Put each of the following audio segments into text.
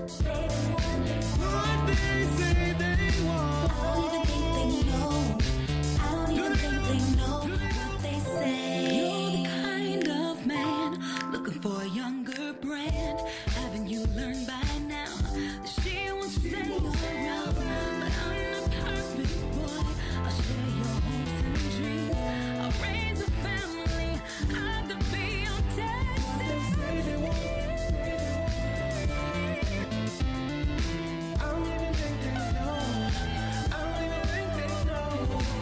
What they say they want. I don't even think they know. I don't even think they know what they say. You're the kind of man looking for a younger brand. Haven't you learned by now that she won't stay around? But I'm the perfect boy. I'll share your hopes and dreams. I'll raise a family. I could be your destiny. I don't even think they know. I don't even think they know.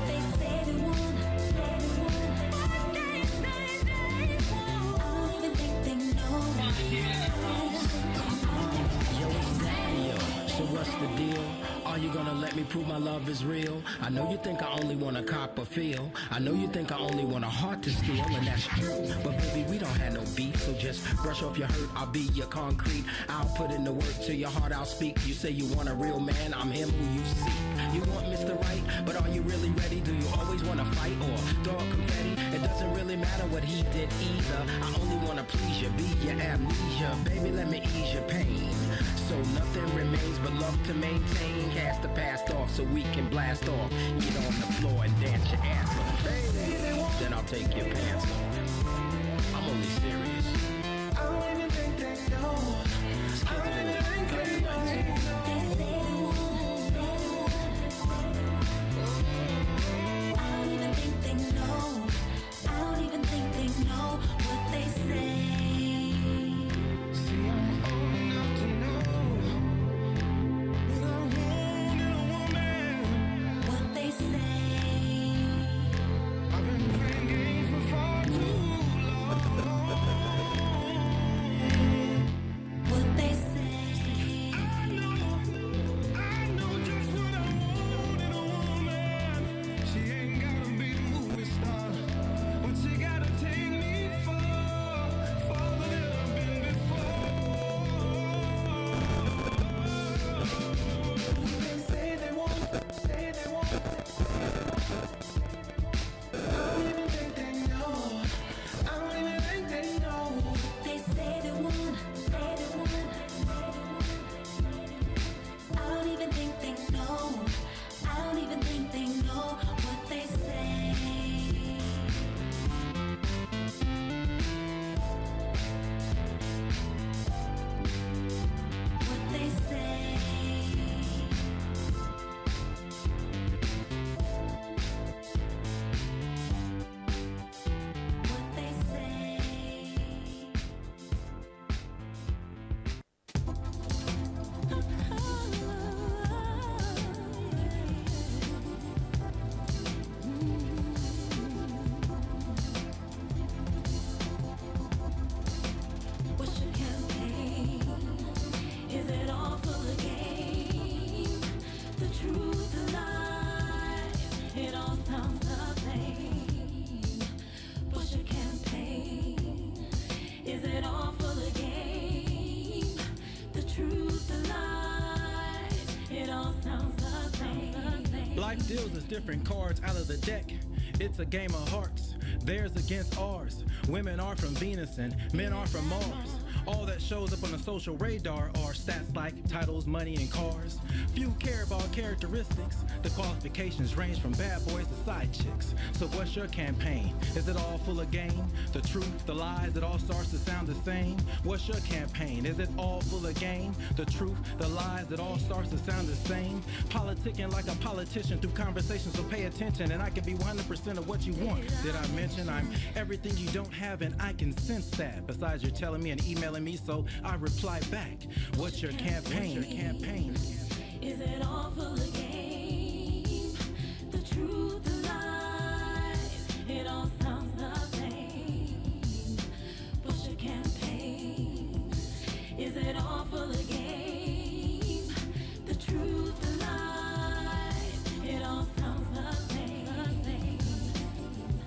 They say they want. They say they want. I don't even think they know. Yo, it's Daniel. So what's the deal? Are you gonna let me prove my love is real? I know you think I only want a cop or feel. I know you think I only want a heart to steal, and that's true. But baby, we don't have no beef, so just brush off your hurt. I'll be your concrete. I'll put in the work to your heart. I'll speak. You say you want a real man. I'm him who you seek. You want Mr. Right, but are you really ready? Do you always want to fight or throw a confetti? It doesn't really matter what he did either. I only want to please you, be your amnesia. Baby, let me ease your pain. So nothing remains but love to maintain. Cast the past off so we can blast off. Get on the floor and dance your ass off. Baby, then I'll take your pants off. I'm only serious. I don't even think they know. I don't even think they know. They say they want. I don't even think they know. I don't even think they know what they say. See, I'm old enough to know what I want in a woman. What they say. I've been playing games for far too long. What they say. I know just what I want in a woman. She ain't gotta be a movie star, but she gotta take me farther than I've been before. They say they want, say they want. I don't even think they know. I don't even think they know. They say they want. I don't even think they know. I don't even think they know what they say. What they say. What they say. What's your campaign? Is it all for the game? The truth, the lies, it all sounds the same. What's your campaign? Is it all for the game? The truth, the lies, it all sounds the same. Life deals us different cards out of the deck. It's a game of hearts, theirs against ours. Women are from Venus and men are from Mars. All that shows up on the social radar are stats like titles, money, and cars. Few care about characteristics. The qualifications range from bad boys to side chicks. So what's your campaign? Is it all full of game? The truth, the lies, it all starts to sound the same. What's your campaign? Is it all full of game? The truth, the lies, it all starts to sound the same. Politicking like a politician through conversations, so pay attention and I can be 100% of what you want. Did I mention I'm everything you don't have and I can sense that? Besides you're telling me and emailing me, so I reply back. What's your campaign? Is it all for the game? The truth, the lies, it all sounds the same. What's your campaign? Is it all for the game? The truth, the lies, it all sounds the same.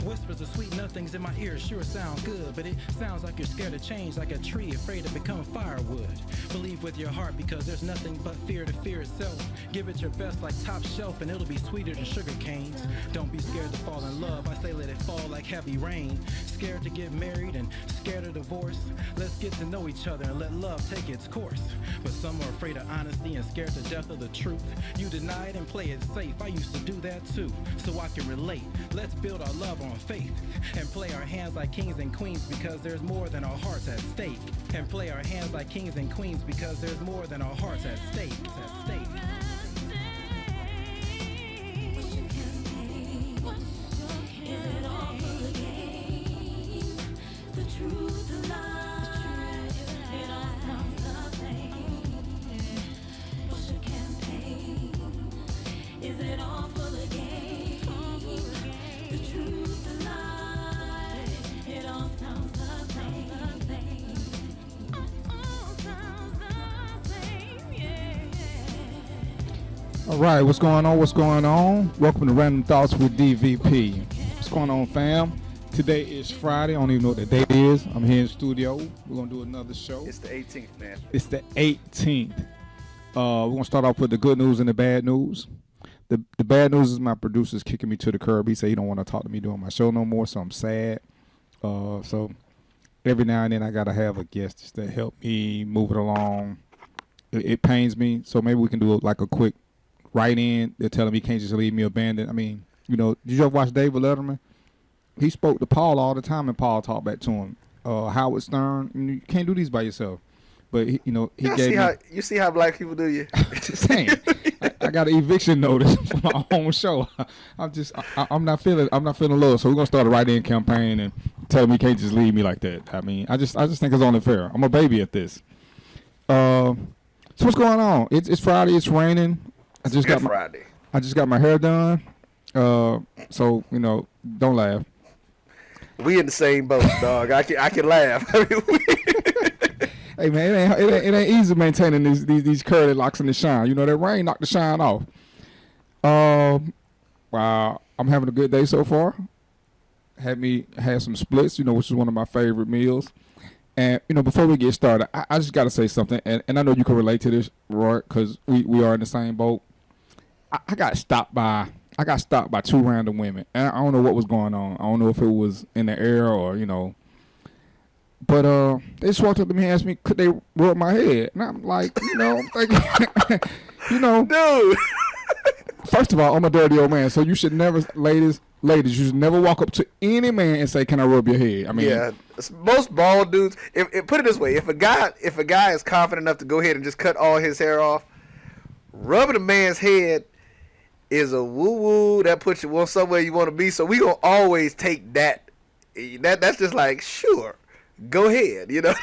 Whispers of sweet nothing things in my ears sure sound good, but it sounds like you're scared to change, like a tree afraid to become firewood. Believe with your heart, because there's nothing but fear to fear itself. Give it your best like top shelf, and it'll be sweeter than sugar canes. Don't be scared to fall in love, I say let it fall like heavy rain. Scared to get married and scared of divorce. Let's get to know each other and let love take its course. But some are afraid of honesty and scared to death of the truth. You deny it and play it safe, I used to do that too, so I can relate. Let's build our love on faith and play our hands like kings and queens, because there's more than our hearts at stake. And play our hands like kings and queens, because there's more than our hearts at stake. At stake. Is it all for the game? The truth, the lies, it all sounds the same. What's your campaign? Is it all for the game? The truth, the lies, it all sounds the same. All sounds the same, yeah. All right, what's going on? What's going on? Welcome to Random Thoughts with DvP. What's going on, fam? Today is Friday. I don't even know what the date is. I'm here in the studio. We're going to do another show. It's the 18th, man. It's the 18th. We're going to start off with the good news and the bad news. The bad news is my producer's kicking me to the curb. He said he don't want to talk to me during my show no more, so I'm sad. So every now and then I got to have a guest just to help me move it along. It pains me, so maybe we can do like a quick write-in. They're telling me you can't just leave me abandoned. I mean, you know, did you ever watch David Letterman? He spoke to Paul all the time, and Paul talked back to him. Howard Stern, you can't do these by yourself. But he, you know, he gave me. You see how black people do you? Just saying, I got an eviction notice for my own show. I'm not feeling love. So we're gonna start a write-in campaign and tell him he can't just leave me like that. I mean, I just think it's only fair. I'm a baby at this. So what's going on? It's Friday. It's raining. I just got my hair done. So you know, don't laugh. We in the same boat, dog. I can laugh. Hey man, it ain't easy maintaining these curly locks and the shine. You know that rain knocked the shine off. Wow, I'm having a good day so far. Had some splits, you know, which is one of my favorite meals. And you know, before we get started, I just got to say something, and I know you can relate to this, Roy, because we are in the same boat. I got stopped by two random women, and I don't know what was going on. I don't know if it was in the air or you know. But they just walked up to me and asked me, could they rub my head? And I'm like, you know, you know, dude. First of all, I'm a dirty old man, so you should never, ladies, you should never walk up to any man and say, "Can I rub your head?" I mean, yeah, most bald dudes. If put it this way, if a guy is confident enough to go ahead and just cut all his hair off, rubbing a man's head is a woo-woo that puts you somewhere you want to be. So we gonna always take that. That's just like, sure, go ahead. You know,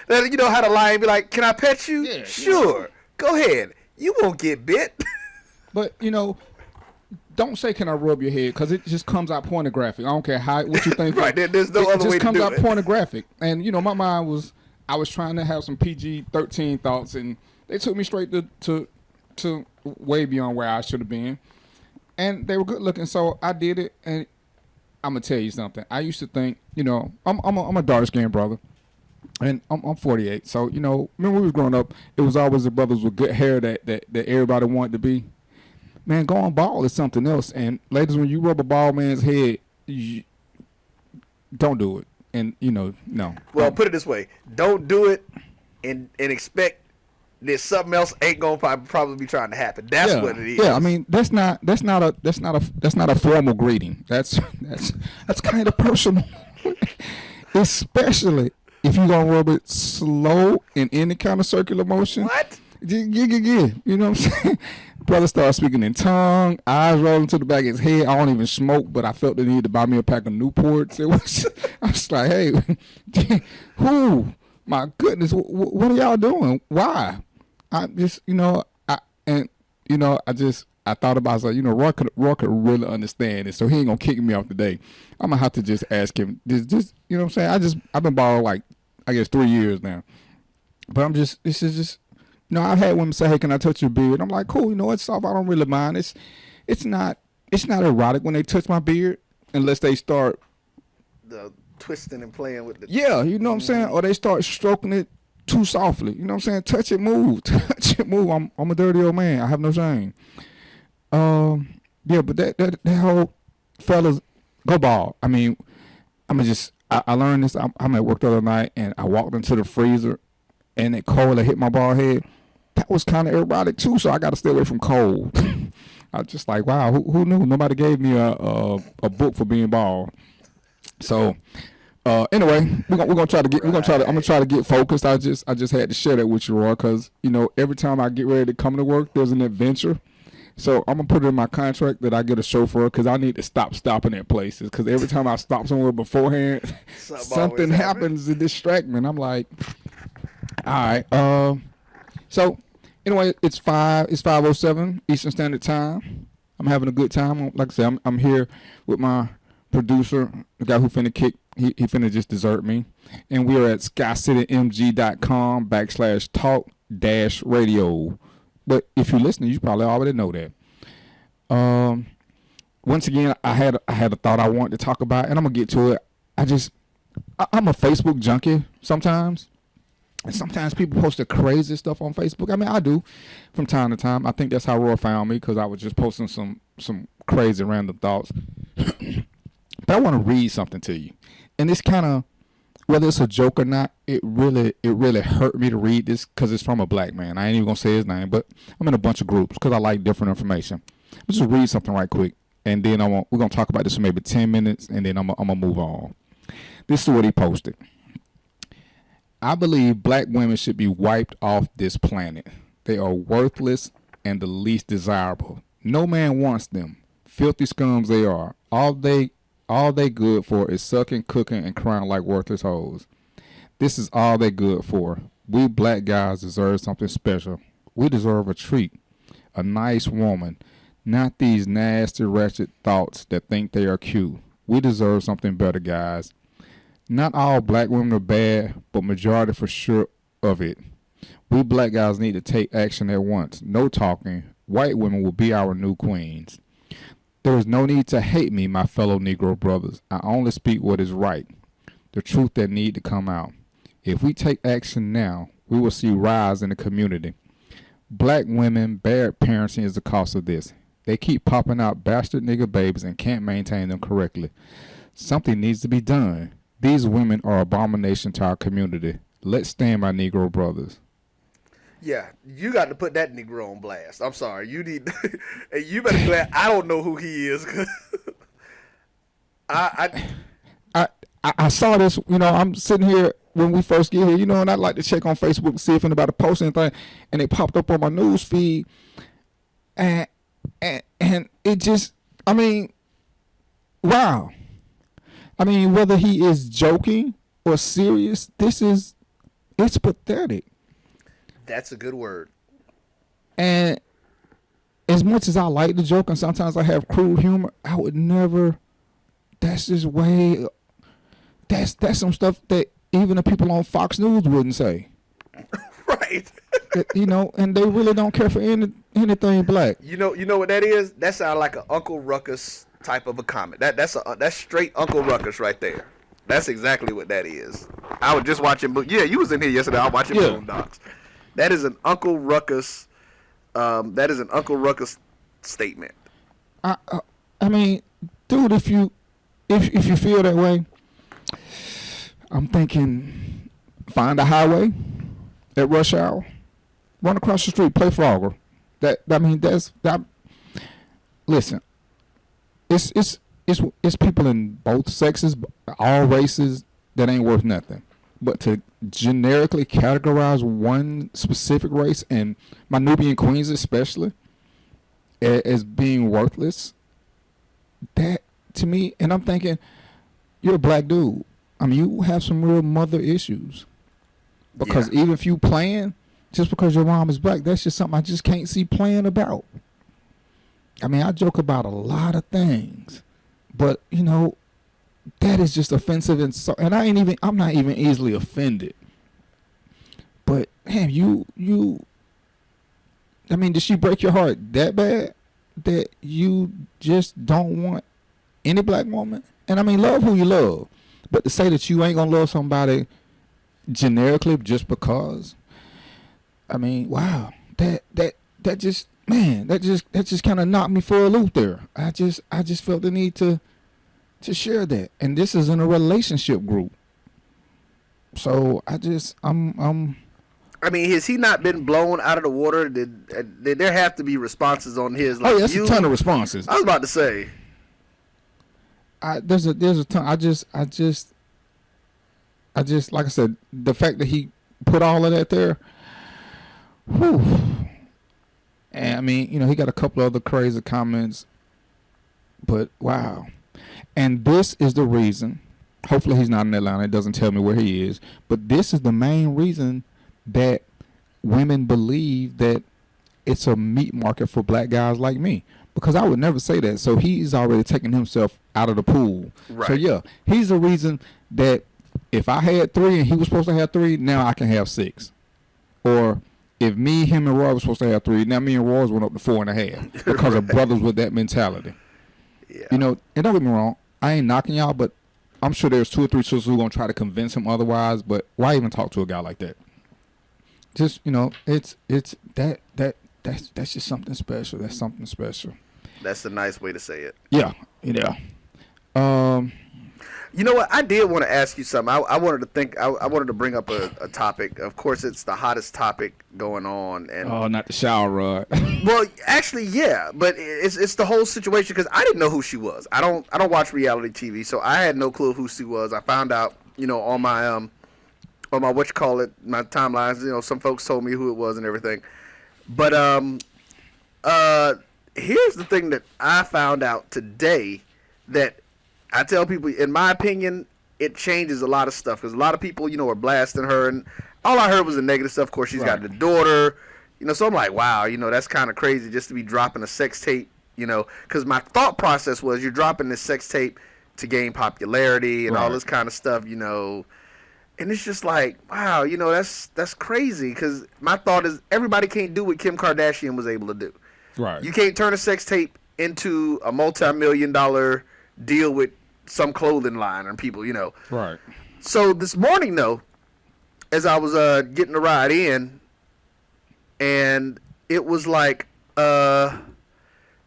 you know how the lion be like, "Can I pet you?" Yeah, sure, go ahead. You won't get bit. But you know, don't say, "Can I rub your head?" because it just comes out pornographic. I don't care what you think. Right, there's no other way to do it. It just comes out pornographic. And you know, my mind was, I was trying to have some PG-13 thoughts, and they took me straight to way beyond where I should have been. And they were good looking, so I did it. And I'm gonna tell you something. I used to think, you know, I'm a dark skinned brother, and I'm 48. So you know, remember when we was growing up, it was always the brothers with good hair that everybody wanted to be. Man, going bald is something else. And ladies, when you rub a bald man's head, don't do it. And you know, no. Well, put it this way: don't do it, and expect that something else ain't gonna probably be trying to happen. That's what it is. Yeah, I mean, that's not a formal greeting. That's kind of personal, especially if you're gonna rub it slow in any kind of circular motion. What? Yeah. You know what I'm saying? Brother started speaking in tongue, eyes rolling to the back of his head. I don't even smoke, but I felt the need to buy me a pack of Newports. I was like, hey, who? My goodness, what are y'all doing? Why? I just, you know, I thought about it. I was like, you know, Roy could really understand it, so he ain't gonna kick me off today. I'm gonna have to just ask him. Just you know what I'm saying? I've been bald like, I guess 3 years now, but this is just. You know, I've had women say, "Hey, can I touch your beard?" I'm like, "Cool, you know, it's soft. I don't really mind. It's not erotic when they touch my beard, unless they start twisting and playing with the. Yeah, you know what I'm saying? Or they start stroking it too softly. You know what I'm saying? Touch it, move. Touch it, move. I'm a dirty old man. I have no shame. Yeah, but that whole fellas go bald. I mean, I learned this. I'm at work the other night and I walked into the freezer and that cold hit my bald head. That was kind of erotic too, so I got to stay away from cold. I was just like, wow, who knew? Nobody gave me a book for being bald. So anyway, I'm gonna try to get focused. I just had to share that with you, Roy, because every time I get ready to come to work, there's an adventure. So I'm gonna put it in my contract that I get a chauffeur because I need to stop stopping at places. Because every time I stop somewhere beforehand, something happens to distract me. And I'm like, all right. So anyway, it's 5:07 Eastern Standard Time. I'm having a good time. Like I said, I'm here with my producer, the guy who finna kick. He finna just desert me. And we are at SkyCityMG.com/talk-radio. But if you're listening, you probably already know that. Once again, I had a thought I wanted to talk about, and I'm gonna get to it. I'm a Facebook junkie sometimes, and sometimes people post the crazy stuff on Facebook. I mean, I do from time to time. I think that's how Roy found me, because I was just posting some crazy random thoughts. But I want to read something to you, and it's kind of, whether it's a joke or not, it really hurt me to read this because it's from a black man. I ain't even gonna say his name, but I'm in a bunch of groups because I like different information. Let's just read something right quick, and then we're gonna talk about this for maybe 10 minutes, and then I'm gonna move on. This is what he posted. I believe black women should be wiped off this planet. They are worthless and the least desirable. No man wants them. Filthy scums they are. All they good for is sucking, cooking, and crying like worthless hoes. This is all they good for. We black guys deserve something special. We deserve a treat. A nice woman. Not these nasty, wretched thoughts that think they are cute. We deserve something better, guys. Not all black women are bad, but majority for sure of it. We black guys need to take action at once. No talking. White women will be our new queens. There is no need to hate me, my fellow Negro brothers. I only speak what is right, the truth that need to come out. If we take action now, we will see rise in the community. Black women, bad parenting is the cost of this. They keep popping out bastard nigga babies and can't maintain them correctly. Something needs to be done. These women are abomination to our community. Let's stand my Negro brothers. Yeah, you got to put that Negro on blast. I'm sorry. You need, and you better glad I don't know who he is. I saw this. I'm sitting here when we first get here. And I like to check on Facebook to see if anybody posts anything, and it popped up on my news feed, and it just, wow. Whether he is joking or serious, it's pathetic. That's a good word. And as much as I like the joke, and sometimes I have crude humor, I would never. That's just way. That's some stuff that even the people on Fox News wouldn't say. Right. And they really don't care for anything black. You know what that is? That sounds like an Uncle Ruckus type of a comment. That's straight Uncle Ruckus right there. That's exactly what that is. I was just watching. Yeah, you was in here yesterday. I was watching Boondocks. That is an Uncle Ruckus. That is an Uncle Ruckus statement. Dude, if you feel that way, I'm thinking, find a highway at rush hour, run across the street, play Frogger. Listen, it's people in both sexes, all races, that ain't worth nothing. But to generically categorize one specific race, and my Nubian queens especially, as being worthless, that to me, and I'm thinking, you're a black dude. You have some real mother issues. Because even if you playing, just because your mom is black, that's just something I just can't see playing about. I joke about a lot of things, but that is just offensive, and I'm not even easily offended. But damn, did she break your heart that bad that you just don't want any black woman? And love who you love, But to say that you ain't gonna love somebody generically just because, I mean, wow, that just kind of knocked me for a loop there. I just felt the need to share that, and this is in a relationship group. So I'm. I mean, has he not been blown out of the water? Did there have to be responses on his? Like, oh, yeah, there's a ton of responses. I was about to say. There's a ton. I just like I said, the fact that he put all of that there. Whew. And I mean, he got a couple other crazy comments, but wow. And this is the reason. Hopefully he's not in Atlanta. It doesn't tell me where he is, but this is the main reason that women believe that it's a meat market for black guys like me, because I would never say that. So he's already taken himself out of the pool. Right. So yeah, he's the reason that if I had 3 and he was supposed to have 3, now I can have 6. Or if me, him, and Roy were supposed to have 3, now me and Roy went up to 4.5 because of brothers with that mentality. Yeah. And don't get me wrong, I ain't knocking y'all, but I'm sure there's 2 or 3 sisters who are gonna try to convince him otherwise. But why even talk to a guy like that? Just it's that's just something special. That's something special. That's a nice way to say it. Yeah. You know what? I did want to ask you something. I wanted to bring up a topic. Of course, it's the hottest topic going on. And not the shower rod. well, actually, yeah, but it's the whole situation, because I didn't know who she was. I don't watch reality TV, so I had no clue who she was. I found out, on my my timelines. Some folks told me who it was and everything. But here's the thing that I found out today that I tell people, in my opinion, it changes a lot of stuff, because a lot of people, are blasting her, and all I heard was the negative stuff. Of course, she's got the daughter, so I'm like, wow, that's kind of crazy just to be dropping a sex tape, because my thought process was, you're dropping this sex tape to gain popularity and all this kind of stuff, and it's just like, wow, that's crazy, because my thought is everybody can't do what Kim Kardashian was able to do. Right. You can't turn a sex tape into a multi-million-dollar deal with some clothing line and people, Right. So this morning, though, as I was getting the ride in, and it was like,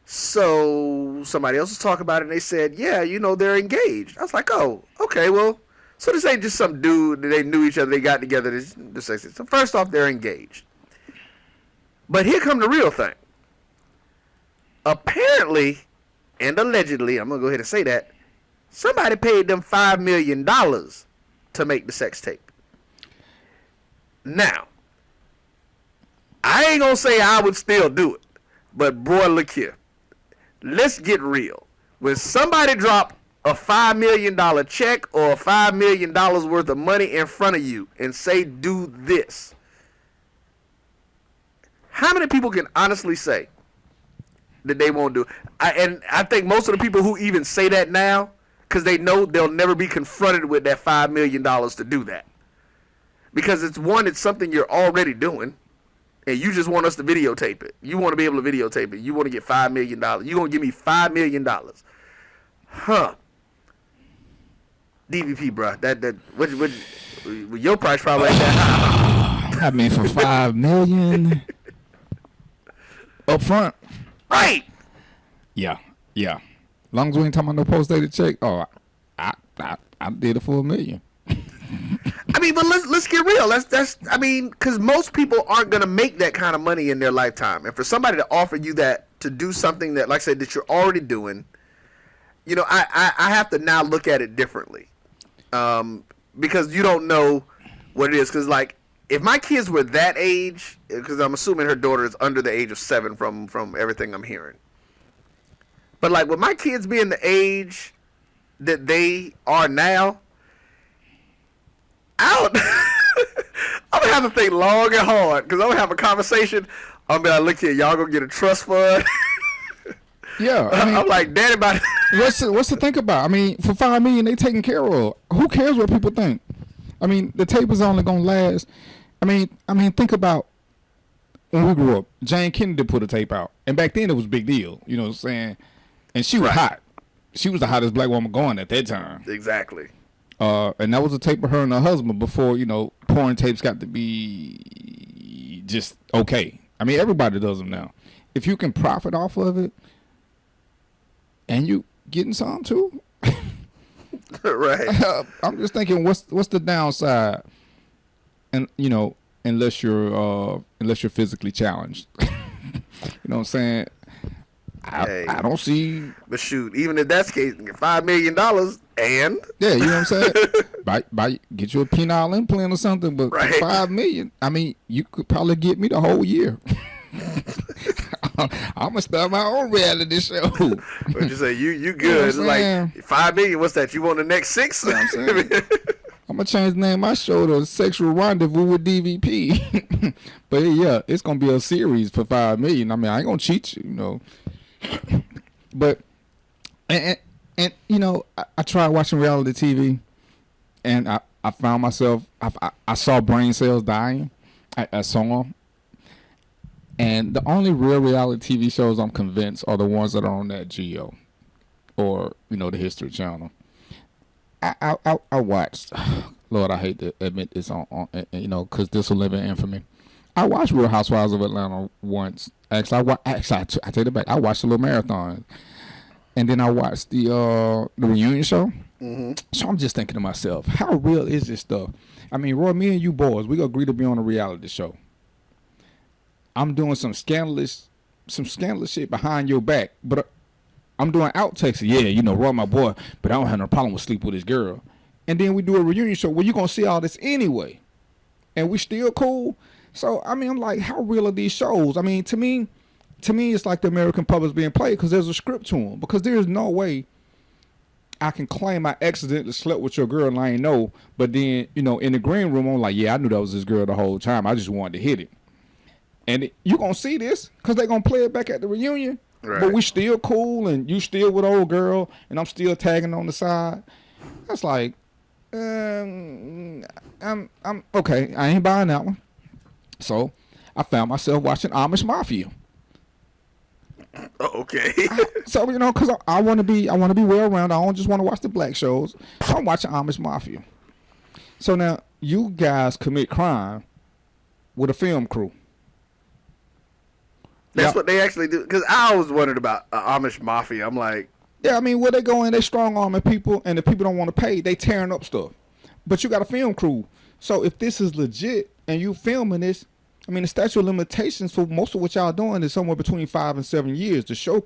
so somebody else was talking about it, and they said, yeah, they're engaged. I was like, oh, okay, well, so this ain't just some dude that they knew each other, they got together. So first off, they're engaged. But here come the real thing. Apparently, and allegedly, I'm going to go ahead and say that, somebody paid them $5 million to make the sex tape. Now, I ain't going to say I would still do it, but boy, look here. Let's get real. When somebody drop a $5 million check or $5 million worth of money in front of you and say, do this, how many people can honestly say that they won't do it? And I think most of the people who even say that now, because they know they'll never be confronted with that $5 million to do that. Because it's something you're already doing, and you just want us to videotape it. You want to be able to videotape it. You want to get $5 million. You're going to give me $5 million. Huh. DvP, bro. What your price probably ain't that high. I mean, for $5 million up front. Right. Yeah. As long as we ain't talking about no post-dated check, I did it for $1 million. I mean, but let's get real. That's I mean, because most people aren't gonna make that kind of money in their lifetime, and for somebody to offer you that to do something that, like I said, that you're already doing, I have to now look at it differently, because you don't know what it is. Because like, if my kids were that age, because I'm assuming her daughter is under the age of 7 from everything I'm hearing. But like, with my kids being the age that they are now, I'm gonna have to think long and hard, because I'm gonna have a conversation. I'm gonna be like, look here, y'all gonna get a trust fund. Yeah, I mean, I'm like, Daddy, about what's to think about? I mean, for $5 million, they taken care of. Who cares what people think? I mean, the tape is only gonna last. I mean, think about when we grew up. Jane Kennedy put a tape out, and back then it was a big deal. You know what I'm saying? And she was hot. She was the hottest black woman going at that time. Exactly. And that was a tape of her and her husband before, porn tapes got to be just okay. I mean, everybody does them now. If you can profit off of it and you getting some too, Right. I'm just thinking, what's the downside? And unless you're physically challenged, you know what I'm saying? Hey. I don't see. But shoot, even if that's the case, $5 million and Yeah, you know what I'm saying? buy get you a penile implant or something, but Right. for $5 million, I mean, you could probably get me the whole year. I'm gonna start my own reality show. what you say, you good. You know what It's I'm like saying? $5 million, what's that? You want the next 6? You know what I'm saying? I'm gonna change the name of my show to Sexual Rendezvous with DvP. But yeah, it's gonna be a series for $5 million. I mean, I ain't gonna cheat you, But and I tried watching reality TV, and I found myself I saw brain cells dying. I saw them, and the only real reality TV shows I'm convinced are the ones that are on that Geo, or the History Channel. I watched. Lord, I hate to admit this on because this will live in infamy. I watched Real Housewives of Atlanta once. Actually, I take it back. I watched a little marathon, and then I watched the reunion show. Mm-hmm. So I'm just thinking to myself, how real is this stuff? I mean, Roy, me and you boys, we agree to be on a reality show. I'm doing some scandalous shit behind your back, but I'm doing outtakes. Yeah, Roy, my boy, but I don't have no problem with sleep with his girl. And then we do a reunion show where you're gonna see all this anyway, and we still cool. So I mean, I'm like, how real are these shows? I mean, to me, it's like the American public's being played because there's a script to them. Because there's no way I can claim I accidentally slept with your girl and I ain't know. But then, in the green room, I'm like, yeah, I knew that was his girl the whole time. I just wanted to hit it. And you gonna see this because they're gonna play it back at the reunion. Right. But we still cool, and you still with old girl, and I'm still tagging on the side. That's like, I'm okay. I ain't buying that one. So I found myself watching Amish Mafia. Okay. So because I want to be well rounded. I don't just want to watch the black shows. So I'm watching Amish Mafia. So now you guys commit crime with a film crew. That's what they actually do. Because I always wondered about Amish Mafia. I'm like, yeah, I mean, where they go in, they strong arming people, and if people don't want to pay, they tearing up stuff. But you got a film crew. So if this is legit and you filming this, I mean, the statute of limitations for most of what y'all doing is somewhere between 5 and 7 years. The show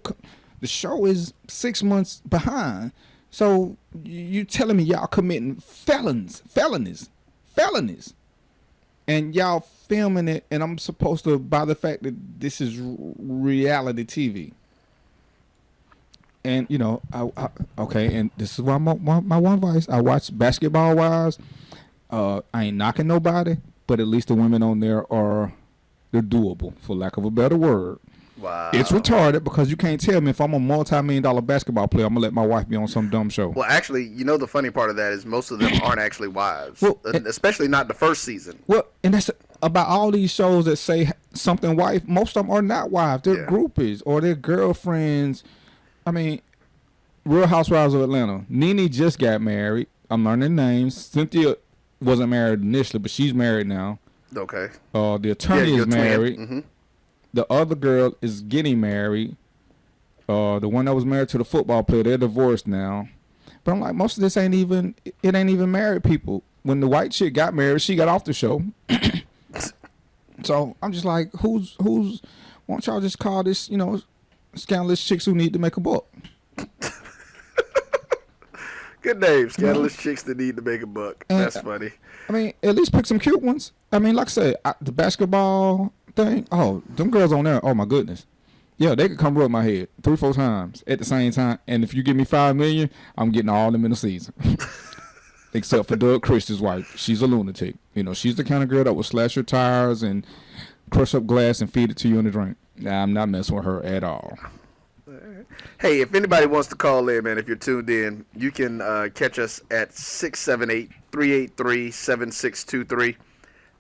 is 6 months behind. So you telling me y'all committing felonies, and y'all filming it, and I'm supposed to buy the fact that this is reality TV. And I okay, and this is why my one advice. I watch Basketball Wives. I ain't knocking nobody, but at least the women on there they're doable, for lack of a better word. wow. It's retarded because you can't tell me if I'm a multi-million-dollar basketball player, I'm gonna let my wife be on some dumb show. Well, actually, the funny part of that is most of them aren't actually wives, especially not the first season. Well, and that's about all these shows that say something wife. Most of them are not wives. They're groupies or they're girlfriends. I mean, Real Housewives of Atlanta. Nene just got married. I'm learning names. Cynthia wasn't married initially, but she's married now. Okay. The attorney is married. Mm-hmm. The other girl is getting married. The one that was married to the football player, they're divorced now. But I'm like, most of this ain't even married people. When the white chick got married, she got off the show. So I'm just like, who's? Why don't y'all just call this, scandalous chicks who need to make a buck? Good name, scandalous chicks that need to make a buck. That's funny. I mean, at least pick some cute ones. I mean, like I said, the basketball thing. Oh, them girls on there. Oh my goodness. Yeah, they could come rub my head 3-4 times at the same time. And if you give me $5 million, I'm getting all of them in a season. Except for Doug Christie's wife. She's a lunatic. She's the kind of girl that will slash your tires and crush up glass and feed it to you in a drink. Nah, I'm not messing with her at all. Hey, if anybody wants to call in, man, if you're tuned in, you can catch us at 678-383-7623.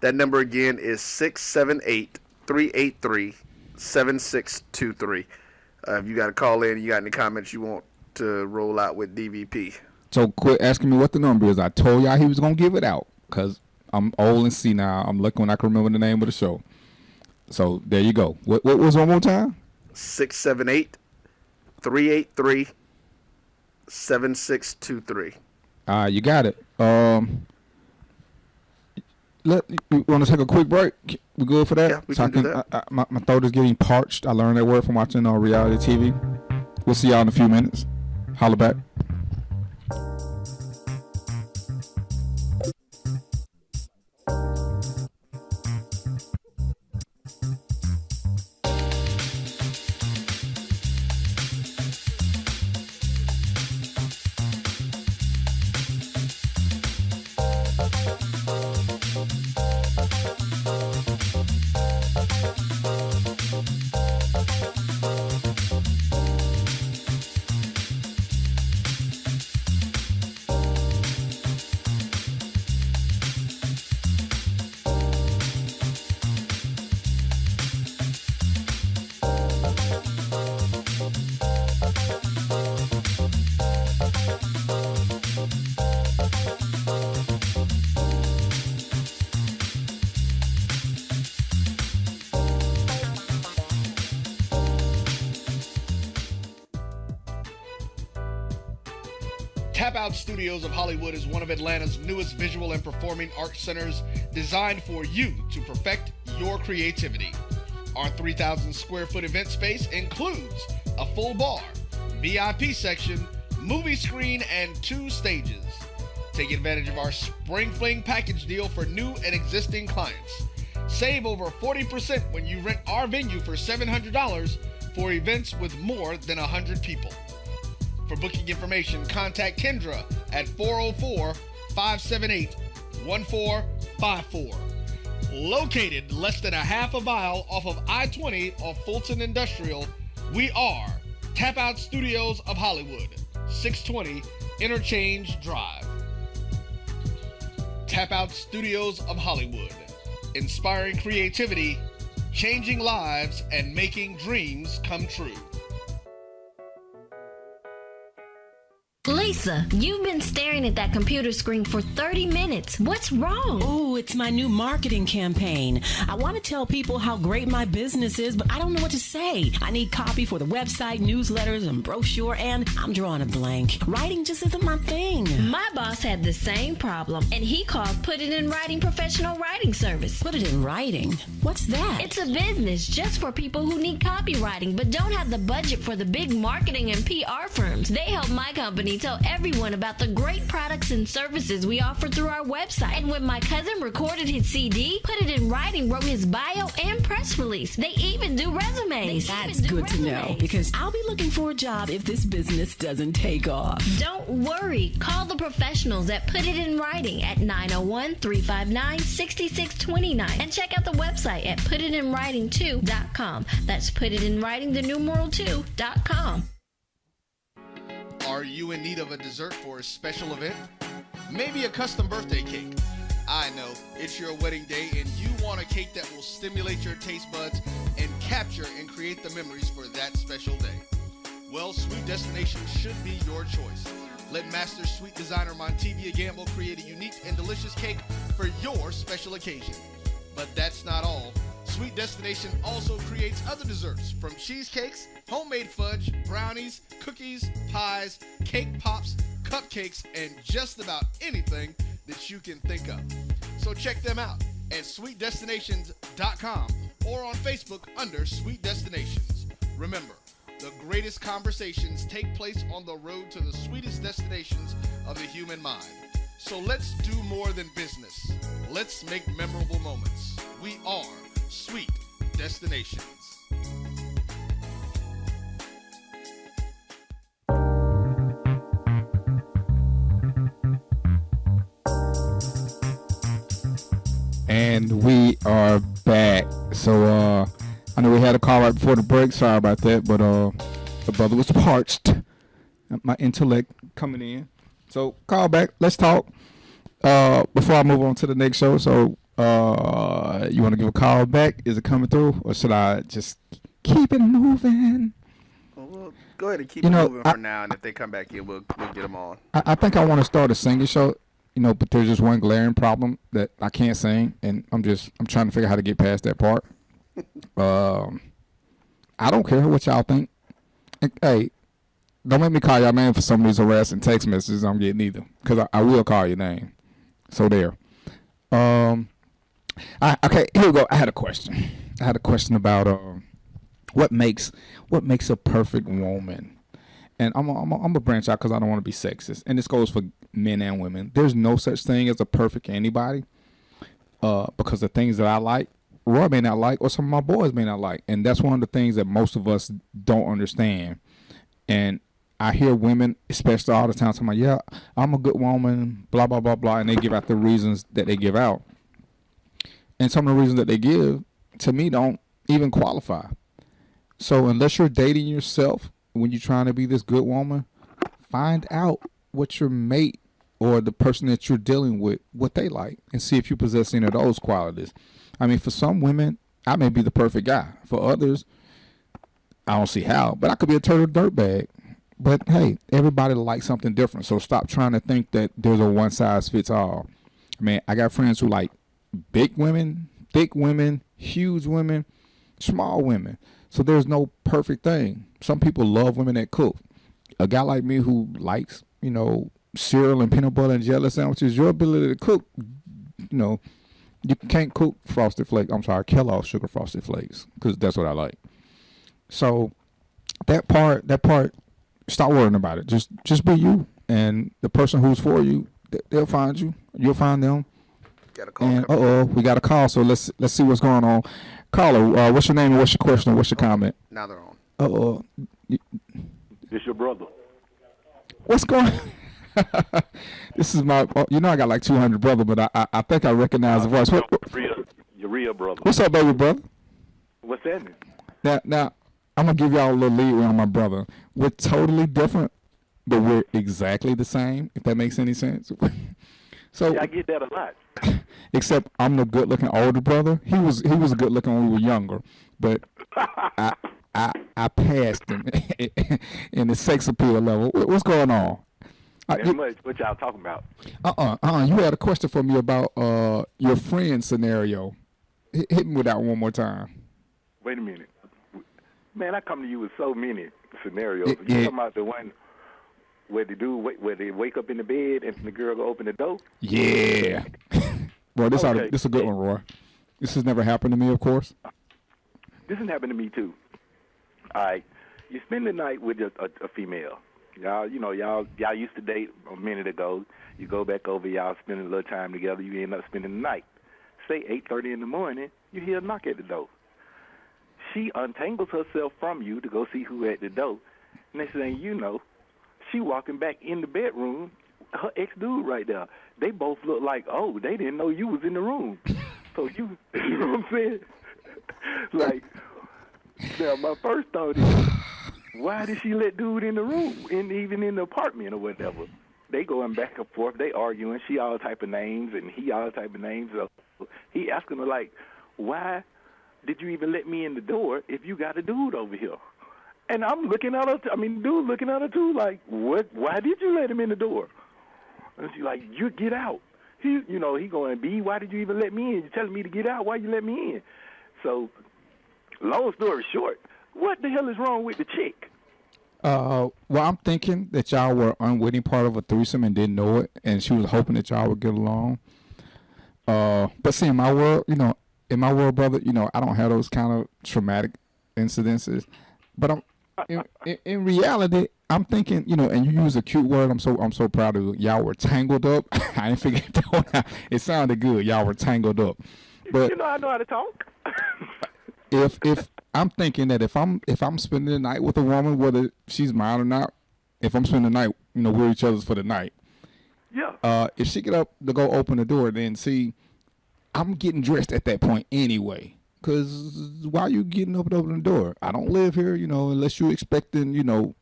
That number again is 678-383-7623. If you got to call in, you got any comments you want to roll out with DvP. So quit asking me what the number is. I told y'all he was gonna give it out because I'm old and senile. I'm lucky when I can remember the name of the show. So there you go. What was one more time? 678-383-7623. You got it. You want to take a quick break? We good for that? Yeah, we can do that. My throat is getting parched. I learned that word from watching reality TV. We'll see y'all in a few minutes. Holla back. Tap Out Studios of Hollywood is one of Atlanta's newest visual and performing arts centers designed for you to perfect your creativity. Our 3,000 square foot event space includes a full bar, VIP section, movie screen, and 2 stages. Take advantage of our Spring Fling package deal for new and existing clients. Save over 40% when you rent our venue for $700 for events with more than 100 people. For booking information, contact Kendra at 404-578-1454. Located less than a half a mile off of I-20 off Fulton Industrial, we are Tap Out Studios of Hollywood, 620 Interchange Drive. Tap Out Studios of Hollywood, inspiring creativity, changing lives, and making dreams come true. Lisa, you've been staring at that computer screen for 30 minutes. What's wrong? Oh, it's my new marketing campaign. I want to tell people how great my business is, but I don't know what to say. I need copy for the website, newsletters, and brochure, and I'm drawing a blank. Writing just isn't my thing. My boss had the same problem, and he called Put It in Writing Professional Writing Service. Put it in writing? What's that? It's a business just for people who need copywriting, but don't have the budget for the big marketing and PR firms. They help my company tell everyone about the great products and services we offer through our website. And when my cousin recorded his CD, Put It in Writing wrote his bio and press release. They even do resumes. That's good to know, because I'll be looking for a job if this business doesn't take off. Don't worry. Call the professionals at Put It in Writing at 901-359-6629 and check out the website at putitinwriting2.com. That's putitinwriting2.com. Are you in need of a dessert for a special event? Maybe a custom birthday cake. I know, it's your wedding day and you want a cake that will stimulate your taste buds and capture and create the memories for that special day. Well, Sweet Destination should be your choice. Let master sweet designer Montevia Gamble create a unique and delicious cake for your special occasion. But that's not all. Sweet Destination also creates other desserts, from cheesecakes, homemade fudge, brownies, cookies, pies, cake pops, cupcakes, and just about anything that you can think of. So check them out at sweetdestinations.com or on Facebook under Sweet Destinations. Remember, the greatest conversations take place on the road to the sweetest destinations of the human mind. So let's do more than business. Let's make memorable moments. We are Sweet Destinations. And we are back. So I know we had a call right before the break. Sorry about that, but the brother was parched. My intellect coming in. So call back. Let's talk. Before I move on to the next show, so you want to give a call back? Is it coming through, or should I just keep it moving? Well, Go ahead and keep You it know, moving for now, and if they come back in, we'll get them on. I think I want to start a singing show, but there's just one glaring problem that I can't sing, and I'm trying to figure out how to get past that part. I don't care what y'all think. Hey, don't make me call y'all name for some of these harassing text messages I'm getting either, because I will call your name. So there. Okay, here we go. I had a question about what makes a perfect woman. And I'm gonna branch out because I don't want to be sexist, and this goes for men and women. There's no such thing as a perfect anybody, because the things that I like, Roy may not like, or some of my boys may not like, and that's one of the things that most of us don't understand. And I hear women, especially all the time, saying, "Yeah, I'm a good woman," blah blah blah blah, and they give out the reasons that they give out, and some of the reasons that they give to me don't even qualify. So unless you're dating yourself when you're trying to be this good woman, find out what your mate or the person that you're dealing with, what they like, and see if you possess any of those qualities. I mean, for some women, I may be the perfect guy. For others, I don't see how, but I could be a total dirtbag. But hey, everybody likes something different, so stop trying to think that there's a one size fits all. I mean, I got friends who like big women, thick women, huge women, small women. So there's no perfect thing. Some people love women that cook. A guy like me who likes, cereal and peanut butter and jelly sandwiches, your ability to cook, you can't cook Frosted Flakes. I'm sorry, Kellogg's Sugar Frosted Flakes, because that's what I like. So that part, stop worrying about it. Just be you, and the person who's for you, they'll find you. You'll find them. Got a call. And we got a call. So let's see what's going on. Caller, what's your name and what's your question? What's your comment? Now they're on. It's your brother. What's going on? This is my, I got like 200 brother, but I think I recognize the voice. Your real brother. What's up, baby brother? What's that? Now, I'm going to give y'all a little lead on my brother. We're totally different, but we're exactly the same, if that makes any sense. So yeah, I get that a lot. Except I'm the good-looking older brother. He was good-looking when we were younger, but I passed him in the sex appeal level. What's going on? Much. What y'all talking about? You had a question for me about your friend scenario. Hit me with that one more time. Wait a minute, man. I come to you with so many scenarios. You talking about the one where they wake up in the bed and the girl go open the door? Yeah. Boy, this is a good one, Roy. This has never happened to me, of course. This has happened to me too. All right, you spend the night with a female. Y'all used to date a minute ago. You go back over, y'all spend a little time together. You end up spending the night. Say 8:30 in the morning, you hear a knock at the door. She untangles herself from you to go see who at the door. Next thing you know, she walking back in the bedroom, her ex-dude right there. They both look like, oh, they didn't know you was in the room. So you know what I'm saying? Like, now my first thought is, why did she let dude in the room, even in the apartment or whatever? They going back and forth, they arguing, she all type of names and he all type of names. So he asking her like, why did you even let me in the door if you got a dude over here? And I'm looking at her, dude looking at her too, like, what? Why did you let him in the door? And she's like, you get out. He going, B, why did you even let me in? You're telling me to get out. Why you let me in? So, long story short, what the hell is wrong with the chick? Well, I'm thinking that y'all were unwitting part of a threesome and didn't know it, and she was hoping that y'all would get along. But see, in my world, brother, I don't have those kind of traumatic incidences. But in reality, I'm thinking, and you use a cute word. I'm so proud of you. Y'all were tangled up. I didn't figure it out. It sounded good. Y'all were tangled up. But I know how to talk. if I'm thinking that if I'm spending the night with a woman, whether she's mine or not, if I'm spending the night, we're each other's for the night. Yeah. If she get up to go open the door, then see, I'm getting dressed at that point anyway. Cause why are you getting up and open the door? I don't live here, unless you're expecting, a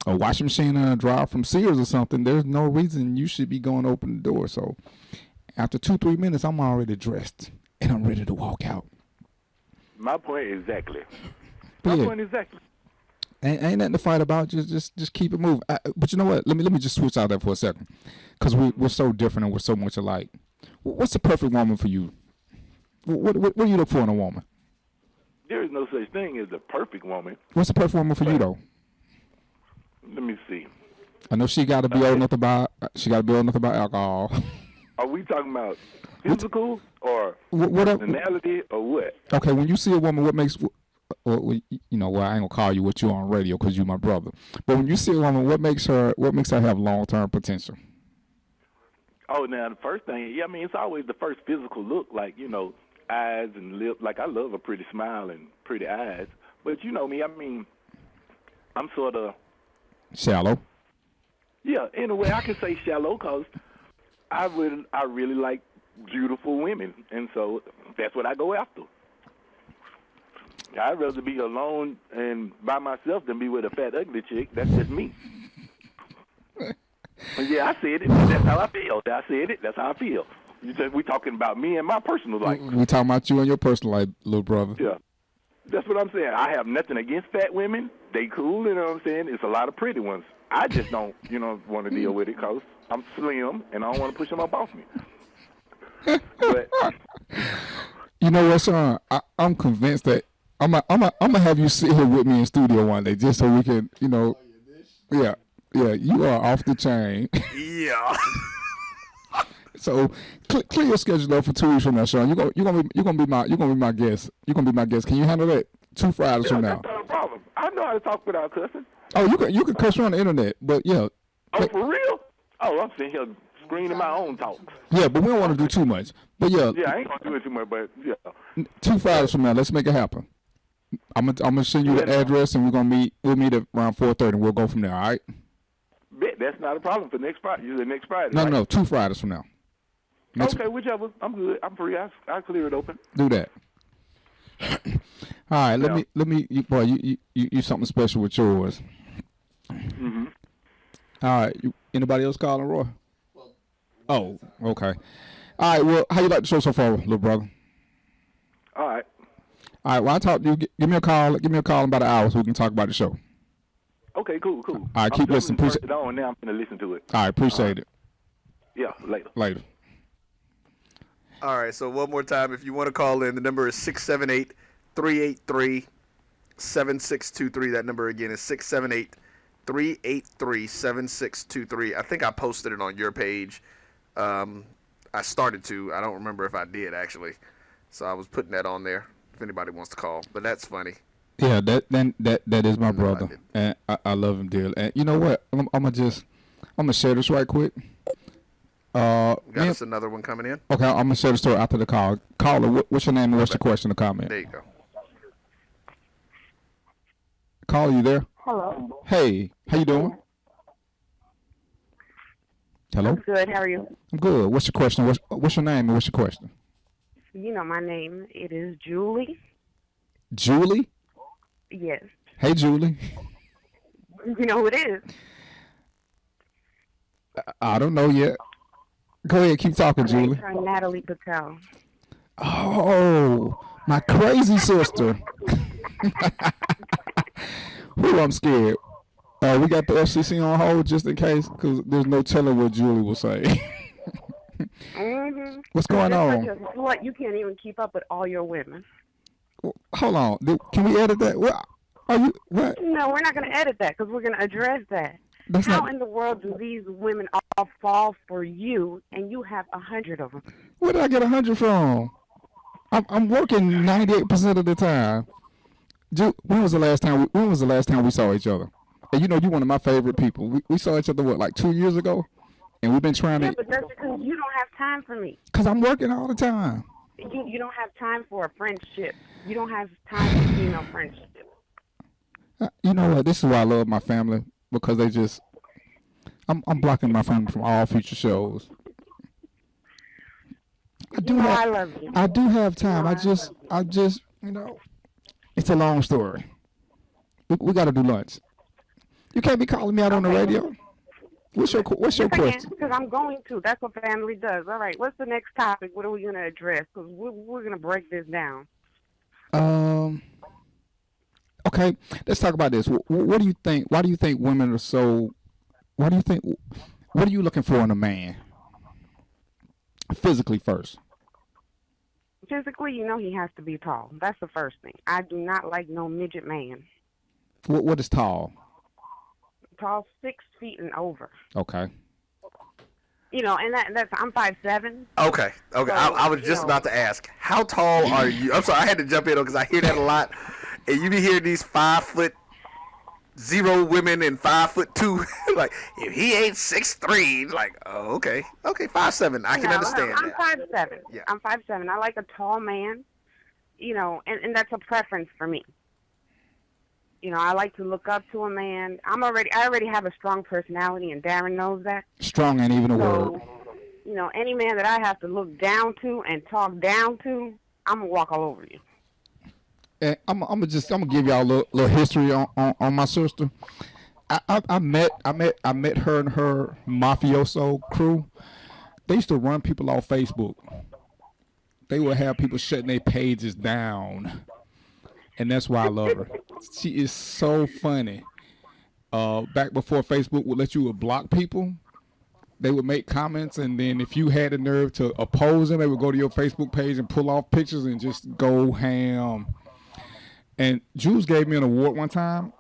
washing machine and a dryer from Sears or something. There's no reason you should be going to open the door. So after 2-3 minutes, I'm already dressed and I'm ready to walk out. My point exactly. Yeah. My point exactly. Ain't nothing to fight about. Just keep it moving. But you know what? Let me just switch out there for a second, because we're so different and we're so much alike. What's the perfect woman for you? What do you look for in a woman? There is no such thing as a perfect woman. What's the perfect woman for you though? Let me see. I know she got to be old enough to buy. She got to be old enough to buy alcohol. Are we talking about physical or what personality or what? Okay, when you see a woman, what makes well, I ain't gonna call you what you on radio because you my brother. But when you see a woman, what makes her have long-term potential? Oh, now the first thing, it's always the first physical look, like eyes and lips. Like I love a pretty smile and pretty eyes. But you know me, I'm sort of shallow. Yeah, in a way I can say shallow because I really like beautiful women, and so that's what I go after. I'd rather be alone and by myself than be with a fat, ugly chick. That's just me. Yeah, I said it. That's how I feel. I said it. That's how I feel. We talking about me and my personal life. We talking about you and your personal life, little brother. Yeah, that's what I'm saying. I have nothing against fat women. They cool, you know what I'm saying? It's a lot of pretty ones. I just don't, want to deal with it because I'm slim and I don't want to push them up off me. But you know what, son? I'm convinced that I'm gonna have you sit here with me in studio one day just so we can, yeah, you are off the chain. Yeah. So clear your schedule up for 2 weeks from now, Sean. You're gonna be my guest. You're gonna be my guest. Can you handle that? 2 Fridays from now. That's not a problem. I know how to talk without cussing. Oh, you can cuss on the internet, but yeah. Oh, for real? Oh, I'm sitting here screaming my own talks. Yeah, but we don't want to do too much. But yeah. Yeah, I ain't gonna do it too much, but yeah. 2 Fridays from now, let's make it happen. I'm gonna send you the address, and we'll meet at around 4:30, and we'll go from there. All right? Bet that's not a problem for next Friday. You said next Friday. No, right? no, 2 Fridays from now. Okay, whichever. I'm good. I'm free. I clear it open. Do that. All right, let me you something special with yours. Mm-hmm. All right, anybody else calling, Roy? Oh, okay. All right, well, how you like the show so far, little brother? All right. All right, well, I'll talk to you. Give me a call. Give me a call in about an hour so we can talk about the show. Okay, cool. All right, keep listening. Appreciate it. On now, I'm gonna listen to it. All right, appreciate it. Yeah, later. Later. All right, so one more time, if you want to call in, the number is 678-383-7623. That number again is 678-383-7623. I think I posted it on your page. I started to. I don't remember if I did, actually. So I was putting that on there if anybody wants to call. But that's funny. Yeah, that is my brother, and I love him dearly. And you know what? I'm gonna share this right quick. Got us another one coming in. Okay, I'm gonna share the story after the call. Caller, what's your name and what's your question or comment? There you go. Caller, you there? Hello. Hey, how you doing? Hello. I'm good. How are you? I'm good. What's your question? What's your name and what's your question? You know my name. It is Julie. Julie? Yes. Hey, Julie. You know who it is? I don't know yet. Go ahead, keep talking, Julie. Natalie Patel. Oh, my crazy sister. Ooh, I'm scared. We got the FCC on hold just in case, because there's no telling what Julie will say. Mm-hmm. What's going on? What? You can't even keep up with all your women. Hold on. Can we edit that? What? Are you? What? No, we're not going to edit that because we're going to address that. How in the world do these women all fall for you, and you have 100 of them? Where did I get 100 from? I'm working 98% of the time. When was the last time we saw each other? And you're one of my favorite people. We saw each other like 2 years ago, and we've been trying to. Yeah, but that's because you don't have time for me. Because I'm working all the time. You don't have time for a friendship. You don't have time for female friendship. You know what? This is why I love my family, because they just. I'm blocking my family from all future shows. I love you. I do have time. I just, it's a long story. We got to do lunch. You can't be calling me out on the radio. What's your question? Because I'm going to. That's what family does. All right. What's the next topic? What are we going to address? Because we're going to break this down. Okay, let's talk about this. What do you think? Why do you think women are so? Why do you think? What are you looking for in a man? Physically first. Physically, he has to be tall. That's the first thing. I do not like no midget man. What is tall? Tall, 6 feet and over. Okay. And that's I'm 5'7". Okay. So, I was just about to ask, how tall are you? I'm sorry, I had to jump in because I hear that a lot, and you be hearing these 5'0" women and 5'2". Like, if he ain't 6'3", like, oh, okay, 5'7". I can understand I'm that. 5'7". Yeah. I'm 5'7". I like a tall man. And that's a preference for me. I like to look up to a man. I already have a strong personality, and Darren knows that. Strong ain't even a word. Any man that I have to look down to and talk down to, I'm gonna walk all over you. And I'm gonna give y'all a little history on my sister. I met her and her mafioso crew. They used to run people off Facebook. They would have people shutting their pages down, and that's why I love her. She is so funny. Back before Facebook would let you block people, they would make comments, and then if you had the nerve to oppose them, they would go to your Facebook page and pull off pictures and just go ham. And Jules gave me an award one time.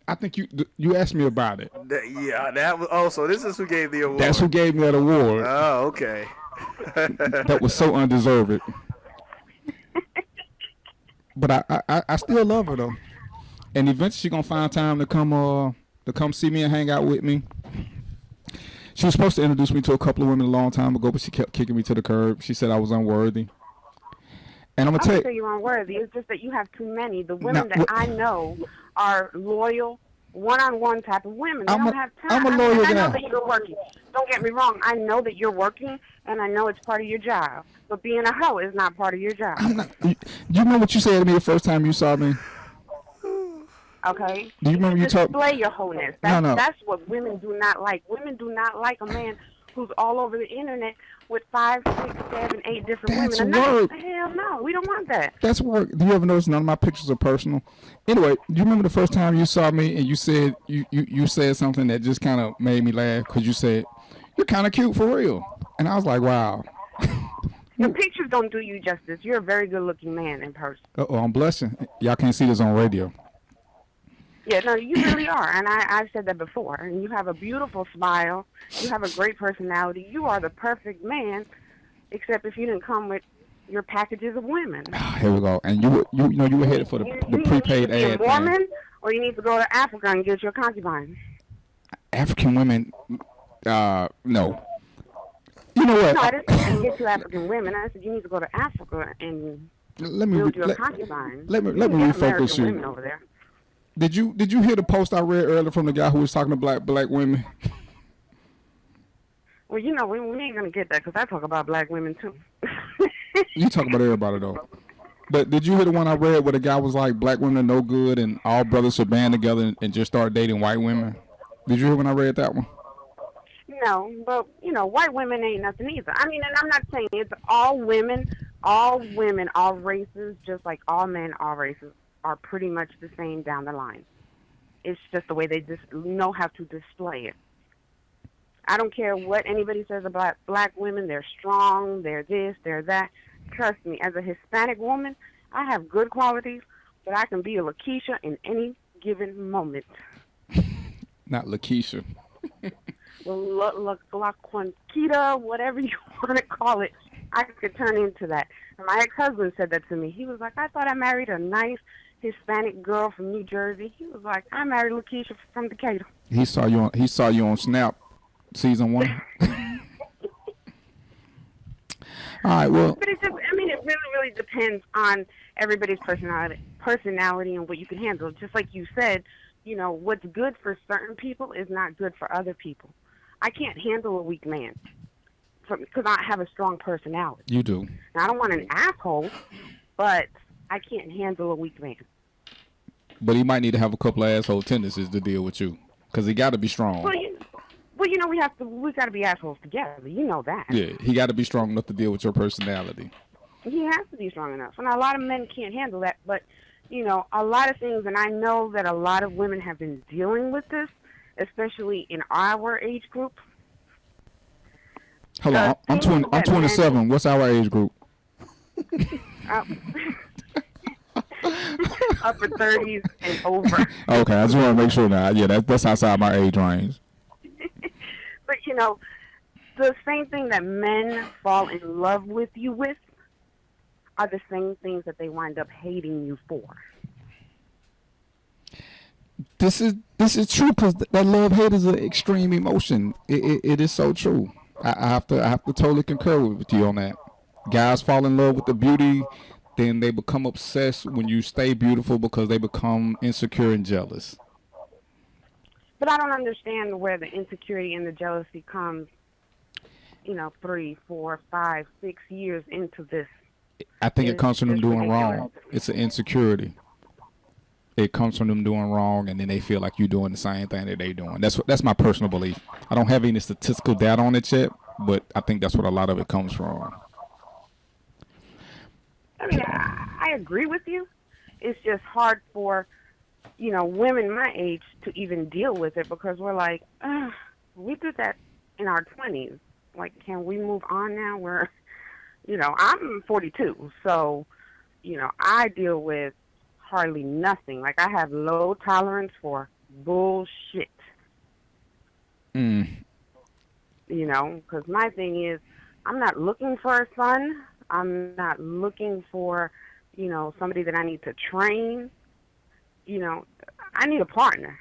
I think you asked me about it. That was. Oh, so this is who gave the award. That's who gave me that award. Oh, okay. That was so undeserved. But I still love her though, and eventually she gonna find time to come see me and hang out with me. She was supposed to introduce me to a couple of women a long time ago, but she kept kicking me to the curb. She said I was unworthy. And I'm gonna tell you, say you're unworthy. It's just that you have too many. The women that I know are loyal, one-on-one type of women. They don't have time. I'm a loyal guy. I know that you're working. Don't get me wrong. I know that you're working, and I know it's part of your job. But being a hoe is not part of your job. You know what you said to me the first time you saw me? Okay? Do you remember you talked? Display your wholeness. That's what women do not like. Women do not like a man who's all over the internet with 5, 6, 7, 8 different That's women. work. Hell no, we don't want that. That's work. Do you ever notice none of my pictures are personal? Anyway, do you remember the first time you saw me and you said you said something that just kind of made me laugh because you said you're kind of cute for real, and I was like, wow. Your pictures don't do you justice. You're a very good-looking man in person. I'm blushing. Y'all can't see this on radio. Yeah, no, you really are, and I've said that before. And you have a beautiful smile. You have a great personality. You are the perfect man, except if you didn't come with your packages of women. Here we go. And you were headed for the prepaid ad. You need to be a Mormon, or you need to go to Africa and get your concubine. African women, no. You know what? No, I didn't say get you African women. I said you need to go to Africa and build your concubine. Let me refocus you. Women over there. Did you hear the post I read earlier from the guy who was talking to black women? Well, we ain't gonna get that because I talk about black women too. You talk about everybody though. But did you hear the one I read where the guy was like, black women are no good and all brothers should band together and just start dating white women? Did you hear when I read that one? No, but white women ain't nothing either. I mean, and I'm not saying it's all women, all races, just like all men, all races are pretty much the same down the line. It's just the way they just know how to display it. I don't care what anybody says about black women. They're strong, they're this, they're that. Trust me, as a Hispanic woman, I have good qualities, but I can be a Lakeisha in any given moment. Not Lakeisha. Well, LaQuanquita, whatever you want to call it, I could turn into that. And my ex-husband said that to me. He was like, I thought I married a nice Hispanic girl from New Jersey. He was like, I married Lakeisha from Decatur. He saw you on Snap, season 1. All right, well. But it really depends on everybody's personality and what you can handle. Just like you said, what's good for certain people is not good for other people. I can't handle a weak man because I have a strong personality. You do. Now, I don't want an asshole, but I can't handle a weak man. But he might need to have a couple of asshole tendencies to deal with you because he got to be strong. Well, we got to be assholes together. You know that. Yeah, he got to be strong enough to deal with your personality. He has to be strong enough. And a lot of men can't handle that, but a lot of things, and I know that a lot of women have been dealing with this, especially in our age group. Hold on, I'm 27. What's our age group? Upper 30s and over. Okay, I just want to make sure now. Yeah, that's outside my age range. But the same thing that men fall in love with you with are the same things that they wind up hating you for. This is true, because that love hate is an extreme emotion. It is so true. I have to totally concur with you on that. Guys fall in love with the beauty, then they become obsessed when you stay beautiful because they become insecure and jealous. But I don't understand where the insecurity and the jealousy comes, 3, 4, 5, 6 years into this. I think it comes from them doing wrong. It's an insecurity. It comes from them doing wrong, and then they feel like you're doing the same thing that they're doing. That's my personal belief. I don't have any statistical data on it yet, but I think that's what a lot of it comes from. I mean, I agree with you. It's just hard for, women my age to even deal with it, because we're like, we did that in our 20s. Like, can we move on now? I'm 42, so, I deal with hardly nothing. Like, I have low tolerance for bullshit. Because my thing is, I'm not looking for a son. I'm not looking for, somebody that I need to train. I need a partner.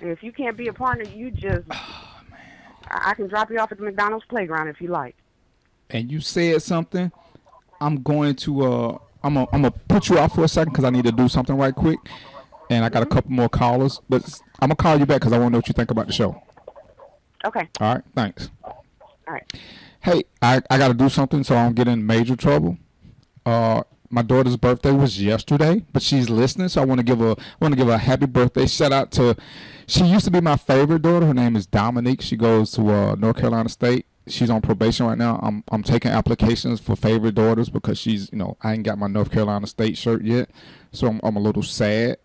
And if you can't be a partner, you just, I can drop you off at the McDonald's playground if you like. And you said something. I'm going to, I'm gonna put you off for a second because I need to do something right quick. And I got a couple more callers, but I'm gonna call you back because I want to know what you think about the show. Okay. All right. Thanks. All right. Hey, I got to do something so I don't get in major trouble. My daughter's birthday was yesterday, but she's listening, so I want to give her a happy birthday. Shout out to, she used to be my favorite daughter. Her name is Dominique. She goes to North Carolina State. She's on probation right now. I'm taking applications for favorite daughters because she's, I ain't got my North Carolina State shirt yet, so I'm a little sad.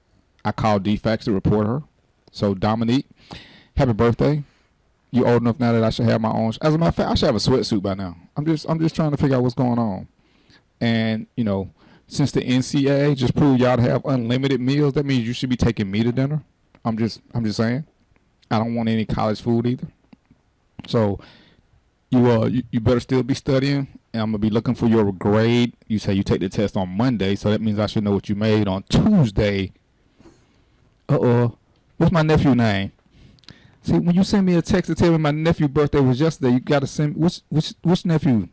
I called DFAX to report her. So Dominique, happy birthday. You old enough now that I should have my own. As a matter of fact, I should have a sweatsuit by now. I'm just trying to figure out what's going on. And since the NCAA just proved y'all to have unlimited meals, that means you should be taking me to dinner. I'm just saying. I don't want any college food either. So you better still be studying, and I'm gonna be looking for your grade. You say you take the test on Monday, so that means I should know what you made on Tuesday. What's my nephew's name? See, when you send me a text to tell me my nephew's birthday was yesterday, you gotta send which nephew?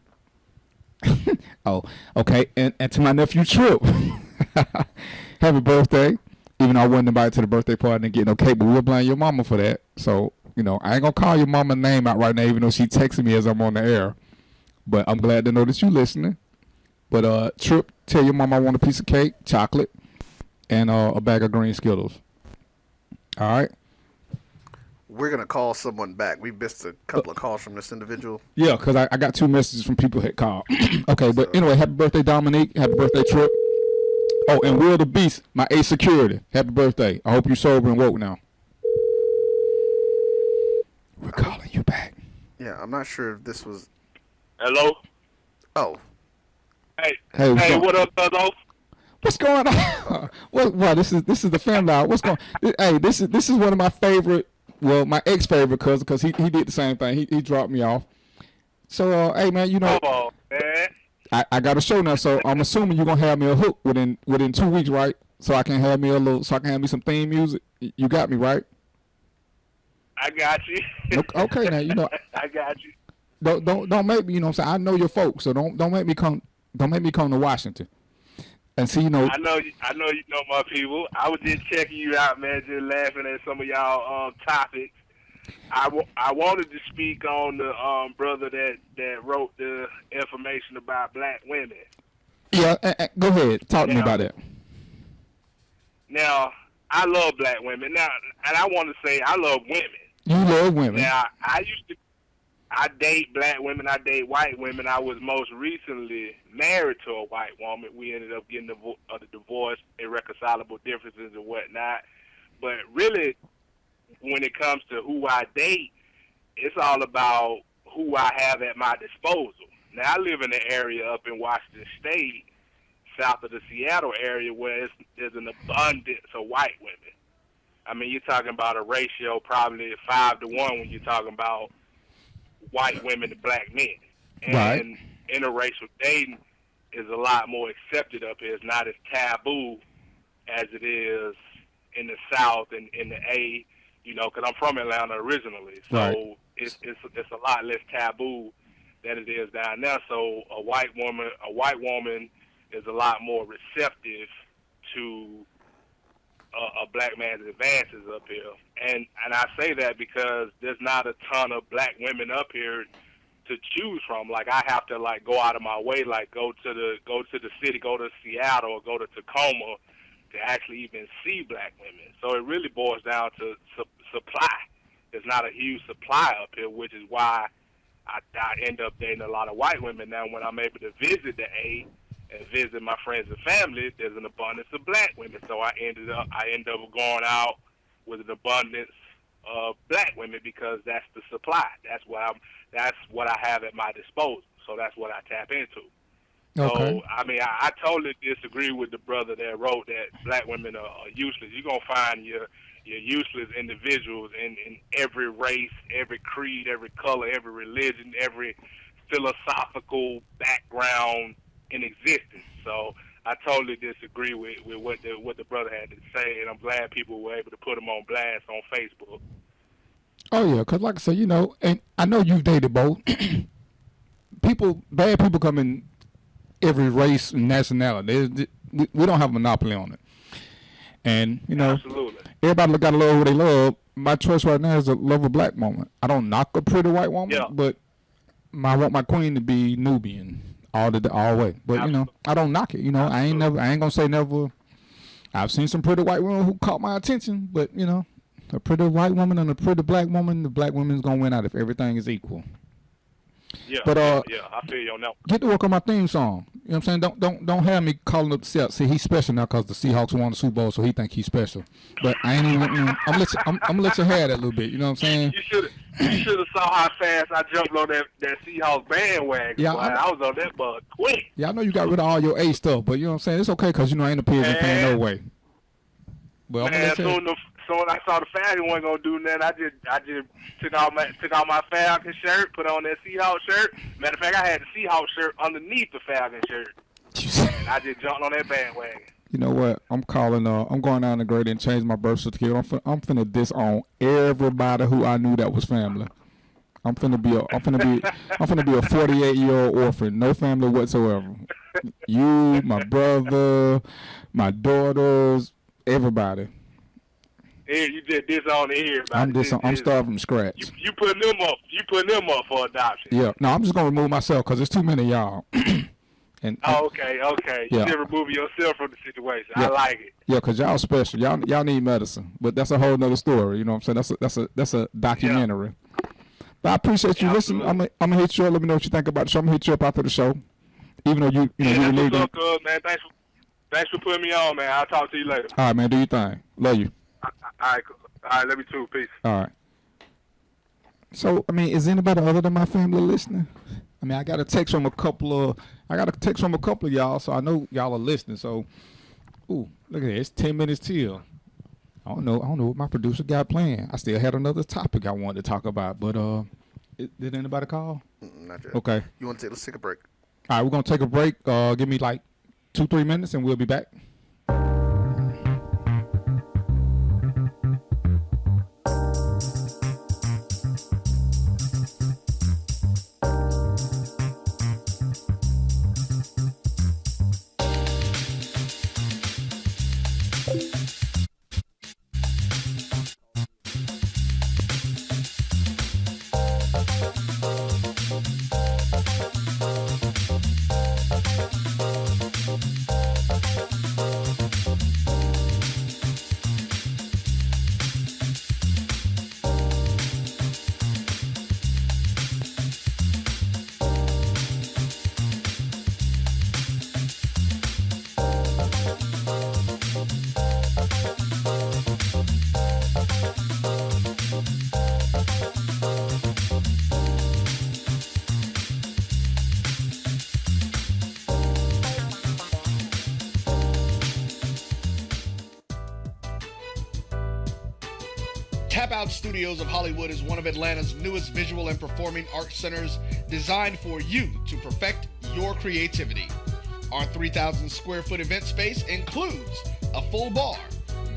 Oh, okay. And to my nephew Trip. Happy birthday. Even though I wasn't invited to the birthday party and didn't get no cake, but we'll blame your mama for that. So, I ain't gonna call your mama's name out right now, even though she texted me as I'm on the air. But I'm glad to know that you listening. But Trip, tell your mama I want a piece of cake, chocolate, and a bag of green Skittles. All right. We're going to call someone back. We missed a couple of calls from this individual. Yeah, because I got 2 messages from people who had called. Okay, but anyway, happy birthday, Dominique. Happy birthday, Trip. Oh, and Will the Beast, my A security. Happy birthday. I hope you're sober and woke now. We're calling you back. Yeah, I'm not sure if this was... Hello? Oh. Hey, what up, Thuggo? What's going on? Well, this is the family hour. What's going? Hey, this is one of my favorite. Well, my ex-favorite cousin, because he did the same thing. He dropped me off. So, hey, man, Come on, man. I got a show now, so I'm assuming you're gonna have me a hook within 2 weeks, right? So I can have me some theme music. You got me, right? I got you. Okay, now I got you. Don't make me. What I'm saying, I know your folks, so don't make me come to Washington. And see, I know you know my people. I was just checking you out, man, just laughing at some of y'all topics. I wanted to speak on the brother that wrote the information about black women. Yeah, go ahead. Talk to me about it. Now, I love black women. Now, and I want to say I love women. You love women. Now, I date black women, I date white women. I was most recently married to a white woman. We ended up getting the divorce, irreconcilable differences and whatnot. But really, when it comes to who I date, it's all about who I have at my disposal. Now, I live in an area up in Washington State, south of the Seattle area, where there's an abundance of white women. I mean, you're talking about a ratio probably 5 to 1 when you're talking about white women to black men. And Right. interracial dating is a lot more accepted up here. It's not as taboo as it is in the South and in the A, you know, because I'm from Atlanta originally. So Right. it's a lot less taboo than it is down there. So a white woman is a lot more receptive to a black man's advances up here, and I say that because there's not a ton of black women up here to choose from. Like, I have to like go out of my way, like go to the city, go to Seattle, or go to Tacoma to actually even see black women. So it really boils down to supply. There's not a huge supply up here, which is why I end up dating a lot of white women. Now, when I'm able to visit the A and visit my friends and family, there's an abundance of black women. So I end up going out with an abundance of black women because that's the supply. That's what I have at my disposal. So that's what I tap into. Okay. So I mean, I totally disagree with the brother that wrote that black women are useless. You're gonna find your useless individuals in every race, every creed, every color, every religion, every philosophical background in existence. So I totally disagree with what the brother had to say, and I'm glad people were able to put him on blast on Facebook. Oh yeah, because like I said, you know, and I know you've dated both. Bad people come in every race and nationality. We don't have a monopoly on it. And, you know, Absolutely. Everybody got to love who they love. My choice right now is to love a black woman. I don't knock a pretty white woman, but I want my queen to be Nubian all way. But, you know, I don't knock it. You know, I ain't going to say never. I've seen some pretty white women who caught my attention, but, you know, a pretty white woman and a pretty black woman, the black woman's going to win out if everything is equal. Yeah, but I feel you on that. Get to work on my theme song. You know what I'm saying? Don't have me calling up the Seahawks. See, he's special now because the Seahawks won the Super Bowl, so he think he's special. But I ain't even. I'm gonna let you have that a little bit. You know what I'm saying? You should have saw how fast I jumped on that Seahawks bandwagon. Yeah, boy. I was on that bug quick. Yeah, I know you got rid of all your A stuff, but you know what I'm saying? It's okay because you know I ain't a Pigeon fan no way. But Man, so when I saw the Falcons wasn't gonna do nothing, I just took out my Falcon shirt, put on that Seahawks shirt. Matter of fact, I had the Seahawks shirt underneath the Falcon shirt. And I just jumped on that bandwagon. You know what? I'm going down the grade and change my birth certificate. I'm finna disown everybody who I knew that was family. I'm finna be a 48-year-old orphan, no family whatsoever. You, my brother, my daughters, everybody. Yeah, you just disown everybody. I'm starting from scratch. You putting them up. You putting them up for adoption. Yeah. No, I'm just gonna remove myself because there's too many of y'all. Okay. You Yeah. should remove yourself from the situation. Yeah. I like it. Yeah, because y'all special. Y'all need medicine, but that's a whole nother story. You know what I'm saying? That's a documentary. Yeah. But I appreciate you listening. I'm gonna hit you up. Let me know what you think about the show. I'm gonna hit you up after the show, even though you relieved it. Good, man. Thanks for putting me on, man. I'll talk to you later. All right, man. Do your thing. Love you. All right, cool. All right, love you too. Peace. All right. So, I mean, is anybody other than my family listening? I mean, I got a text from a couple of y'all, so I know y'all are listening. So, ooh, look at that. It's 10 minutes till. I don't know what my producer got planned. I still had another topic I wanted to talk about, but did anybody call? Not yet. Okay. Let's take a break. All right, we're gonna take a break. Give me like 2-3 minutes, and we'll be back. Tap Out Studios of Hollywood is one of Atlanta's newest visual and performing arts centers designed for you to perfect your creativity. Our 3,000 square foot event space includes a full bar,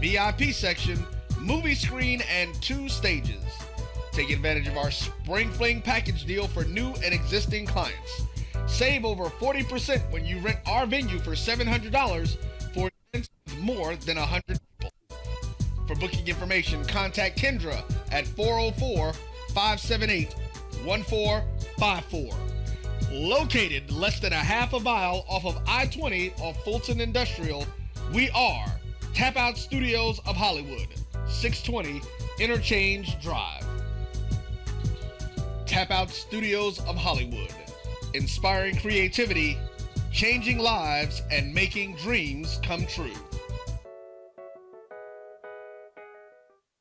VIP section, movie screen, and 2 stages. Take advantage of our Spring Fling package deal for new and existing clients. Save over 40% when you rent our venue for $700 for events with more than 100 people. For booking information, contact Kendra at 404-578-1454. Located less than a half a mile off of I-20 off Fulton Industrial, we are Tap Out Studios of Hollywood, 620 Interchange Drive. Tap Out Studios of Hollywood, inspiring creativity, changing lives, and making dreams come true.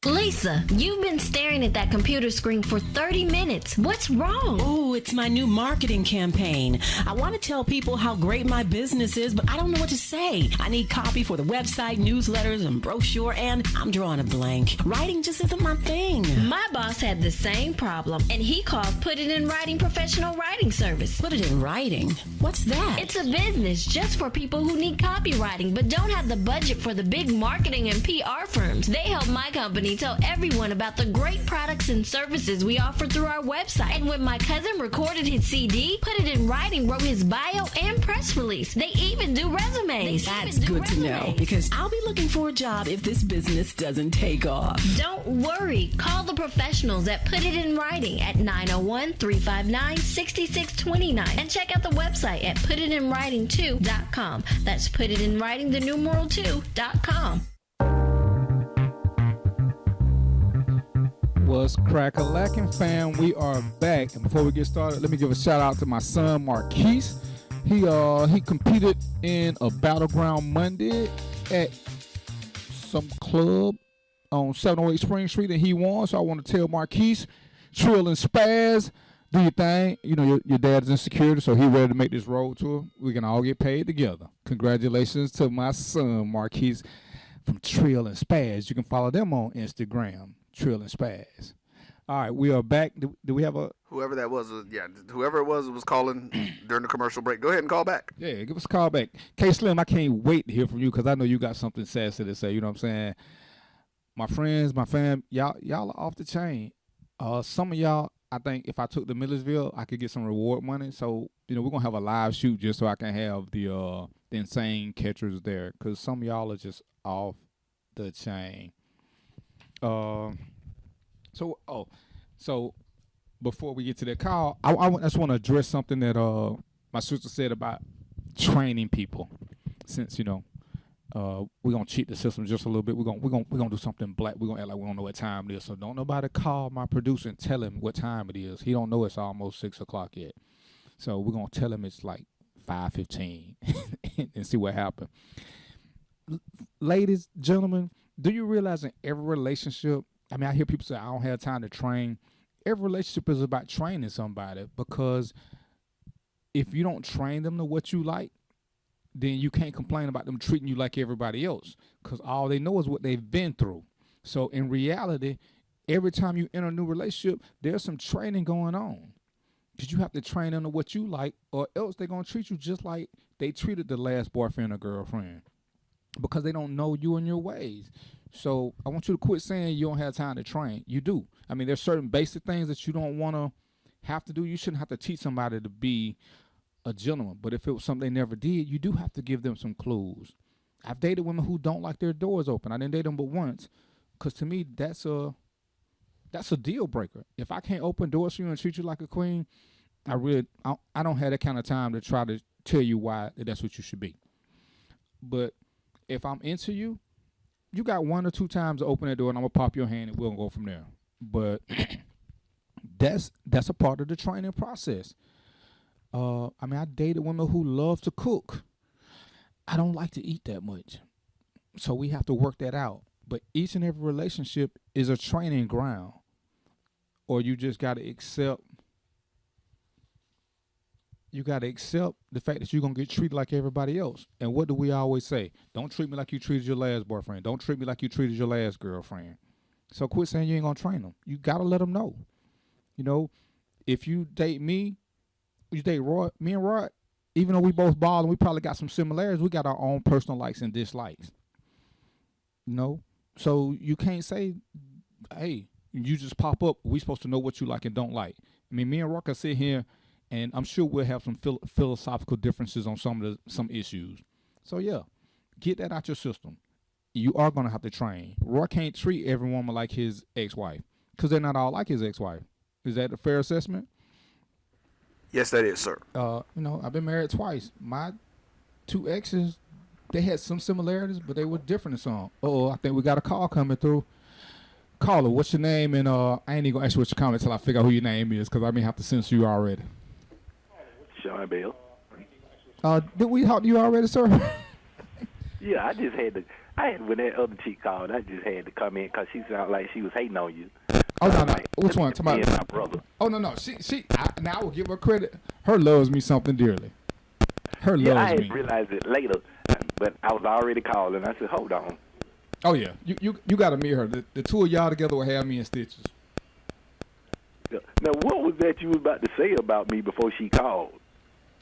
Lisa, you've been staring at that computer screen for 30 minutes. What's wrong? Oh, it's my new marketing campaign. I want to tell people how great my business is, but I don't know what to say. I need copy for the website, newsletters, and brochure, and I'm drawing a blank. Writing just isn't my thing. My boss had the same problem, and he called Put It in Writing Professional Writing Service. Put it in writing? What's that? It's a business just for people who need copywriting, but don't have the budget for the big marketing and PR firms. They help my company tell everyone about the great products and services we offer through our website. And when my cousin recorded his CD, Put It in Writing wrote his bio and press release. They even do resumes. That's good to know, because I'll be looking for a job if this business doesn't take off. Don't worry. Call the professionals at Put It in Writing at 901-359-6629 and check out the website at putitinwriting2.com. That's putitinwriting, the numeral 2.com. What's crack-a-lackin', fam? We are back, and before we get started, let me give a shout out to my son Marquise. He competed in a Battleground Monday at some club on 708 Spring Street, and he won. So I want to tell Marquise, Trill and Spaz, do your thing. You know your dad's in security, so he ready to make this road tour. We can all get paid together. Congratulations to my son Marquise from Trill and Spaz. You can follow them on Instagram. Trill and Spaz. All right, we are back. Do we have a... Whoever that was, whoever it was calling during the commercial break. Go ahead and call back. Yeah, give us a call back. K-Slim, I can't wait to hear from you because I know you got something sassy to say. You know what I'm saying? My friends, my fam, y'all are off the chain. Some of y'all, I think if I took to Millersville, I could get some reward money. So, we're going to have a live shoot just so I can have the insane catchers there because some of y'all are just off the chain. So before we get to that call, I just want to address something that my sister said about training people. Since we're gonna cheat the system just a little bit, we're gonna do something black. We're gonna act like we don't know what time it is. So don't nobody call my producer and tell him what time it is. He don't know it's almost 6 o'clock yet. So we're gonna tell him it's like 5:15 and see what happens. Ladies, gentlemen, do you realize in every relationship, I hear people say, I don't have time to train. Every relationship is about training somebody because if you don't train them to what you like, then you can't complain about them treating you like everybody else because all they know is what they've been through. So in reality, every time you enter a new relationship, there's some training going on because you have to train them to what you like or else they're going to treat you just like they treated the last boyfriend or girlfriend. Because they don't know you and your ways. So I want you to quit saying you don't have time to train. You do. There's certain basic things that you don't want to have to do. You shouldn't have to teach somebody to be a gentleman. But if it was something they never did, you do have to give them some clues. I've dated women who don't like their doors open. I didn't date them but once. Because to me, that's a deal breaker. If I can't open doors for you and treat you like a queen, I don't have that kind of time to try to tell you why that's what you should be. But if I'm into you, you got 1 or 2 times to open that door and I'm going to pop your hand and we'll go from there. But that's a part of the training process. I dated women who love to cook. I don't like to eat that much. So we have to work that out. But each and every relationship is a training ground. Or you just got to accept the fact that you're going to get treated like everybody else. And what do we always say? Don't treat me like you treated your last boyfriend. Don't treat me like you treated your last girlfriend. So quit saying you ain't gonna train them. You gotta let them know. You know, if you date me, you date Roy, me and Roy, even though we both ball and we probably got some similarities, we got our own personal likes and dislikes. You know? So you can't say, hey, you just pop up. We supposed to know what you like and don't like. I mean, me and Roy can sit here, and I'm sure we'll have some philosophical differences on some issues. So yeah, get that out your system. You are gonna have to train. Roy can't treat every woman like his ex-wife because they're not all like his ex-wife. Is that a fair assessment? Yes, that is, sir. You know, I've been married twice. My 2 exes, they had some similarities, but they were different in some. I think we got a call coming through. Caller, what's your name? And I ain't even gonna ask you what your comment till I figure out who your name is, because I may have to censor you already. Sean Bell. Did we talk to you already, sir? Yeah, I just had to. When that other chick called, I just had to come in because she sounded like she was hating on you. Oh no, no. Which one? Me and my brother. Oh no. Now I will give her credit. Her loves me something dearly. Her Yeah, I loves had me. realized it later, but I was already calling. I said, hold on. Oh yeah, you got to meet her. The two of y'all together will have me in stitches. Now, what was that you was about to say about me before she called?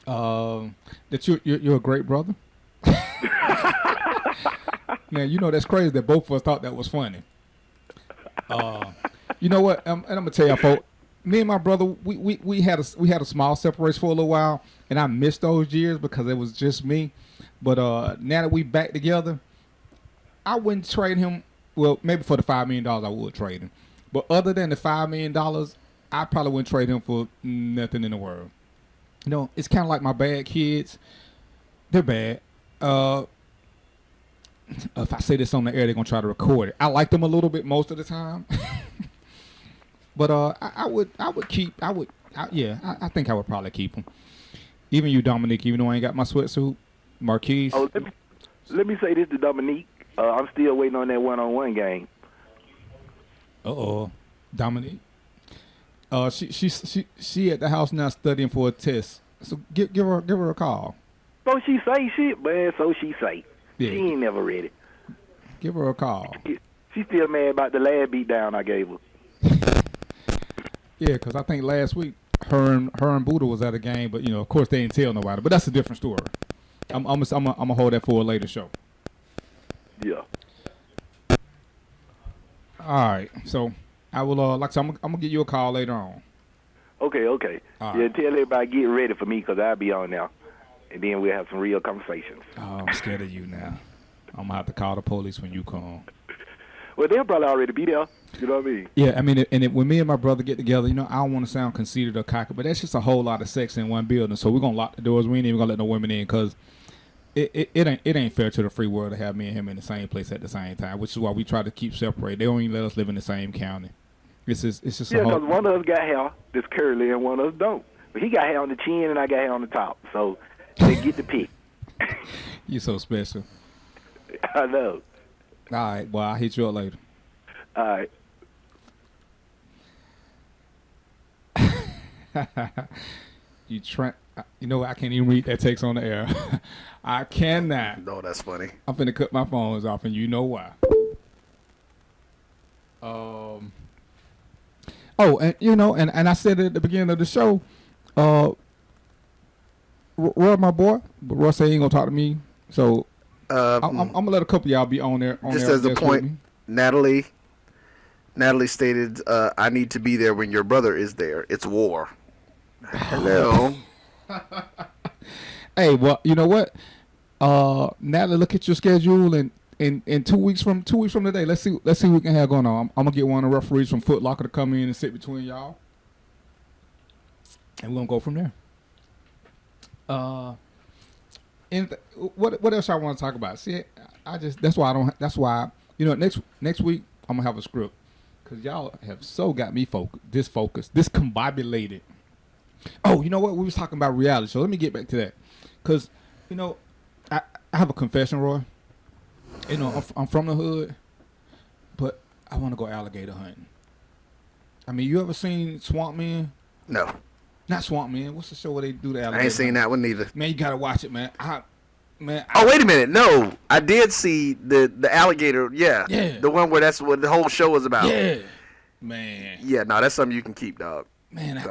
That you're a great brother. Now you know that's crazy that both of us thought that was funny. You know what? And I'm gonna tell y'all, folks. Me and my brother, we had a small separation for a little while, and I missed those years because it was just me. But now that we back together, I wouldn't trade him. Well, maybe for the $5 million I would trade him, but other than the $5 million, I probably wouldn't trade him for nothing in the world. You know, it's kind of like my bad kids. They're bad. If I say this on the air, they're gonna try to record it. I like them a little bit most of the time, but I think I would probably keep them. Even you, Dominique, even though I ain't got my sweatsuit, Marquise. Oh, let me say this to Dominique. I'm still waiting on that one-on-one game. Dominique. She at the house now studying for a test. So give her a call. So she say shit, man. So she say. Yeah. She ain't never read it. Give her a call. She's still mad about the last beat down I gave her. Yeah, because I think last week her and Buddha was at a game, but you know, of course they didn't tell nobody. But that's a different story. I'm gonna hold that for a later show. Yeah. All right. So I will like I said, I'm gonna give you a call later on. Okay. All Yeah, right. tell everybody get ready for me because I'll be on now. And then we'll have some real conversations. Oh, I'm scared of you now. I'm gonna have to call the police when you come. Well, they'll probably already be there. You know what I mean? Yeah, I mean, when me and my brother get together, you know, I don't want to sound conceited or cocky, but that's just a whole lot of sex in one building. So we're gonna lock the doors. We ain't even gonna let no women in because it ain't fair to the free world to have me and him in the same place at the same time. Which is why we try to keep separate. They don't even let us live in the same county. It's just Yeah, a whole. because one of us got hair that's curly and one of us don't. But he got hair on the chin and I got hair on the top. So they get the pick. You're so special. I know. All right, well, I'll hit you up later. All right. You know what? I can't even read that text on the air. I cannot. No, that's funny. I'm finna cut my phones off, and you know why. And you know, and I said it at the beginning of the show. Roy, my boy, but Roy said he ain't gonna talk to me, so I'm gonna let a couple of y'all be on there. Just as a point, Natalie stated, "I need to be there when your brother is there. It's war." Hello. Hey, well, you know what? Natalie, look at your schedule, and in 2 weeks from today, let's see what we can have going on. I'm gonna get one of the referees from Foot Locker to come in and sit between y'all, and we're gonna go from there. And what else I want to talk about? See, that's why you know next week I'm gonna have a script because y'all have so got me disfocused, discombobulated. Oh, you know what? We was talking about reality, so let me get back to that because you know I have a confession, Roy. You know I'm from the hood, but I want to go alligator hunting. I mean, you ever seen Swamp Man? No. Not Swamp Man. What's the show where they do the alligator? I ain't seen that one neither. Man, you gotta watch it, man. Man. Oh, wait a minute. No, I did see the alligator. Yeah. Yeah. The one where that's what the whole show was about. Yeah. Man. Yeah, no, that's something you can keep, dog. Man.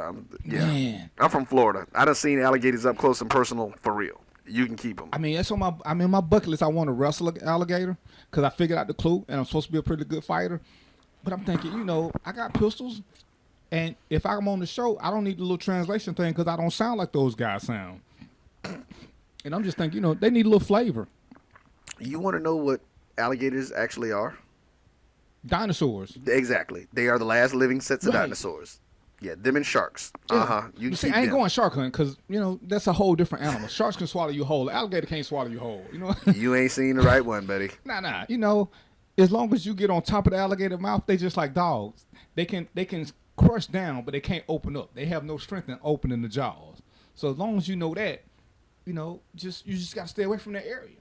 Yeah. Man. I'm from Florida. I done seen alligators up close and personal for real. You can keep them. I mean, that's on my bucket list. I want to wrestle an alligator because I figured out the clue and I'm supposed to be a pretty good fighter. But I'm thinking, I got pistols, and if I'm on the show, I don't need the little translation thing because I don't sound like those guys sound. And I'm just thinking, they need a little flavor. You want to know what alligators actually are? Dinosaurs. Exactly. They are the last living sets of Right. dinosaurs. Yeah, them and sharks. You See, keep I ain't them. going shark hunting because that's a whole different animal. Sharks can swallow you whole. Alligator can't swallow you whole. You ain't seen the right one, buddy. Nah. As long as you get on top of the alligator mouth, they just like dogs. They can crush down, but they can't open up. They have no strength in opening the jaws. So as long as you know that, you just gotta stay away from that area.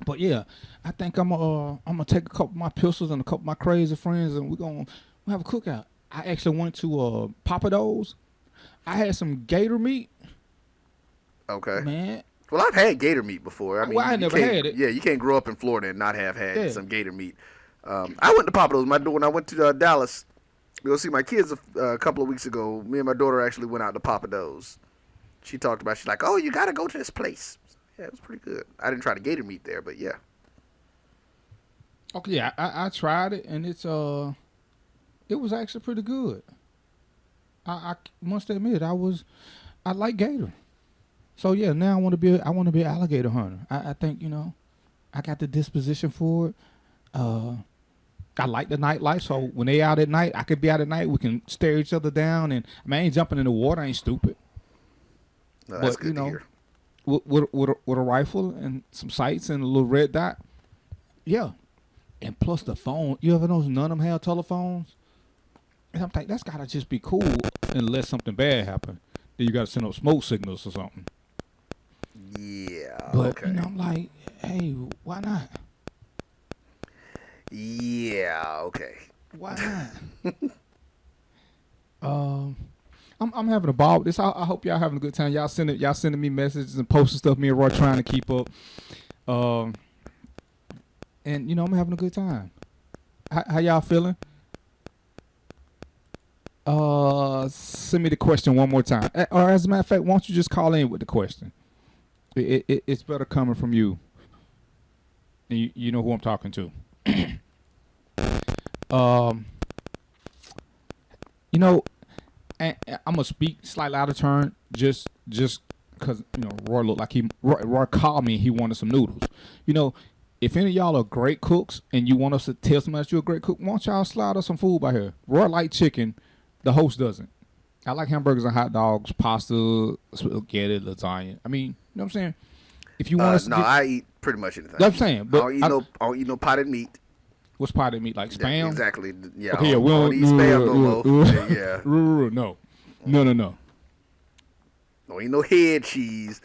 But yeah, I think I'm gonna take a couple of my pistols and a couple of my crazy friends, and we'll have a cookout. I actually went to Papa Do's. I had some gator meat. Okay. Man. Well, I've had gator meat before. I mean, I never had it. Yeah, you can't grow up in Florida and not have had some gator meat. I went to Papa Do's. When I went to Dallas to go see my kids a couple of weeks ago, me and my daughter actually went out to Papa Do's. She's like, oh, you got to go to this place. Yeah, it was pretty good. I didn't try the gator meat there, but yeah. Okay, yeah, I tried it, and it was actually pretty good. I must admit, I like gator. So yeah, now I want to be an alligator hunter. I think I got the disposition for it. I like the nightlife, so when they out at night, I could be out at night. We can stare each other down, and I ain't jumping in the water. I ain't stupid. No, that's good to hear. With a rifle and some sights and a little red dot, yeah. And plus the phone. You ever notice none of them have telephones? And I'm thinking that's gotta just be cool unless something bad happen. Then you gotta send up smoke signals or something. Yeah. But okay. I'm like, hey, why not? Yeah. Okay. Why not? I'm having a ball with this. I hope y'all having a good time. Y'all sending me messages and posting stuff. Me and Roy trying to keep up. And I'm having a good time. How y'all feeling? Send me the question one more time. Or as a matter of fact, why don't you just call in with the question? It's better coming from you. And you know who I'm talking to. And I'm gonna speak slightly out of turn, just because Roy looked like Roy called me. He wanted some noodles. If any of y'all are great cooks and you want us to tell somebody that you're a great cook, why don't y'all slide us some food by here? Roy like chicken, the host doesn't. I like hamburgers and hot dogs, pasta, spaghetti, lasagna. You know what I'm saying? If you want us, I eat pretty much anything. That's what I'm saying. But I don't eat no potted meat. What's potted meat? Like spam? Yeah, exactly. Yeah. Okay, I don't eat spam no more. Yeah. No. Don't eat no head cheese.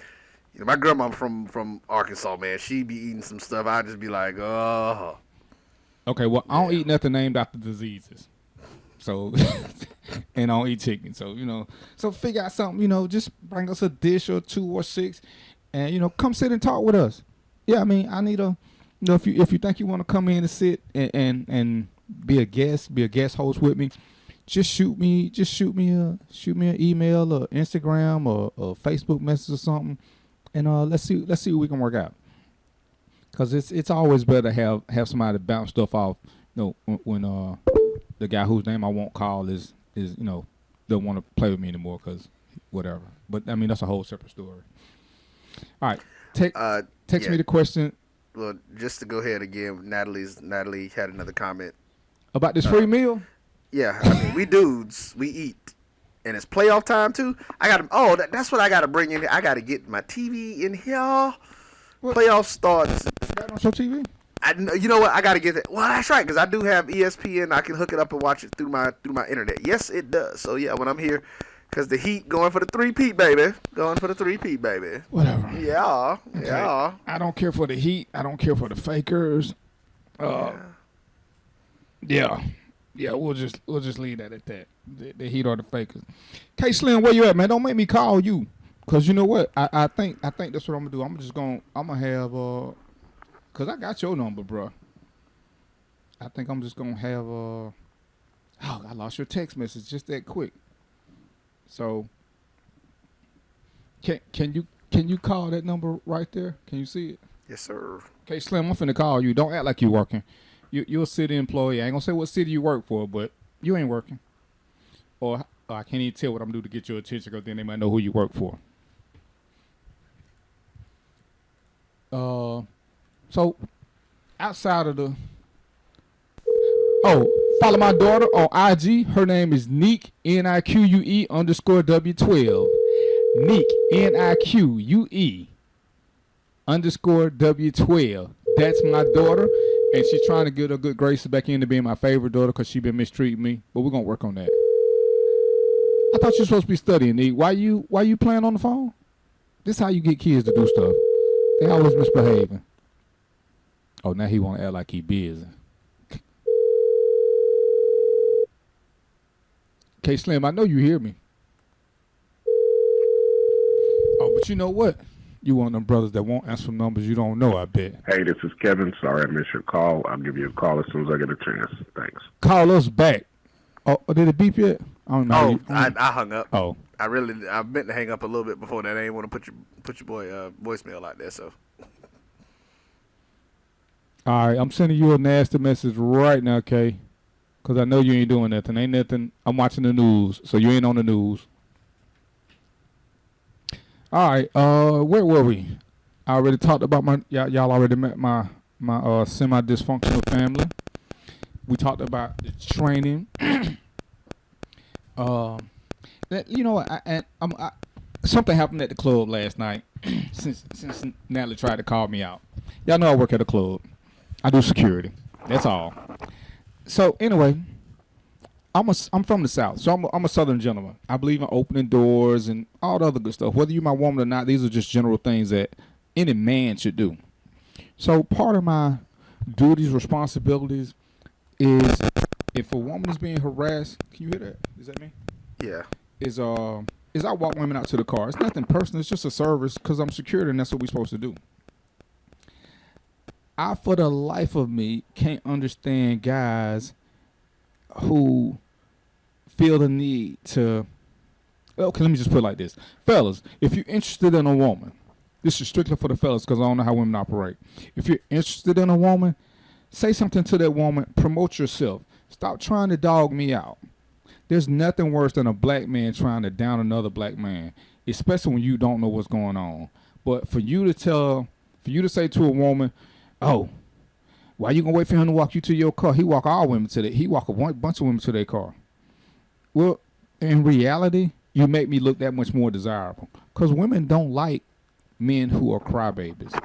My grandma from Arkansas, man. She be eating some stuff. I just be like, oh. Okay, well, I don't eat nothing named after diseases. So, and I don't eat chicken. So, so figure out something, just bring us a dish or 2 or 6 and, come sit and talk with us. Yeah, I need if you think you want to come in and sit and be a guest host with me, just shoot me an email or Instagram or Facebook message or something. And let's see what we can work out. Cause it's always better to have somebody bounce stuff off. When the guy whose name I won't call is don't want to play with me anymore. Cause whatever. But that's a whole separate story. All right, text me the question. Well, just to go ahead again, Natalie had another comment about this free meal. Yeah, we dudes, we eat. And it's playoff time too. That's what I gotta bring in here. I gotta get my TV in here. What? Playoff starts. That on your TV? You know what? I gotta get that. Well, that's right, because I do have ESPN. I can hook it up and watch it through my internet. Yes, it does. So yeah, when I'm here, because the Heat going for the 3-peat, baby. Whatever. Yeah. Okay. Yeah. I don't care for the Heat. I don't care for the Fakers. Yeah. Yeah, we'll just leave that at that. The Heat or the Fakers. K Slim, where you at, man? Don't make me call you. Cause you know what? I think that's what I'm gonna do. I'm gonna have cause I got your number, bro. I think I'm just gonna have oh, I lost your text message just that quick. So can you call that number right there? Can you see it? Yes, sir. Okay, Slim, I'm finna call you. Don't act like you working. You're a city employee. I ain't gonna say what city you work for, but you ain't working. Or I can't even tell what I'm gonna do to get your attention, because then they might know who you work for. So outside of the follow my daughter on IG. Her name is Nique, NIQUE _W12. Nique, NIQUE _W12. That's my daughter, and she's trying to get her good graces back into being my favorite daughter because she been mistreating me. But we're gonna work on that. I thought you were supposed to be studying, Nique. Why you playing on the phone? This is how you get kids to do stuff. They always misbehaving. Oh, now he want to act like he busy. Okay, Slim, I know you hear me. Oh, but you know what? You one of them brothers that won't answer numbers you don't know, I bet. Hey, this is Kevin. Sorry I missed your call. I'll give you a call as soon as I get a chance. Thanks. Call us back. Oh, did it beep yet? I don't know. I hung up. Oh. I meant to hang up a little bit before that. I ain't want to put your boy voicemail out there, so. All right, I'm sending you a nasty message right now, Kay, because I know you ain't doing nothing. Ain't nothing. I'm watching the news, so you ain't on the news. All right, where were we? I already talked about y'all already met my semi-dysfunctional family. We talked about the training. Something happened at the club last night. since Natalie tried to call me out. Y'all know I work at a club. I do security. That's all. So anyway, I'm from the South, so I'm a Southern gentleman. I believe in opening doors and all the other good stuff. Whether you're my woman or not, these are just general things that any man should do. So part of my duties, responsibilities is if a woman is being harassed, can you hear that? Is that me? Yeah. Is I walk women out to the car. It's nothing personal. It's just a service because I'm security and that's what we're supposed to do. I, for the life of me, can't understand guys who feel the need to. Okay, let me just put it like this. Fellas, if you're interested in a woman, this is strictly for the fellas because I don't know how women operate. If you're interested in a woman, say something to that woman. Promote yourself. Stop trying to dog me out. There's nothing worse than a black man trying to down another black man, especially when you don't know what's going on. But for you to say to a woman, oh, why you gonna wait for him to walk you to your car? He walk a bunch of women to their car. Well, in reality, you make me look that much more desirable. Because women don't like men who are crybabies.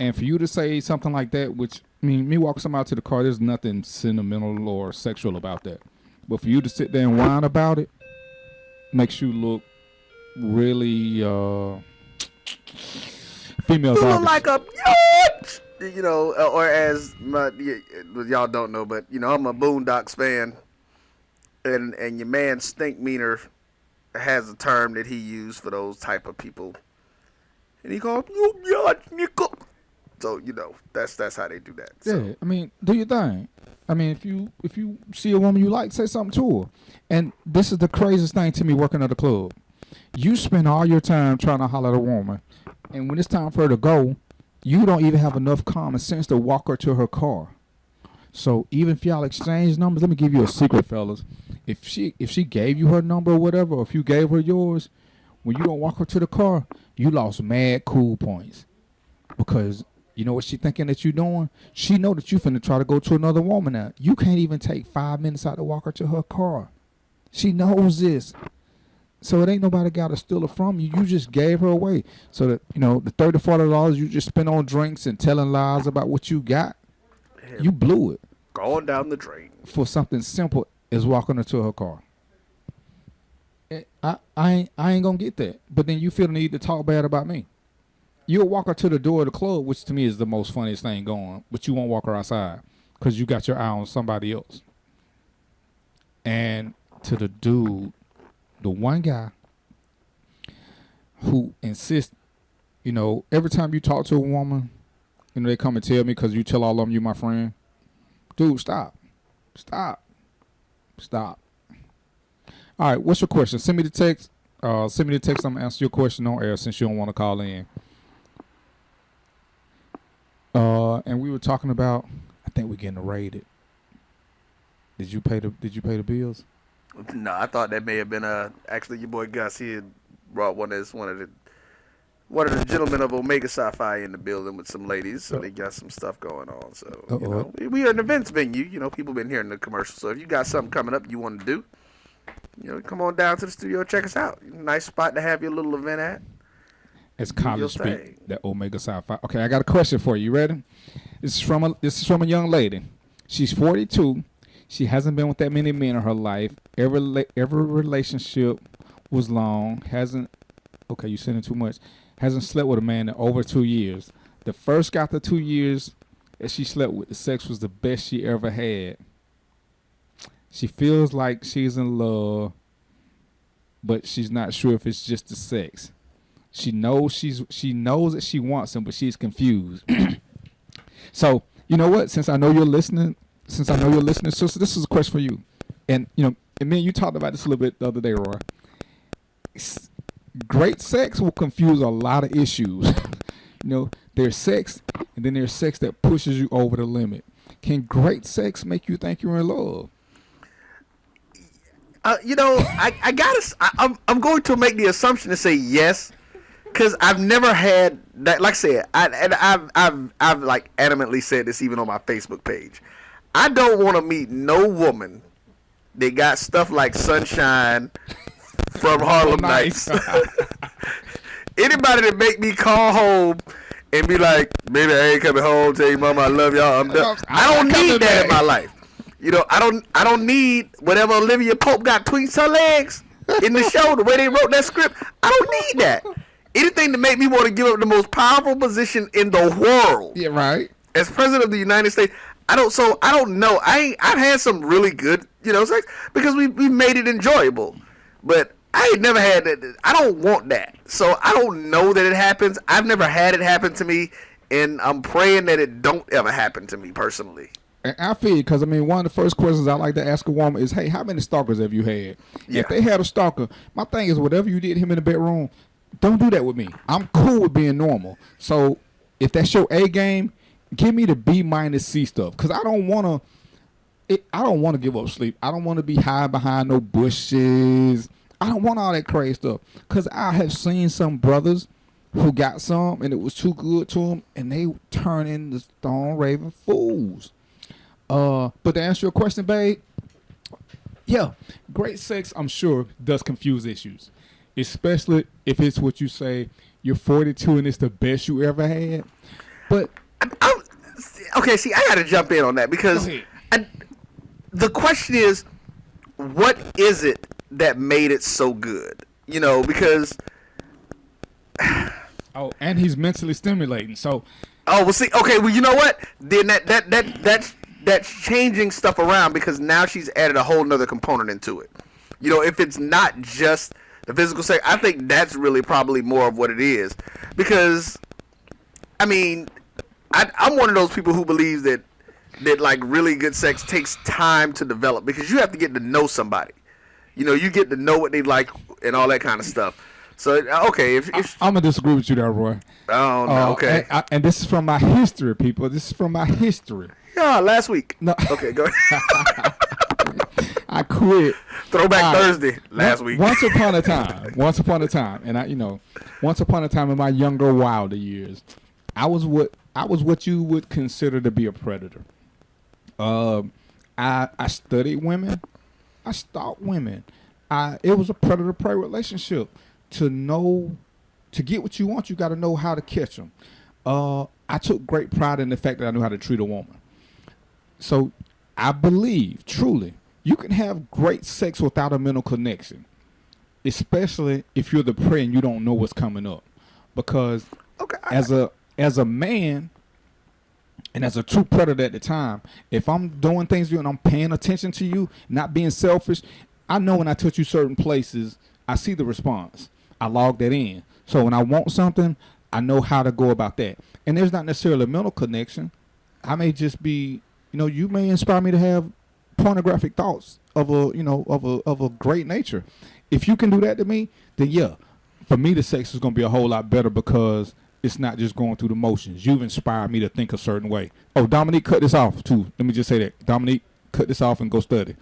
And for you to say something like that, which, I mean, me walking somebody to the car, there's nothing sentimental or sexual about that. But for you to sit there and whine about it, makes you look really female. You look like a bitch! You know, or as y'all don't know, but you know, I'm a Boondocks fan, and your man Stink Meaner has a term that he used for those type of people, and he called you nigga. So you know, that's how they do that. So. Yeah, I mean, do your thing. I mean, if you see a woman you like, say something to her. And this is the craziest thing to me working at a club. You spend all your time trying to holler at a woman, and when it's time for her to go, you don't even have enough common sense to walk her to her car. So even if y'all exchange numbers, let me give you a secret, fellas. If she gave you her number or whatever, or if you gave her yours, when you don't walk her to the car, you lost mad cool points. Because you know what she thinking that you doing? She know that you finna try to go to another woman now. You can't even take 5 minutes out to walk her to her car. She knows this. So it ain't nobody got to steal it from you. You just gave her away. So that, you know, the $30, $40 you just spent on drinks and telling lies about what you got, you blew it. Going down the drain. For something simple as walking her to her car. I ain't gonna get that. But then you feel the need to talk bad about me. You'll walk her to the door of the club, which to me is the most funniest thing going, but you won't walk her outside because you got your eye on somebody else. And to the dude, the one guy, who insist, every time you talk to a woman, they come and tell me because you tell all of them you my friend. Dude, stop. All right, what's your question? Send me the text. I'm gonna answer your question on air since you don't want to call in. And we were talking about. I think we're getting raided. Did you pay the bills? No, I thought that may have been actually your boy Gus. He had brought one of the gentlemen of Omega Sci-Fi in the building with some ladies, so they got some stuff going on. So we are an events venue. People been hearing the commercial. So if you got something coming up you want to do, come on down to the studio, check us out. Nice spot to have your little event at. It's college speak, that Omega Sci-Fi. Okay, I got a question for you. You ready? This is from a young lady. She's 42. She hasn't been with that many men in her life. Every relationship was long. You sending too much. Hasn't slept with a man in over 2 years. The first after 2 years that she slept with, the sex was the best she ever had. She feels like she's in love, but she's not sure if it's just the sex. She knows that she wants him, but she's confused. So, you know what? Since I know you're listening, sister, this is a question for you. And me, you talked about this a little bit the other day, Roy. Great sex will confuse a lot of issues. There's sex, and then there's sex that pushes you over the limit. Can great sex make you think you're in love? I'm going to make the assumption to say yes, because I've never had that. Like I said, I've like adamantly said this even on my Facebook page. I don't want to meet no woman that got stuff like Sunshine from Harlem Nights. Anybody that make me call home and be like, "Baby, I ain't coming home. Tell your mama I love y'all. I'm done." I don't need that in my life. I don't need whatever Olivia Pope got tweets her legs in the show, the way they wrote that script. I don't need that. Anything to make me want to give up the most powerful position in the world. Yeah, right. As president of the United States, I don't know. I've had some really good, sex because we made it enjoyable. But I ain't never had that. I don't want that. So I don't know that it happens. I've never had it happen to me, and I'm praying that it don't ever happen to me personally. And I feel because one of the first questions I like to ask a woman is, "Hey, how many stalkers have you had?" Yeah. If they had a stalker, my thing is whatever you did to him in the bedroom, don't do that with me. I'm cool with being normal. So if that's your A game, give me the B-C stuff, because I don't want to give up sleep. I don't want to be high behind no bushes. I don't want all that crazy stuff, because I have seen some brothers who got some and it was too good to them, and they turn into stone raving fools. But to answer your question, babe, yeah, great sex, I'm sure, does confuse issues, especially if it's what you say, you're 42 and it's the best you ever had. But okay, see, I got to jump in on that, because the question is, what is it that made it so good? Because and he's mentally stimulating. So well, see, okay, well, you know what? Then that's changing stuff around, because now she's added a whole nother component into it. If it's not just the physical sex, I think that's really probably more of what it is, because I'm one of those people who believes that like really good sex takes time to develop, because you have to get to know somebody. You get to know what they like and all that kind of stuff. So, okay. I'm going to disagree with you there, Roy. Oh, no, okay. And this is from my history, people. This is from my history. Yeah, last week. No. Okay, go ahead. I quit. Throwback Thursday last week. Once upon a time, once upon a time in my younger, wilder years, I was what you would consider to be a predator. I studied women. I stalked women. It was a predator-prey relationship. To get what you want, you got to know how to catch them. I took great pride in the fact that I knew how to treat a woman. So I believe, truly, you can have great sex without a mental connection, especially if you're the prey and you don't know what's coming up. Because as a man and as a true predator at the time, if I'm doing things to you and I'm paying attention to you, not being selfish, I know when I touch you certain places, I see the response. I log that in. So when I want something, I know how to go about that. And there's not necessarily a mental connection. I may just be, you may inspire me to have pornographic thoughts of a great nature. If you can do that to me, then yeah, for me the sex is gonna be a whole lot better because it's not just going through the motions. You've inspired me to think a certain way. Oh, Dominique, cut this off too. Let me just say that. Dominique, cut this off and go study.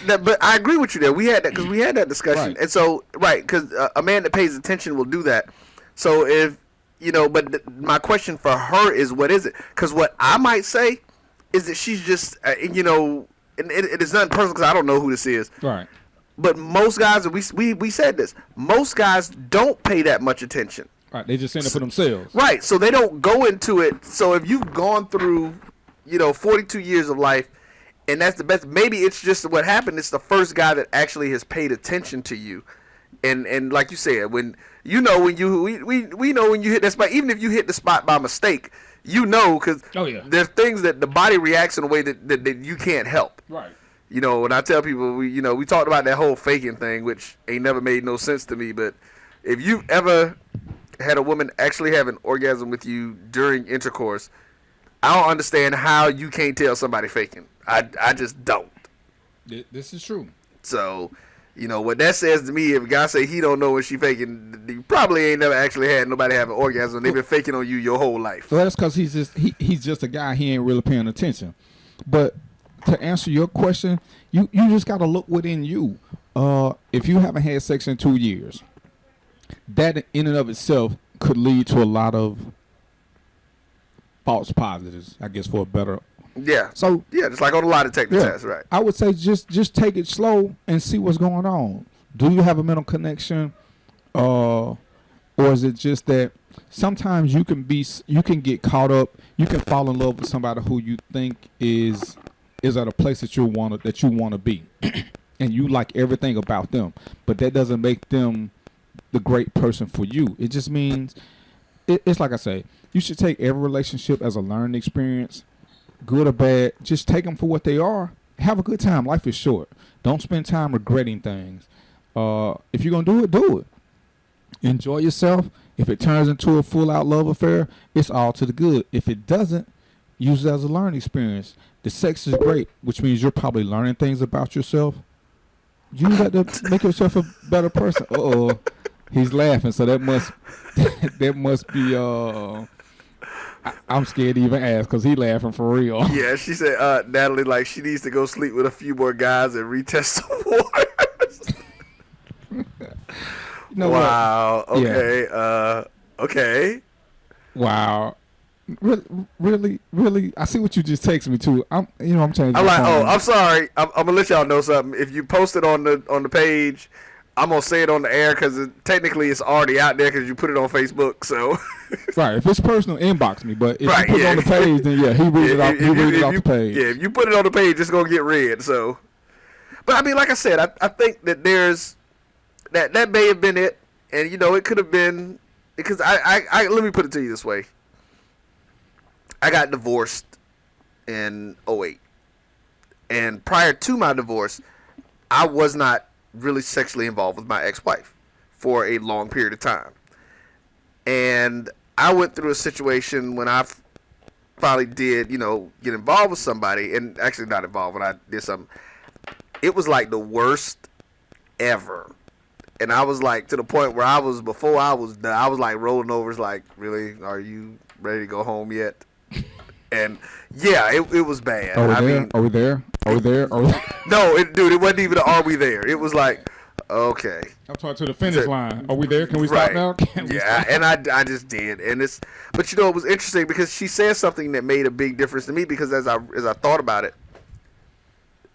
But I agree with you there. We had that discussion, Right. and so because a man that pays attention will do that. So if my question for her is, what is it? Because what I might say is that she's just and it is nothing personal because I don't know who this is. Right. But most guys, and we said this, most guys don't pay that much attention. Right. They just end up for themselves. Right. So they don't go into it. So if you've gone through, 42 years of life, and that's the best, maybe it's just what happened. It's the first guy that actually has paid attention to you. And like you said, when we know when you hit that spot, even if you hit the spot by mistake, because there's things that the body reacts in a way that you can't help. Right. When I tell people, we talked about that whole faking thing, which ain't never made no sense to me. But if you've ever had a woman actually have an orgasm with you during intercourse, I don't understand how you can't tell somebody faking. I just don't. This is true. So, what that says to me, if a guy say he don't know when she faking, you probably ain't never actually had nobody have an orgasm. They've been faking on you your whole life. So that's because he's just a guy. He ain't really paying attention. But to answer your question, you just got to look within you. If you haven't had sex in 2 years, that in and of itself could lead to a lot of false positives, I guess, for a better. Yeah. So just like on a lie detector test, right? I would say just take it slow and see what's going on. Do you have a mental connection, or is it just that sometimes you can get caught up, you can fall in love with somebody who you think is at a place that you want to be, and you like everything about them, but that doesn't make them the great person for you. It just means it's like I say, you should take every relationship as a learning experience. Good or bad, just take them for what they are. Have a good time. Life is short. Don't spend time regretting things. If you're going to do it. Enjoy yourself. If it turns into a full-out love affair, it's all to the good. If it doesn't, use it as a learning experience. The sex is great, which means you're probably learning things about yourself. Use that to make yourself a better person. Uh-oh. He's laughing, so that must be... I'm scared to even ask because he laughing for real. Yeah, she said, Natalie, like she needs to go sleep with a few more guys and retest the waters. Wow. What? Okay. Yeah. Okay. Wow. Really. I see what you just texted me too. I'm changing. I'm like, I'm sorry. I'm gonna let y'all know something. If you post it on the page, I'm gonna say it on the air because technically it's already out there because you put it on Facebook. So. Right. If it's personal, inbox me. But if you put it on the page, then he reads it off. He reads it off the page. Yeah, if you put it on the page, it's gonna get read. So, but I mean, like I said, I think that there's that may have been it, and it could have been because I let me put it to you this way. I got divorced in 2008, and prior to my divorce, I was not really sexually involved with my ex-wife for a long period of time, and I went through a situation when I finally did, get involved with somebody, and actually not involved when I did something. It was like the worst ever. And I was like to the point where before I was done, I was like rolling over. It's like, really? Are you ready to go home yet? And yeah, it was bad. Are we there? No, dude, it wasn't even an are we there? It was like, okay. I'm talking to the finish line. Are we there? Can we stop now? Yeah, and I just did. And but it was interesting because she said something that made a big difference to me because as I thought about it,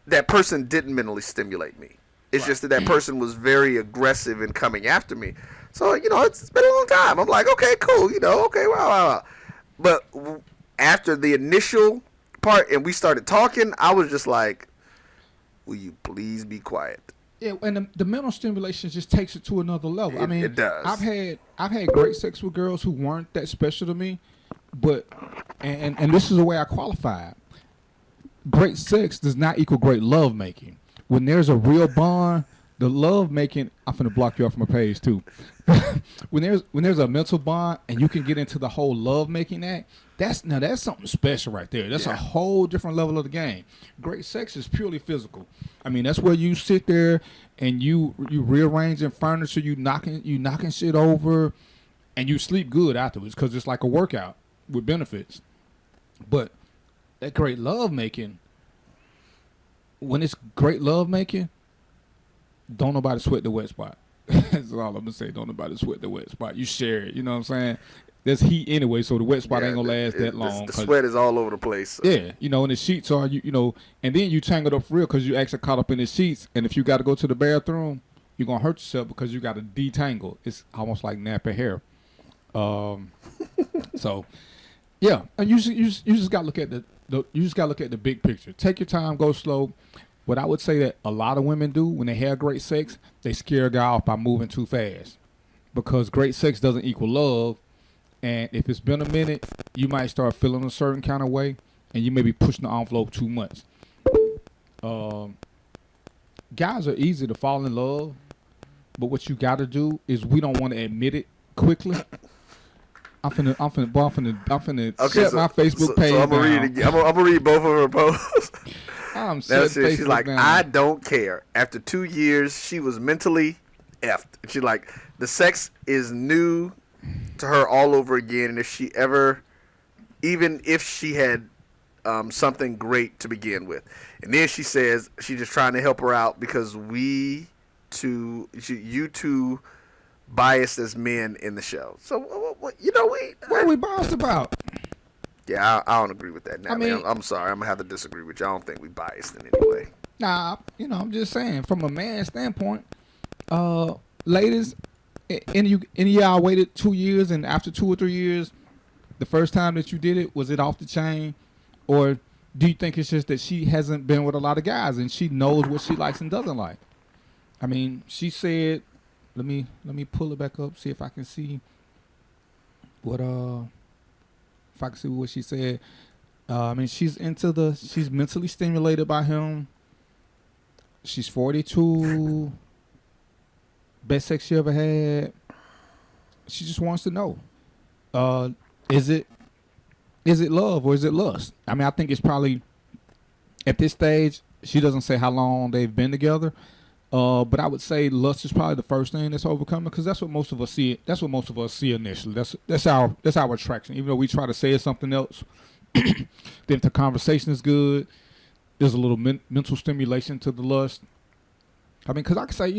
that person didn't mentally stimulate me. It's just that person was very aggressive in coming after me. So, it's been a long time. I'm like, okay, cool, okay, wow. But after the initial part and we started talking, I was just like, will you please be quiet? Yeah, and the mental stimulation just takes it to another level. It does. I've had great sex with girls who weren't that special to me, but and this is the way I qualify it. Great sex does not equal great love making. When there's a real bond, the love making. I'm finna block you off my page too. when there's a mental bond and you can get into the whole love making act, that's something special right there. That's a whole different level of the game. Great sex is purely physical. I mean, that's where you sit there and you rearranging furniture, you knocking shit over, and you sleep good afterwards because it's like a workout with benefits. But that great love making, when it's great love making, don't nobody sweat the wet spot. That's all I'm gonna say. Don't nobody sweat the wet spot. You share it. You know what I'm saying? There's heat anyway, so the wet spot ain't gonna last that long. The sweat is all over the place. So. Yeah, you know, and the sheets are you know, and then you tangled up for real because you actually caught up in the sheets. And if you got to go to the bathroom, you're gonna hurt yourself because you got to detangle. It's almost like napping hair. So yeah, and you just got to look at the big picture. Take your time, go slow. What I would say that a lot of women do when they have great sex, they scare a guy off by moving too fast. Because great sex doesn't equal love. And if it's been a minute, you might start feeling a certain kind of way. And you may be pushing the envelope too much. Guys are easy to fall in love. But what you got to do is we don't want to admit it quickly. I'm finna set my Facebook page so I'm gonna read it again. I'm gonna read both of her posts. She's like, down. I don't care. After 2 years, she was mentally effed. She's like, the sex is new to her all over again. And even if she had something great to begin with. And then she says she's just trying to help her out because you two biased as men in the show. So, what are we biased about? Yeah, I don't agree with that. Now, I'm sorry. I'm going to have to disagree with you. I don't think we biased in any way. Nah, I'm just saying, from a man's standpoint, ladies, any of y'all waited 2 years, and after 2 or 3 years, the first time that you did it, was it off the chain? Or do you think it's just that she hasn't been with a lot of guys and she knows what she likes and doesn't like? I mean, she said, let me pull it back up, see if I can see what she said. I mean, she's mentally stimulated by him. She's 42. Best sex she ever had. She just wants to know, is it love or is it lust? I mean, I think it's probably, at this stage, she doesn't say how long they've been together. But I would say lust is probably the first thing that's overcoming, because that's what most of us see. That's what most of us see initially. That's our attraction. Even though we try to say it's something else, then if the conversation is good, there's a little mental stimulation to the lust. I mean, because I could say,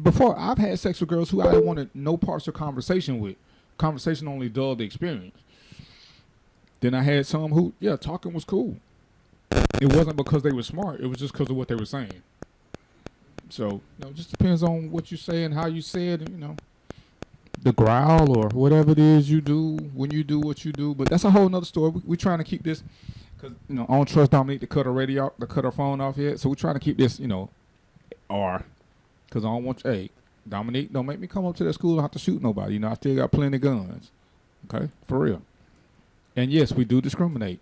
before I've had sex with girls who I wanted no parts of conversation with. Conversation only dulled the experience. Then I had some who, talking was cool. It wasn't because they were smart. It was just because of what they were saying. So, it just depends on what you say and how you say it, and, the growl or whatever it is you do when you do what you do. But that's a whole nother story. We're trying to keep this, because, I don't trust Dominique to cut her phone off yet. So we're trying to keep this, because I don't want, hey, Dominique, don't make me come up to that school and have to shoot nobody. I still got plenty of guns. Okay? For real. And yes, we do discriminate.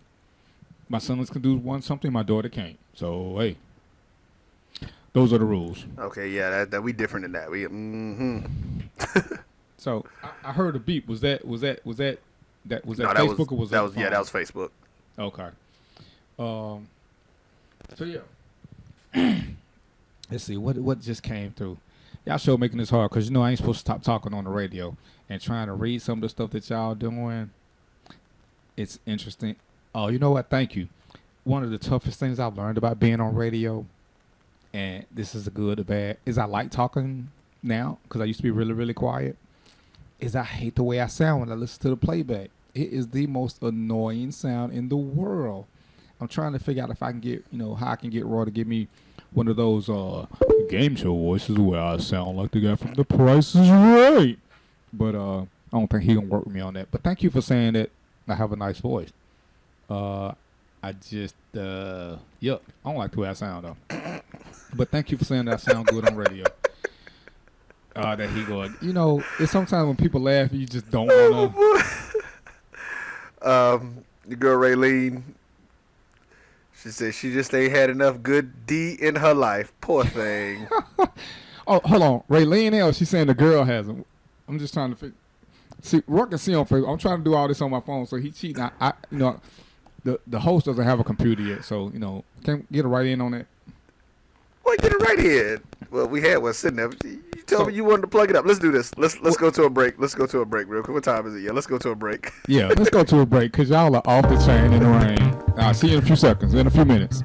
My son can do something, my daughter can't. So, hey. Those are the rules. Okay, yeah, that we different than that. We So I heard a beep. Was that Facebook or was that? That was Facebook. Okay. So yeah. Let's see what just came through. Y'all sure making this hard, because I ain't supposed to stop talking on the radio and trying to read some of the stuff that y'all doing. It's interesting. Oh, you know what? Thank you. One of the toughest things I've learned about being on radio, and this is a good or bad, is I like talking now, because I used to be really, really quiet, is I hate the way I sound when I listen to the playback. It is the most annoying sound in the world. I'm trying to figure out if I can get, how I can get Roy to give me one of those game show voices where I sound like the guy from The Price is Right. But I don't think he gonna work with me on that. But thank you for saying that I have a nice voice. I just, I don't like the way I sound, though. But thank you for saying that I sound good on radio. That he going, it's sometimes when people laugh, you just don't want to. The girl Raylene, she said she just ain't had enough good D in her life. Poor thing. Oh, hold on. Raylene L, she's saying the girl has them. I'm just trying to figure. See, Rourke can see on Facebook. I'm trying to do all this on my phone, so he cheating. The host doesn't have a computer yet, so can't get it right in on that. Well, get it right in. Well, we had one sitting there. You told me you wanted to plug it up. Let's do this. Let's go to a break. Let's go to a break real quick. What time is it? Yeah, let's go to a break. Yeah, let's go to a break because y'all are off the chain in the rain. I'll see you in a few seconds, in a few minutes.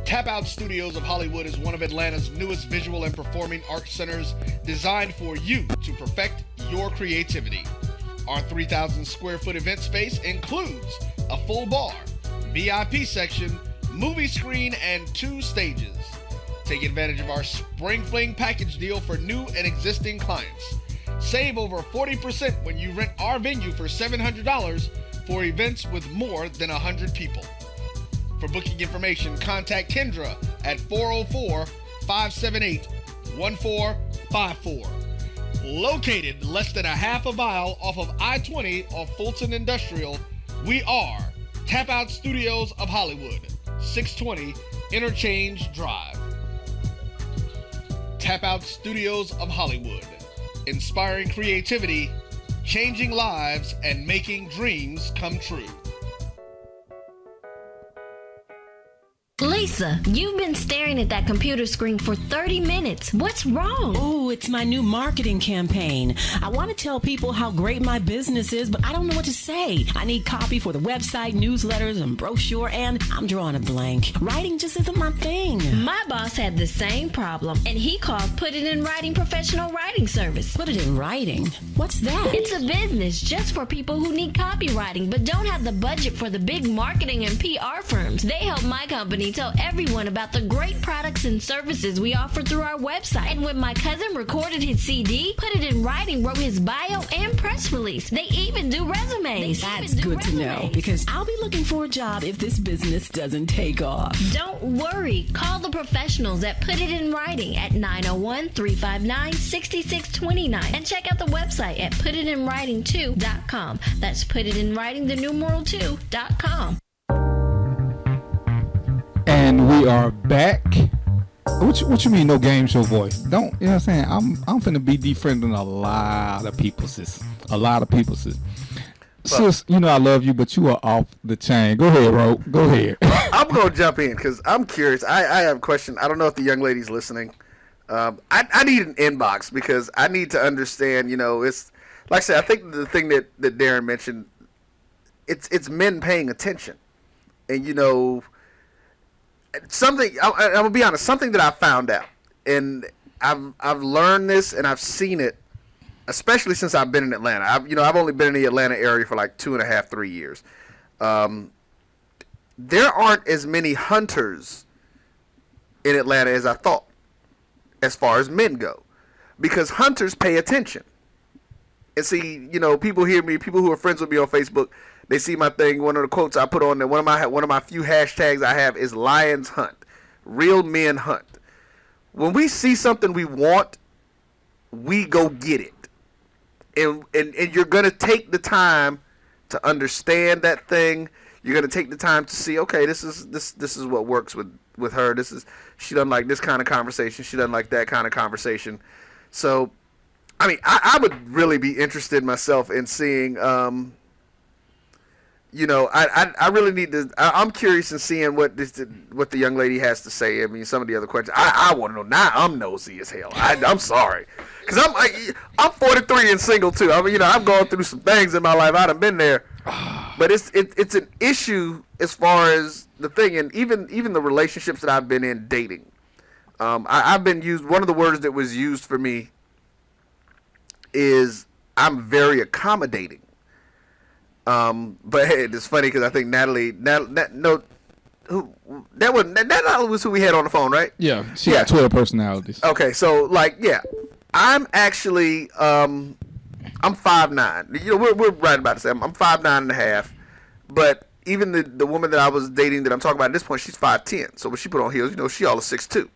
Tap Out Studios of Hollywood is one of Atlanta's newest visual and performing arts centers designed for you to perfect your creativity. Our 3,000 square foot event space includes a full bar, VIP section, movie screen, and 2 stages. Take advantage of our Spring Fling package deal for new and existing clients. Save over 40% when you rent our venue for $700 for events with more than 100 people. For booking information, contact Kendra at 404-578-1454. Located less than a half a mile off of I-20 off Fulton Industrial, we are Tap Out Studios of Hollywood, 620 Interchange Drive. Tap Out Studios of Hollywood, inspiring creativity, changing lives, and making dreams come true. Lisa, you've been staring at that computer screen for 30 minutes. What's wrong? Oh, it's my new marketing campaign. I want to tell people how great my business is, but I don't know what to say. I need copy for the website, newsletters, and brochure, and I'm drawing a blank. Writing just isn't my thing. My boss had the same problem, and he called Put It in Writing Professional Writing Service. Put it in writing? What's that? It's a business just for people who need copywriting, but don't have the budget for the big marketing and PR firms. They help my company tell everyone about the great products and services we offer through our website. And when my cousin recorded his CD, Put It in Writing wrote his bio and press release. They even do resumes. That's good to know, because I'll be looking for a job if this business doesn't take off. Don't worry. Call the professionals at Put It in Writing at 901-359-6629 and check out the website at putitinwriting2.com. That's PutItInWriting, the numeral 2.com. And we are back. What you mean no game show voice? Don't, you know what I'm saying? I'm finna be defriending a lot of people, sis. A lot of people, sis. Sis, you know I love you, but you are off the chain. Go ahead, Ro. Go ahead. I'm going to jump in because I'm curious. I have a question. I don't know if the young lady's listening. I need an inbox because I need to understand, it's like I said, I think the thing that Darren mentioned, it's men paying attention. And, something, I'm going to be honest, something that I found out, and I've learned this and I've seen it, especially since I've been in Atlanta. I've only been in the Atlanta area for like 2.5, 3 years. There aren't as many hunters in Atlanta as I thought, as far as men go, because hunters pay attention. And see, people hear me, people who are friends with me on Facebook, they see my thing. One of the quotes I put on there, one of my few hashtags I have is Lions Hunt. Real men hunt. When we see something we want, we go get it. And you're going to take the time to understand that thing. You're going to take the time to see, okay, this is what works with her. She doesn't like this kind of conversation. She doesn't like that kind of conversation. So, I mean, I would really be interested myself in seeing I really need to. I'm curious in seeing what the young lady has to say. I mean, some of the other questions. I want to know. Now I'm nosy as hell. I'm sorry, because I'm 43 and single too. I mean, I've gone through some things in my life. I done been there, but it's an issue as far as the thing, and even the relationships that I've been in dating. I've been used. One of the words that was used for me is I'm very accommodating. But hey, it's funny because I think Natalie was who we had on the phone, right? Yeah, she got 12 personalities. Okay, so I'm actually I'm 5'9". We're right about the same. I'm 5'9.5", but even the woman that I was dating that I'm talking about at this point, she's 5'10". So when she put on heels, she all is 6'2".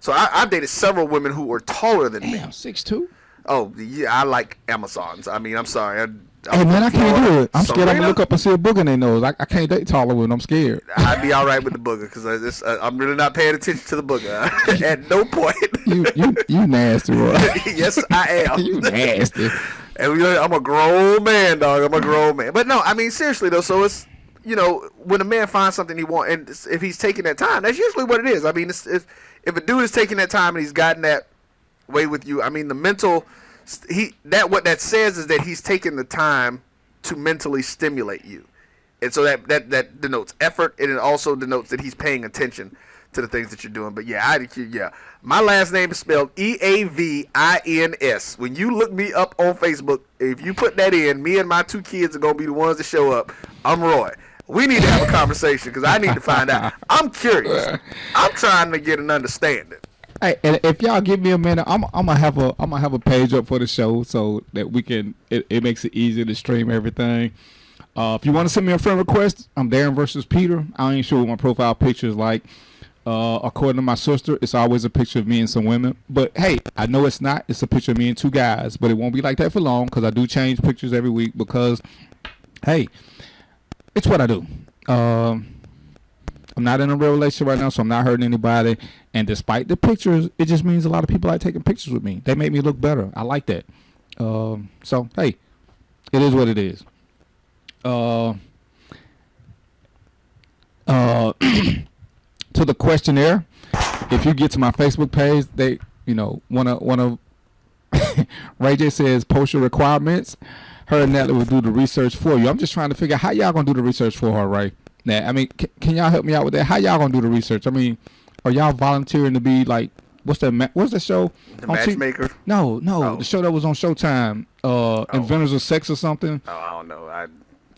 So I've dated several women who were taller than me. Damn, 6'2". Oh yeah, I like Amazons. I mean, I'm sorry. Hey man, I can't do it. I'm scared I'm gonna look up and see a booger in their nose. I can't date taller women. I'm scared. I'd be all right with the booger because I'm really not paying attention to the booger at no point. you nasty, bro. Yes, I am. You nasty. And I'm a grown man, dog. I'm a grown man. But no, I mean seriously though. So it's when a man finds something he wants, and if he's taking that time, that's usually what it is. I mean, if a dude is taking that time and he's gotten that way with you, I mean the mental. What that says is that he's taking the time to mentally stimulate you, and so that denotes effort, and it also denotes that he's paying attention to the things that you're doing. But yeah, my last name is spelled Eavins. When you look me up on Facebook, if you put that in, me and my 2 kids are gonna be the ones that show up. I'm Roy. We need to have a conversation because I need to find out. I'm curious. I'm trying to get an understanding. Hey, and if y'all give me a minute, I'm gonna have a page up for the show so that we can. It makes it easier to stream everything. If you want to send me a friend request, I'm Darren versus Peter. I ain't sure what my profile picture is like. According to my sister, it's always a picture of me and some women. But hey, I know it's not. It's a picture of me and 2 guys. But it won't be like that for long because I do change pictures every week because, hey, it's what I do. I'm not in a real relationship right now, so I'm not hurting anybody. And despite the pictures, it just means a lot of people like taking pictures with me. They make me look better. I like that. So, hey, it is what it is. To the questionnaire, if you get to my Facebook page, they, wanna Ray J says, post your requirements. Her and Natalie will do the research for you. I'm just trying to figure out how y'all gonna do the research for her, Ray. Now, I mean, can y'all help me out with that? How y'all gonna do the research? I mean, are y'all volunteering to be like, what's that show? The Matchmaker? No, the show that was on Showtime, Inventors of Sex or something. Oh, I don't know. I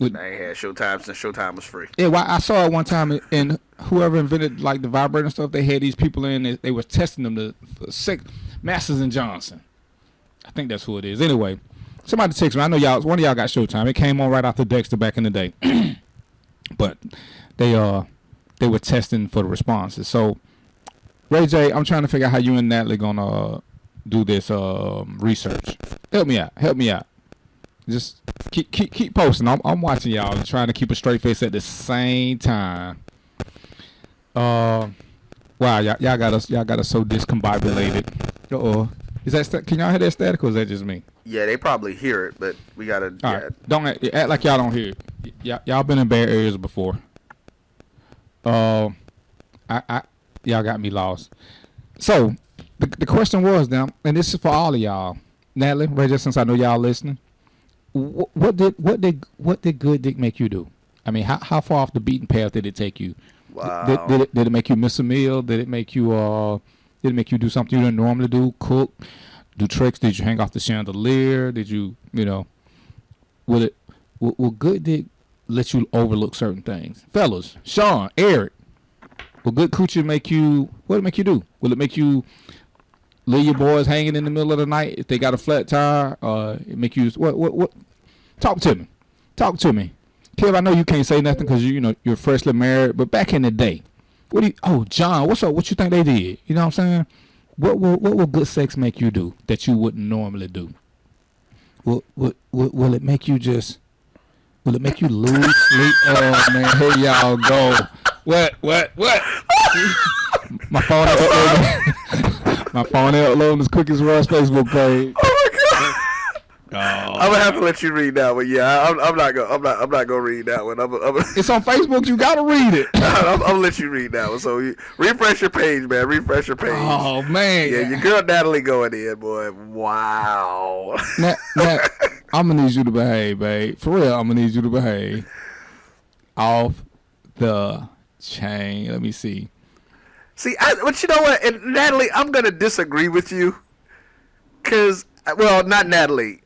ain't had Showtime since Showtime was free. Yeah, well, I saw it one time, and whoever invented like the vibrator and stuff, they had these people in. They were testing them for sex. Masters and Johnson, I think that's who it is. Anyway, somebody text me. I know y'all. One of y'all got Showtime. It came on right after Dexter back in the day. But they were testing for the responses. So, Ray J, I'm trying to figure out how you and Natalie gonna do this research. Help me out. Just keep posting. I'm watching y'all and trying to keep a straight face at the same time. Wow, y'all got us so discombobulated. Is that can y'all hear that static or is that just me? Yeah, they probably hear it, but we gotta. All right. Don't act like y'all don't hear it. Y'all been in bad areas before. Y'all got me lost. So the question was now, and this is for all of y'all, Natalie, Ray J, since I know y'all listening. What did good dick make you do? I mean, how far off the beaten path did it take you? Wow. Did it make you miss a meal? Did it make you do something you didn't normally do? Cook, do tricks? Did you hang off the chandelier? Did you will good dick let you overlook certain things? Fellas, Sean, Eric, will good coochie make you? What did it make you do? Will it make you leave your boys hanging in the middle of the night if they got a flat tire? It make you what? Talk to me. Kev, I know you can't say nothing because you're freshly married, but back in the day, John, what's up? What you think they did? You know what I'm saying? What will good sex make you do that you wouldn't normally do? Will it make you just? Will it make you lose sleep? Oh man, here y'all go. What? My phone ain't uploading this Cookies Ross Facebook page. Oh my god! I'm gonna have to let you read that one. Yeah, I'm not gonna read that one. It's on Facebook. You gotta read it. I'm gonna let you read that one. So refresh your page, man. Refresh your page. Oh man. Yeah, your girl Natalie going in, boy. Wow. Nat, I'm gonna need you to behave, babe. For real, I'm gonna need you to behave. Off the chain. Let me see. But you know what? And Natalie, I'm gonna disagree with you. Cause, well, not Natalie.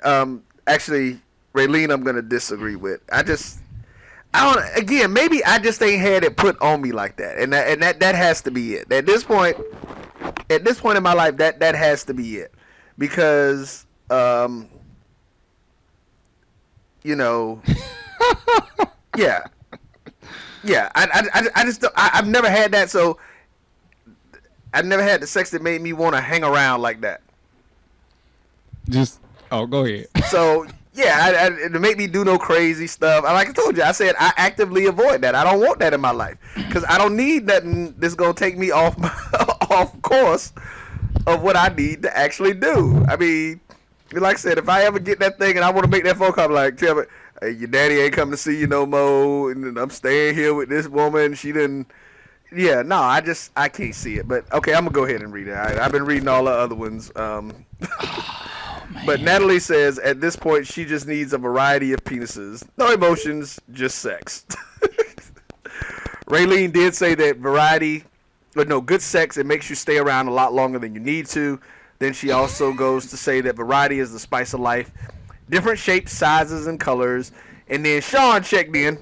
Actually, Raylene, I'm gonna disagree with. I don't. Again, maybe I just ain't had it put on me like that, and that has to be it. At this point in my life, that has to be it, because, you know, yeah. I just I've never had that, so I've never had the sex that made me want to hang around like that. Go ahead. So yeah, to make me do no crazy stuff. Like I told you, I said I actively avoid that. I don't want that in my life because I don't need nothing that's gonna take me off course of what I need to actually do. I mean, like I said, if I ever get that thing and I want to make that phone call, like tell me, hey, your daddy ain't coming to see you no more, and I'm staying here with this woman. She didn't. Yeah, no, I can't see it. But okay, I'm gonna go ahead and read it. I've been reading all the other ones. But Natalie says at this point she just needs a variety of penises, no emotions, just sex. Raylene did say that good sex, it makes you stay around a lot longer than you need to. Then she also goes to say that variety is the spice of life, different shapes, sizes, and colors. And then Sean checked in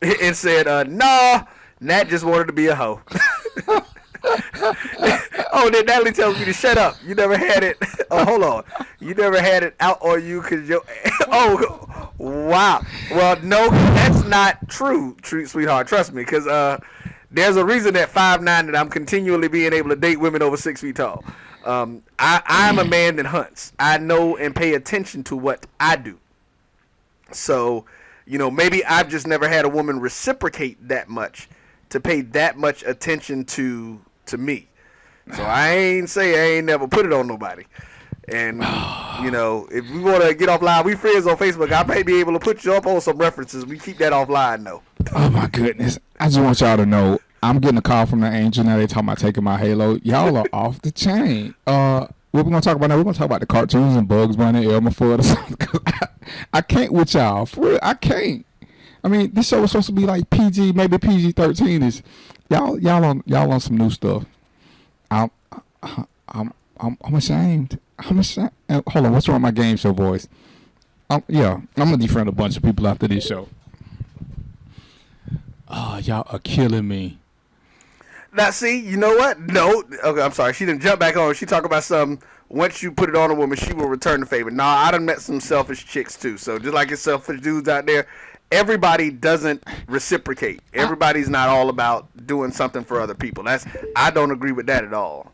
and said, "Nah, Nat just wanted to be a hoe." Oh, then Natalie tells me to shut up. You never had it. Oh, hold on. You never had it out on you because you. Oh, wow. Well, no, that's not true, sweetheart. Trust me, because there's a reason at 5'9" that I'm continually being able to date women over 6 feet tall. I'm a man that hunts. I know and pay attention to what I do. So, you know, maybe I've just never had a woman reciprocate that much to pay that much attention to me. So I ain't never put it on nobody. And, you know, if we want to get offline, we friends on Facebook. I may be able to put you up on some references. We keep that offline, though. Oh, my goodness. I just want y'all to know, I'm getting a call from the angel. Now they talking about taking my halo. Y'all are off the chain. What we're going to talk about now, we're going to talk about the cartoons and Bugs Bunny, Elmer Fudd or something. Cause I can't with y'all. For real, I can't. I mean, this show was supposed to be like PG, maybe PG-13 y'all on some new stuff. I'm ashamed. I'm ashamed. Hold on, what's wrong with my game show voice? I'm gonna defriend a bunch of people after this show. Oh, y'all are killing me. Now, see, you know what? No, okay, I'm sorry. She didn't jump back on. She talked about something. Once you put it on a woman, she will return the favor. Nah, I done met some selfish chicks too. So just like it's selfish dudes out there, everybody doesn't reciprocate. Everybody's not all about doing something for other people. I don't agree with that at all.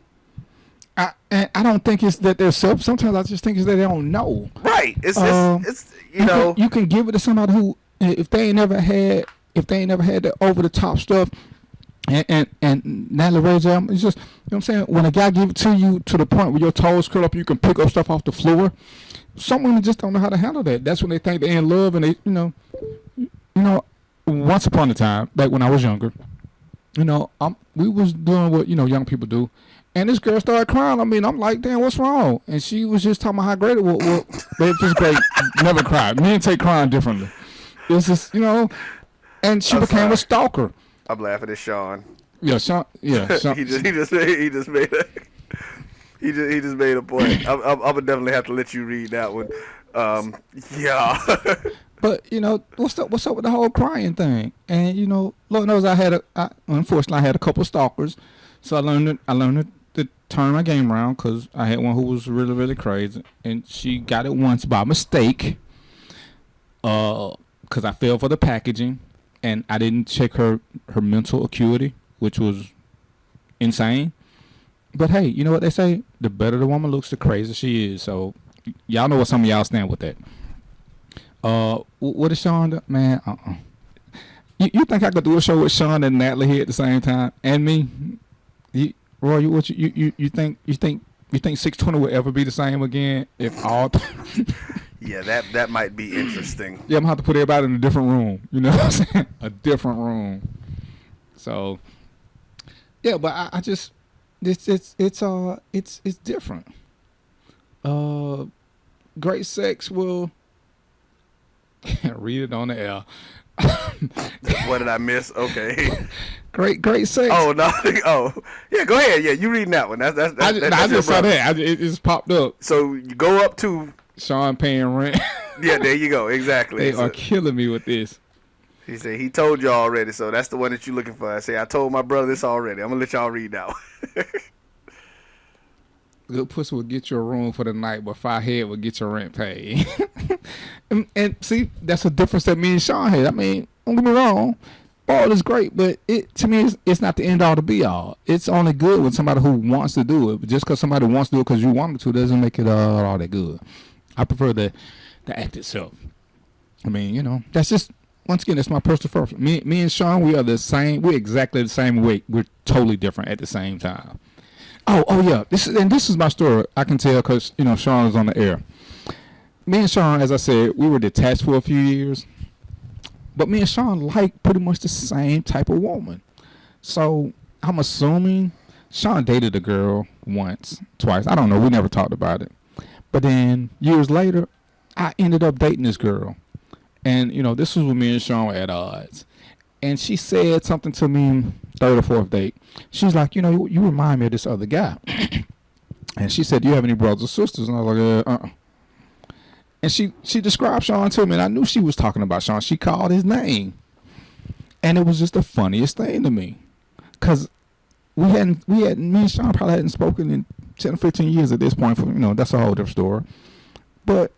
I don't think it's that they're self. Sometimes I just think it's that they don't know. Right. It's you know. You can give it to somebody who, if they ain't never had the over the top stuff, and Natalie Ray J, it's just, you know what I'm saying. When a guy give it to you to the point where your toes curl up, you can pick up stuff off the floor. Some women just don't know how to handle that. That's when they think they're in love, and they, you know, once upon a time, back when I was younger, you know, we was doing what, you know, young people do. And this girl started crying. I mean, I'm like, damn, what's wrong? And she was just talking about how great it was. Well, it was great. Never cried. Men take crying differently. It's just, you know, and she became a stalker. I'm laughing at Sean. Yeah, Sean. Yeah, Sean. he just made a point. I'm gonna definitely have to let you read that one. Yeah. But you know, what's up with the whole crying thing? And you know, Lord knows unfortunately I had a couple of stalkers, so I learned to turn my game around because I had one who was really, really crazy, and she got it once by mistake. Because I fell for the packaging, and I didn't check her mental acuity, which was insane. But hey, you know what they say? The better the woman looks, the crazier she is. So y'all know what some of y'all stand with that. What is Sean do? Man, You think I could do a show with Sean and Natalie here at the same time, and me? Roy, you think 620 will ever be the same again if all? Yeah, that might be interesting. Yeah, I'm gonna have to put everybody in a different room. You know what I'm saying? A different room. So, yeah, but I just it's different. Great sex will read it on the air. What did I miss? Okay. Great sex. Oh no! Oh yeah, go ahead. Yeah, you reading that one? That's I just saw that. It just popped up. So you go up to Sean paying rent. Yeah, there you go. Exactly. They are killing me with this. He said he told you already, so that's the one that you're looking for. I say I told my brother this already. I'm gonna let y'all read now. Good pussy will get you a room for the night, but fire head will get your rent paid. and see, that's a difference that me and Sean had. I mean, don't get me wrong, ball is great, but to me, it's not the end all to be all. It's only good with somebody who wants to do it. But just because somebody wants to do it because you want them to doesn't make it all that good. I prefer the act itself. I mean, you know, that's just, once again, that's my personal preference. Me and Sean, we are the same. We're exactly the same weight. We're totally different at the same time. Oh yeah. This is my story. I can tell because, you know, Sean is on the air. Me and Sean, as I said, we were detached for a few years. But me and Sean like pretty much the same type of woman. So I'm assuming Sean dated a girl once, twice. I don't know. We never talked about it. But then years later, I ended up dating this girl. And, you know, this was when me and Sean were at odds. And she said something to me, third or fourth date. She's like, you know, you remind me of this other guy. And she said, do you have any brothers or sisters? And I was like, And she described Sean to me, and I knew she was talking about Sean. She called his name. And it was just the funniest thing to me. Because me and Sean probably hadn't spoken in 10 or 15 years at this point. You know, that's a whole different story. But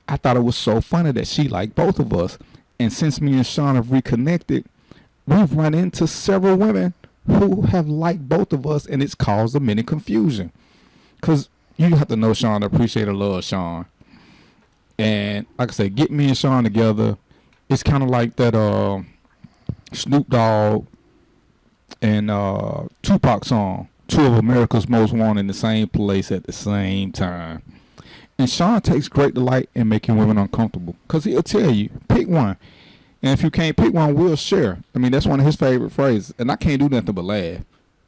I thought it was so funny that she liked both of us. And since me and Sean have reconnected, we've run into several women who have liked both of us, and it's caused a mini confusion. Because you have to know Sean to appreciate and love Sean. And like I said, get me and Sean together. It's kind of like that Snoop Dogg and Tupac song, Two of America's Most Wanted in the same place at the same time. And Sean takes great delight in making women uncomfortable because he'll tell you, pick one. And if you can't pick one, we'll share. I mean, that's one of his favorite phrases. And I can't do nothing but laugh.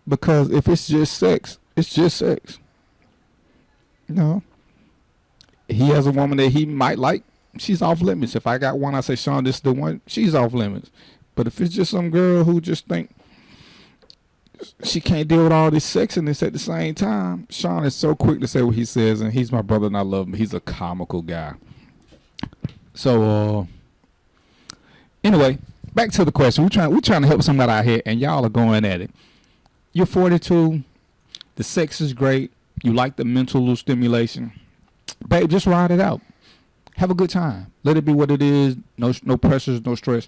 Because if it's just sex, it's just sex. You know? He has a woman that he might like. She's off limits. If I got one, I say, Sean, this is the one. She's off limits. But if it's just some girl who just think she can't deal with all this sexiness at the same time, Sean is so quick to say what he says, and he's my brother and I love him. He's a comical guy. So, anyway, back to the question. We're trying to help somebody out here, and y'all are going at it. You're 42. The sex is great. You like the mental stimulation. Babe, just ride it out. Have a good time. Let it be what it is. No pressures, no stress.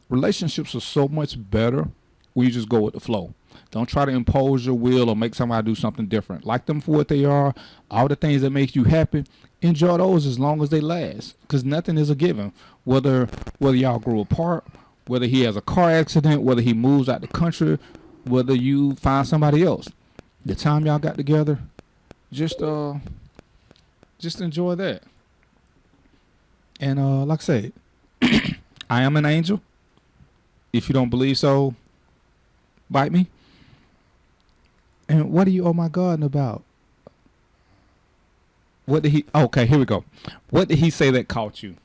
Relationships are so much better when you just go with the flow. Don't try to impose your will or make somebody do something different. Like them for what they are. All the things that make you happy, enjoy those as long as they last. Because nothing is a given. Whether y'all grew apart, whether he has a car accident, whether he moves out the country, whether you find somebody else. The time y'all got together, just enjoy that. And like I said, I am an angel. If you don't believe so, bite me. And what are you, oh my God, about? What did he, okay, here we go. What did he say that caught you?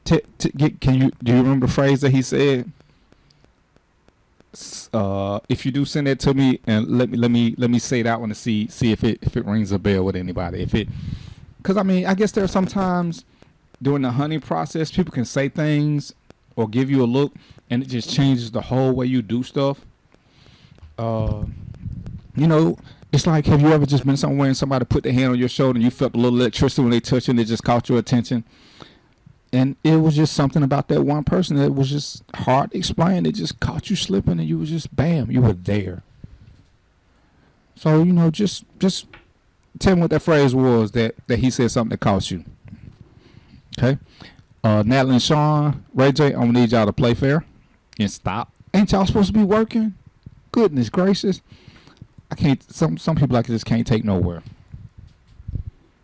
Do you remember the phrase that he said? If you do, send that to me, and let me say that one to see if it rings a bell with anybody. Because I mean, I guess there are sometimes during the hunting process, people can say things or give you a look, and it just changes the whole way you do stuff. You know, it's like, have you ever just been somewhere and somebody put their hand on your shoulder and you felt a little electricity when they touched you and it just caught your attention? And it was just something about that one person that was just hard to explain. It just caught you slipping, and you was just, bam, you were there. So, you know, just tell me what that phrase was that he said something that caught you. Okay? Natalie and Sean, Ray J, I'm going to need y'all to play fair and stop. Ain't y'all supposed to be working? Goodness gracious. I can't, some people like this can't take nowhere.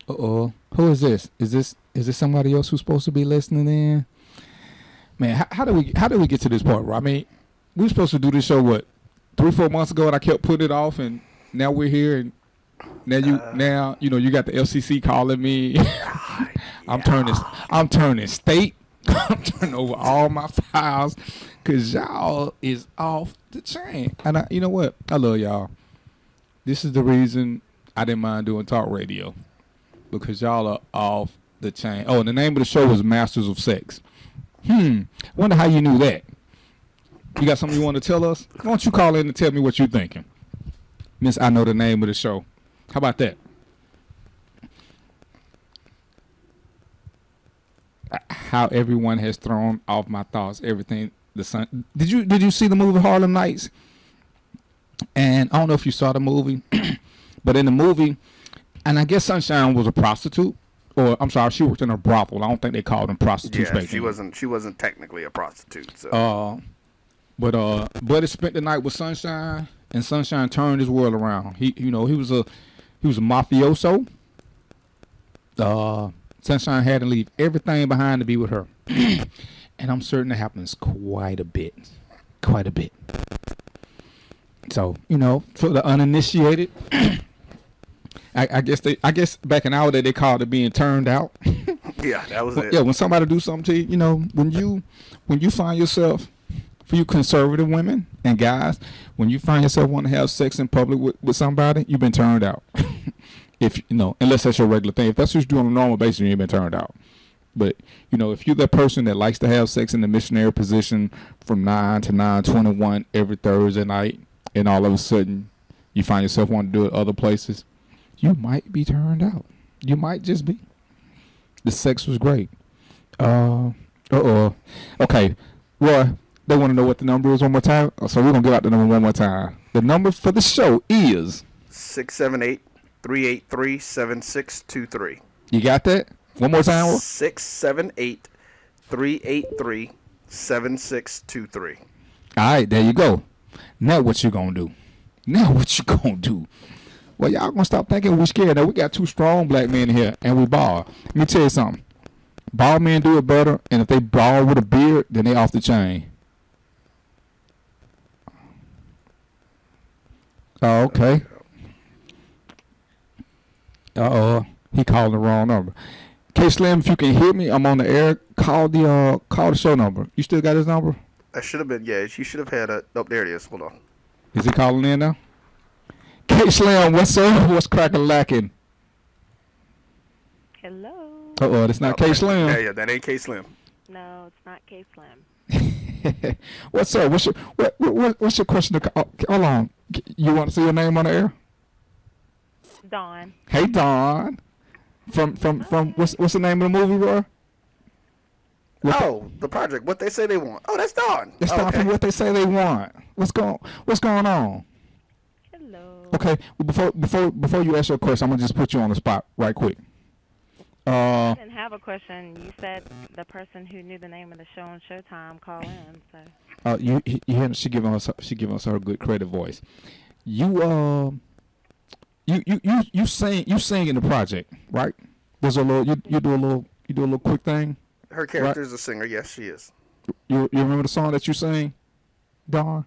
Uh-oh. Who is this? Is this somebody else who's supposed to be listening in? Man, how do we get to this point, bro? I mean, we were supposed to do this show 3-4 months ago, and I kept putting it off, and now we're here, and now you got the FCC calling me. I'm turning state. I'm turning over all my files because y'all is off the chain. And you know what? I love y'all. This is the reason I didn't mind doing talk radio, because y'all are off the chain. Oh, and the name of the show was Masters of Sex. Wonder how you knew that. You got something you want to tell us? Why don't you call in and tell me what you're thinking? Miss, I know the name of the show. How about that? How everyone has thrown off my thoughts. Everything. The sun. Did you see the movie Harlem Nights? And I don't know if you saw the movie, but in the movie, and I guess Sunshine was a prostitute, or I'm sorry, she worked in a brothel. I don't think they called them prostitutes back then. She wasn't technically a prostitute. So. But Buddy spent the night with Sunshine, and Sunshine turned his world around. He was a mafioso. Sunshine had to leave everything behind to be with her, and I'm certain it happens quite a bit. So for the uninitiated, I guess back in our day they called it being turned out. Yeah, that was it. Yeah, when somebody do something to you, when you find yourself, for you conservative women and guys, when you find yourself wanting to have sex in public with somebody, you've been turned out. If unless that's your regular thing. If that's what you do on a normal basis, you ain't been turned out. But if you're that person that likes to have sex in the missionary position from 9 to 9:21 every Thursday night, and all of a sudden you find yourself wanting to do it other places, you might be turned out. You might just be. The sex was great. Okay, Roy, they want to know what the number is one more time, so we're gonna give out the number one more time. The number for the show is 678-383-7623. You got that? One more time. 678-383-7623. All right, there you go. Now what you gonna do? Well, y'all gonna stop thinking we scared. Now we got two strong black men here, and we ball. Let me tell you something. Bald men do it better, and if they ball with a beard, then they off the chain. Oh, okay. He called the wrong number. K Slim, if you can hear me, I'm on the air. Call the show number. You still got his number? That should have been, yeah. You should have had a. Oh, there it is. Hold on. Is he calling in now? K Slim, what's up? What's cracking lacking? Hello. That's not K Slim. Yeah, that ain't K Slim. No, it's not K Slim. What's up? What's your question? Hold on. You want to see your name on the air? Dawn. Hey, Dawn. From what's the name of the movie, Roy? The project. What They Say They Want. Oh, that's Dawn. It's Dawn from What They Say They Want. What's going on? Hello. Okay. Well, before you ask your question, I'm gonna just put you on the spot right quick. I didn't have a question. You said the person who knew the name of the show on Showtime call in. So. You she giving us her good credit voice. You sing in the project, right? There's a little you do a little quick thing. Her character is a singer. Yes, she is. You remember the song that you sing, Dawn?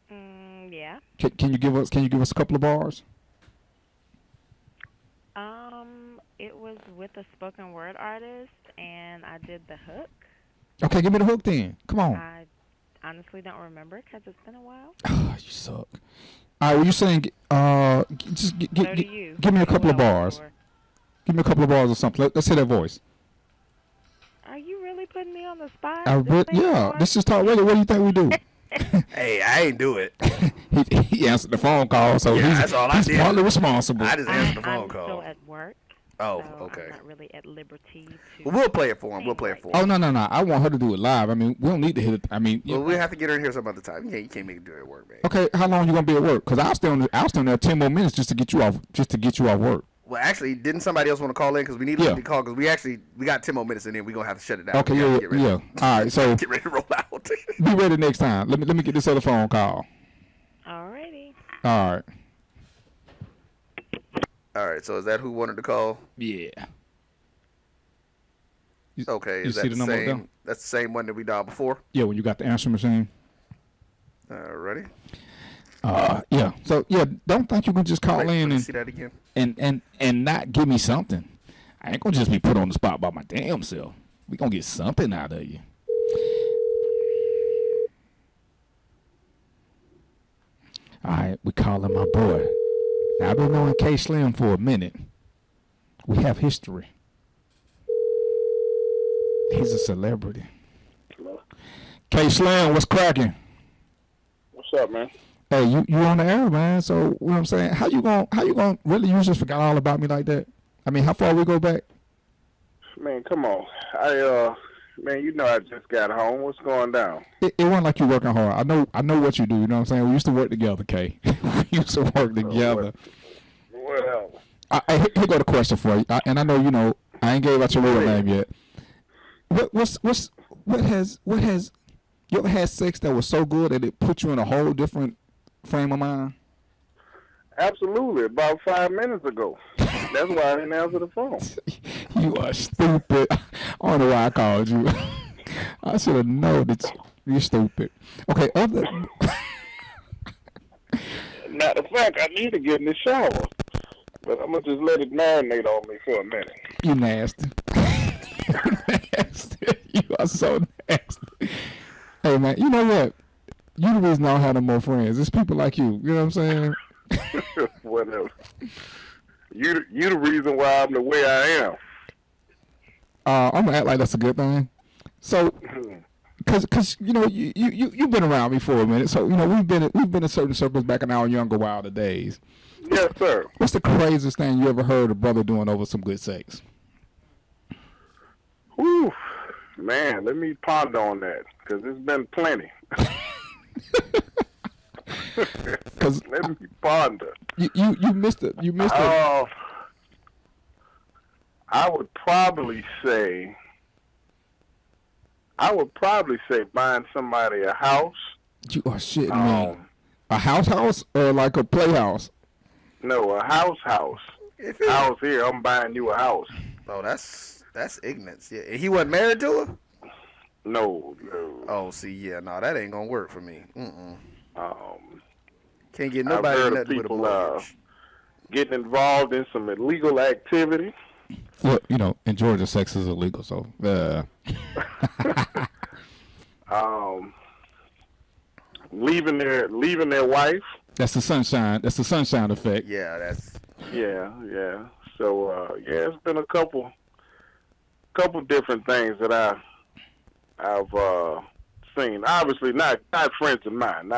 Yeah. Can you give us a couple of bars? It was with a spoken word artist, and I did the hook. Okay, give me the hook then. Come on. I honestly don't remember because it's been a while. Oh, you suck. All right, well, you saying just give me a couple of bars. Give me a couple of bars or something. Let's hear that voice. Are you really putting me on the spot? This is talk radio. What do you think we do? Hey, I ain't do it. he answered the phone call, so that's all I did. He's partly responsible. I just answered the phone I'm call. still at work. Oh, so okay. I'm not really at liberty to. Well, we'll play it for him. Oh no! I want her to do it live. I mean, we don't need to hit it. I mean, we have to get her in here some other time. You can't make it do it at work, man. Okay, how long you gonna be at work? Because I'll stay on there 10 more minutes just to get you off work. Well, actually, didn't somebody else want to call in? Because we need to call because we got 10 more minutes and then we're gonna have to shut it down. Okay, yeah. All right, so get ready to roll out. Be ready next time. Let me get this other phone call. Alrighty. All right. All right, so is that who wanted to call? Yeah. Okay, you is that see the number same? down? That's the same one that we dialed before. Yeah, when you got the answer machine. Ready? Yeah. So yeah, don't think you can just call in and see that again. And not give me something. I ain't gonna just be put on the spot by my damn self. We gonna get something out of you. All right, we calling my boy. Now I've been knowing K Slim for a minute. We have history. He's a celebrity. Hello? K Slim, what's cracking? What's up, man? Hey, you on the air, man. So, you know what I'm saying? How you gonna really, you just forgot all about me like that? I mean, how far we go back? Man, come on. Man, you know I just got home. What's going down? It wasn't like you working hard. I know what you do. You know what I'm saying? We used to work together, Kay. We used to work together. Well, Here go the question for you. And I know you know. I ain't gave out your real name yet. What has you ever had sex that was so good that it put you in a whole different frame of mind? absolutely. About 5 minutes ago. That's why I didn't answer the phone. You are stupid. I don't know why I called you. I should have known that you're stupid. Okay, Matter of fact, I need to get in the shower. But I'm going to just let it marinate on me for a minute. You nasty. Nasty. You are so nasty. Hey, man, you know what? You the reason I don't have no more friends. It's people like you. You know what I'm saying? Whatever. You the reason why I'm the way I am. I'm gonna act like that's a good thing. So, cause you know you've been around me for a minute. So you know we've been in certain circles back in our younger wilder days. Yes, sir. What's the craziest thing you ever heard a brother doing over some good sex? Whew. Man, let me ponder on that because there's been plenty. Let me ponder. You missed it. You missed it. I would probably say buying somebody a house. You are shitting me. A house or like a playhouse? No, a house. House here. I'm buying you a house. Oh, that's ignorance. Yeah, he wasn't married to her. No. Oh, see, yeah, no, that ain't gonna work for me. Can't get nobody I've heard nothing of with a people mortgage. getting involved in some illegal activity. Well, you know, in Georgia, sex is illegal, so. Leaving their wife. That's the sunshine. That's the sunshine effect. Yeah, that's. Yeah. So it's been a couple different things that I've seen. Obviously, not friends of mine.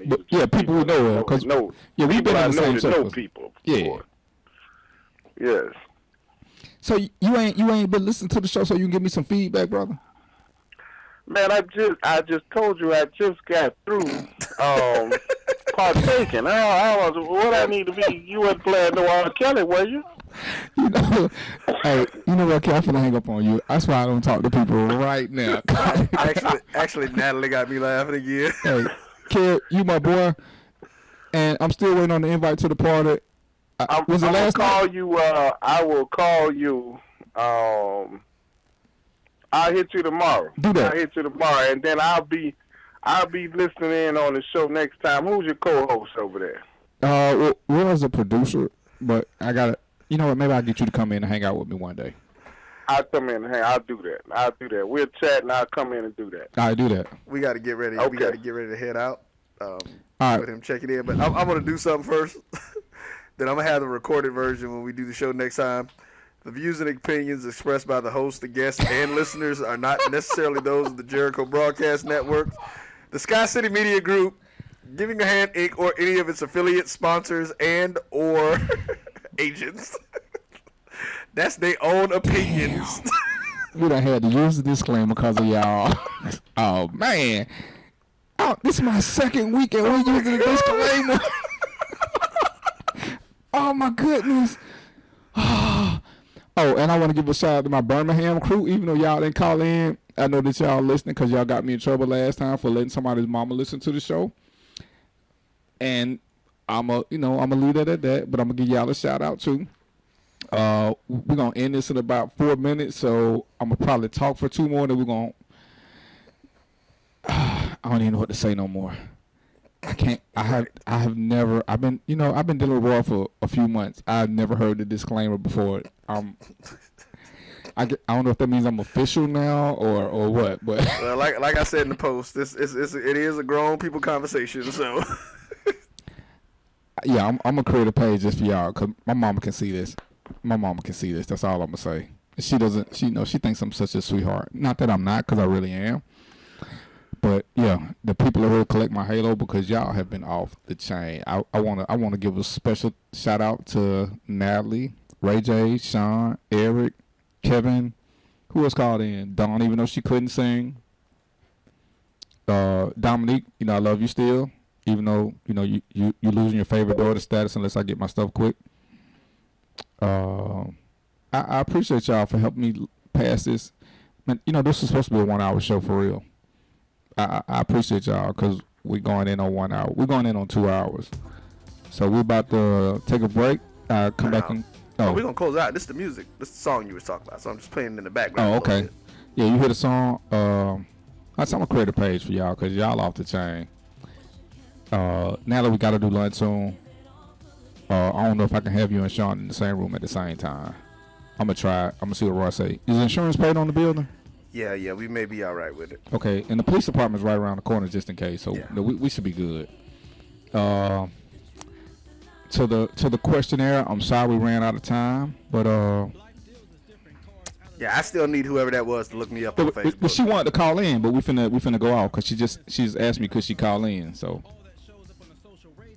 But yeah, people who know her. Cause yeah, we've been in the same circles. Know people. Yeah. Yes. So you ain't been listening to the show, so you can give me some feedback, brother. Man, I just told you I just got through partaking. What I need to be? You wasn't playing no R. Kelly, were you? You know, hey, you know what? I'm finna hang up on you. That's why I don't talk to people right now. actually, Natalie got me laughing again. Hey, kid, you my boy, and I'm still waiting on the invite to the party. Was it last night? I will call you. I'll hit you tomorrow. Do that. I'll hit you tomorrow, and then I'll be listening in on the show next time. Who's your co-host over there? Will as a producer, but I gotta. You know what? Maybe I'll get you to come in and hang out with me one day. I'll come in and hang. I'll do that. We'll chat, and I'll come in and do that. I do that. We got to get ready. Okay. We got to get ready to head out. All right. With him checking in, but I'm gonna do something first. Then I'm gonna have the recorded version when we do the show next time. The views and opinions expressed by the host, the guests, and listeners are not necessarily those of the Jericho Broadcast Network, the Sky City Media Group, Giving a Hand Inc., or any of its affiliates, sponsors, and or agents. That's their own opinions. We done had to use the disclaimer because of y'all. Oh, man. Oh, this is my second week and we're using the disclaimer. Oh, my goodness. Oh, and I want to give a shout out to my Birmingham crew, even though y'all didn't call in. I know that y'all listening because y'all got me in trouble last time for letting somebody's mama listen to the show. And I'm gonna leave that at that. But I'm gonna give y'all a shout out too. We're gonna end this in about 4 minutes, so I'm gonna probably talk for 2 more. Then we're gonna. I don't even know what to say no more. I can't. I have never. I've been dealing with Raw for a few months. I've never heard the disclaimer before. I don't know if that means I'm official now or what. But well, like I said in the post, it is a grown people conversation. So yeah, I'm gonna create a page just for y'all because my mama can see this. My mama can see this. That's all I'm gonna say. She doesn't. She thinks I'm such a sweetheart. Not that I'm not, because I really am. But yeah, the people are here to collect my halo because y'all have been off the chain. I wanna give a special shout out to Natalie, Ray J, Sean, Eric, Kevin, who else called in? Dawn, even though she couldn't sing. Dominique, I love you still, even though you losing your favorite daughter status unless I get my stuff quick. I appreciate y'all for helping me pass this. Man, this is supposed to be a 1 hour show for real. I appreciate y'all because we're going in on 1 hour. We're going in on 2 hours. So we're about to take a break. Come back and. Oh, we're going to close out. This is the music. This is the song you were talking about. So I'm just playing it in the background. Oh, okay. Yeah, you hear the song. I'm going to create a page for y'all because y'all off the chain. Now that we got to do lunch soon. I don't know if I can have you and Sean in the same room at the same time. I'm going to try. I'm going to see what Roy say. Is insurance paid on the building? Yeah, we may be all right with it. Okay, and the police department's right around the corner just in case, so we should be good. To the questionnaire, I'm sorry we ran out of time, but yeah, I still need whoever that was to look me up on Facebook. But she wanted to call in, but we finna go out because she's asked me could she call in, so.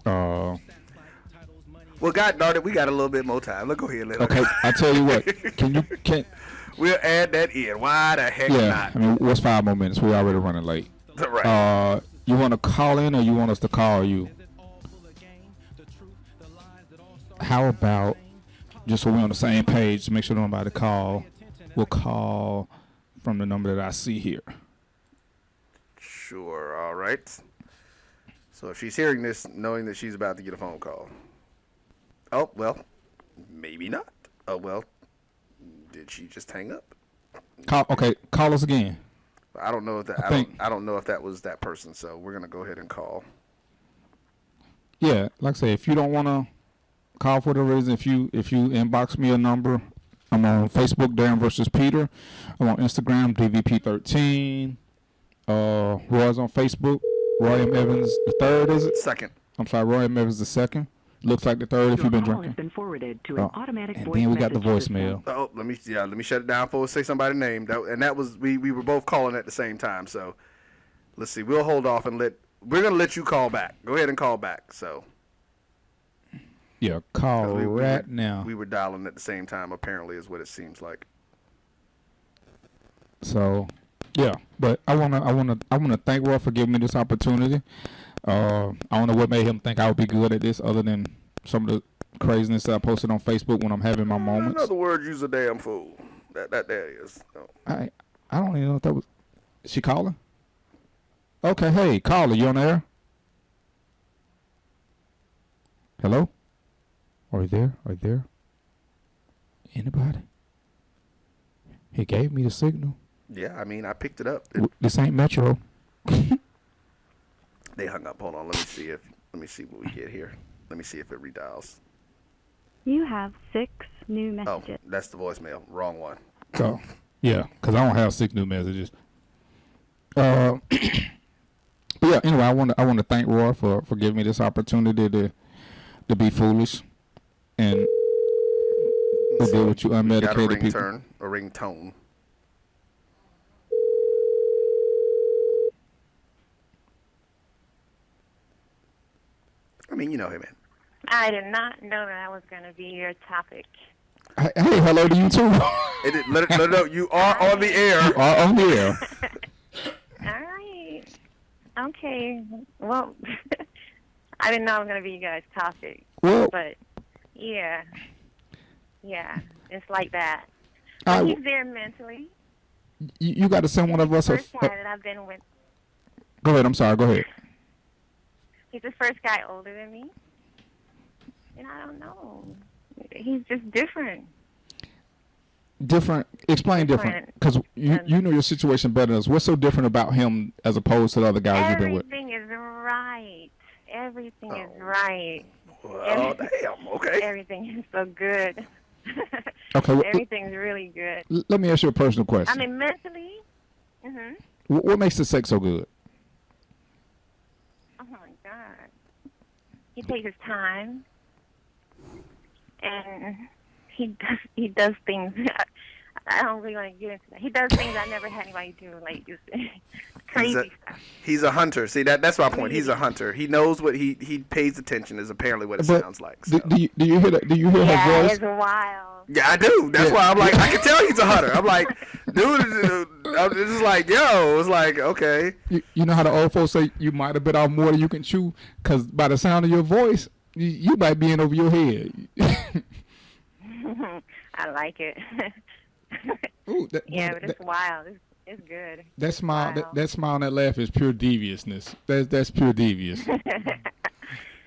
Well, God darn it, we got a little bit more time. Let's go ahead. Okay, I tell you what, can. We'll add that in. Why the heck not? I mean, what's 5 more minutes? We're already running late. Right. You want to call in or you want us to call you? How about, just so we're on the same page, to make sure nobody call, we'll call from the number that I see here. Sure. All right. So if she's hearing this, knowing that she's about to get a phone call. Oh, well, maybe not. Oh, well. Did she just hang up? Call us again. I don't know if that. I don't know if that was that person. So we're gonna go ahead and call. Yeah, like I say, if you don't want to call for whatever reason, if you inbox me a number, I'm on Facebook, Darren versus Peter. I'm on Instagram, DvP13. Roy's on Facebook, Roy M. Evans the third, is it? Second. I'm sorry, Roy M. Evans the second. Looks like the third if you've been drinking. Has been forwarded to an automatic and voice then we got the message voicemail. Oh, let me shut it down before we say somebody's name. That was we were both calling at the same time. So let's see. We'll hold off and we're gonna let you call back. Go ahead and call back. So yeah, call now. We were dialing at the same time. Apparently, is what it seems like. So yeah, but I wanna thank Roy for giving me this opportunity. I don't know what made him think I would be good at this, other than some of the craziness that I posted on Facebook when I'm having my moments. In other words, you's a damn fool. That is. No. I don't even know if that was. Is she calling? Okay, hey, caller, you on air? Hello? Are you there? Are you there? Anybody? He gave me the signal. Yeah, I mean, I picked it up. This ain't Metro. They hung up. Hold on. Let me see what we get here. Let me see if it redials. You have 6 new messages. Oh, that's the voicemail. Wrong one. So, yeah, because I don't have 6 new messages. But yeah, anyway, I want to thank Roy for giving me this opportunity to be foolish and to deal with you unmedicated people. A ringtone. I mean, you know him, man. I did not know that was going to be your topic. Hey, hello to you too. Let it know you are on the air. You are on the air. All right. Okay. Well, I didn't know it was going to be you guys' topic. Well, but yeah, it's like that. But he's there mentally. You got to send one of us. First guy that I've been with. Go ahead. I'm sorry. Go ahead. He's the first guy older than me. And I don't know. He's just different. Different. Explain different, because you know your situation better than us. What's so different about him as opposed to the other guys you've been with? Everything is right. Everything is right. Well, damn. Okay. Everything is so good. Okay. Everything's really good. Let me ask you a personal question. I mean, mentally. Mhm. What makes the sex so good? Oh my God. He takes his time, and he does things. I don't really want to get into that. He does things I never had anybody do, like just crazy stuff. He's a hunter. See, that's my point. He's a hunter. He knows what he pays attention is apparently what it sounds like. So. Do you hear that? Do you hear her voice? It's wild. Yeah, I do. That's why I'm like, I can tell he's a hunter. I'm like, dude, I'm just like, yo, it's like, okay. You know how the old folks say you might have bit off more than you can chew, because by the sound of your voice, you might be in over your head. I like it. Ooh, but it's wild. It's good. That smile, that smile and that laugh is pure deviousness. That's pure devious.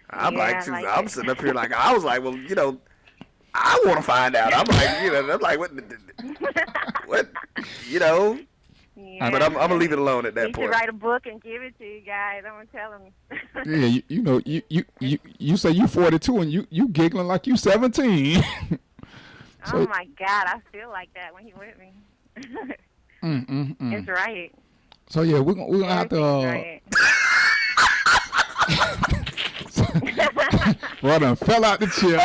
I'm I'm sitting up here like, I was like, well, you know, I want to find out. I'm like, you know, I'm like, what, you know. Yeah. But I'm gonna leave it alone at that point. You should write a book and give it to you guys. I'm gonna tell them. Yeah, you know, you say you 42 and you giggling like you 17. So, oh my God, I feel like that when he's with me. It's right. So yeah, we're gonna have to. Right. Well, done fell out the chair.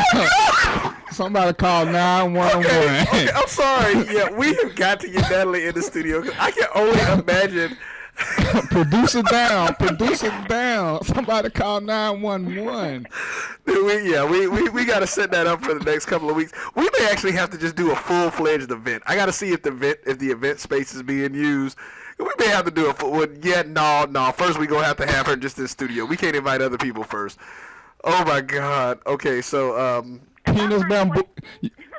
Somebody call 911. Okay, I'm sorry. Yeah, we have got to get Natalie in the studio. I can only imagine. Producer down. Somebody call 911. Dude, we got to set that up for the next couple of weeks. We may actually have to just do a full-fledged event. I got to see if the event space is being used. We may have to do a full. No. First, we gonna have to have her just in the studio. We can't invite other people first. Oh my God. Okay, so penis bamboo.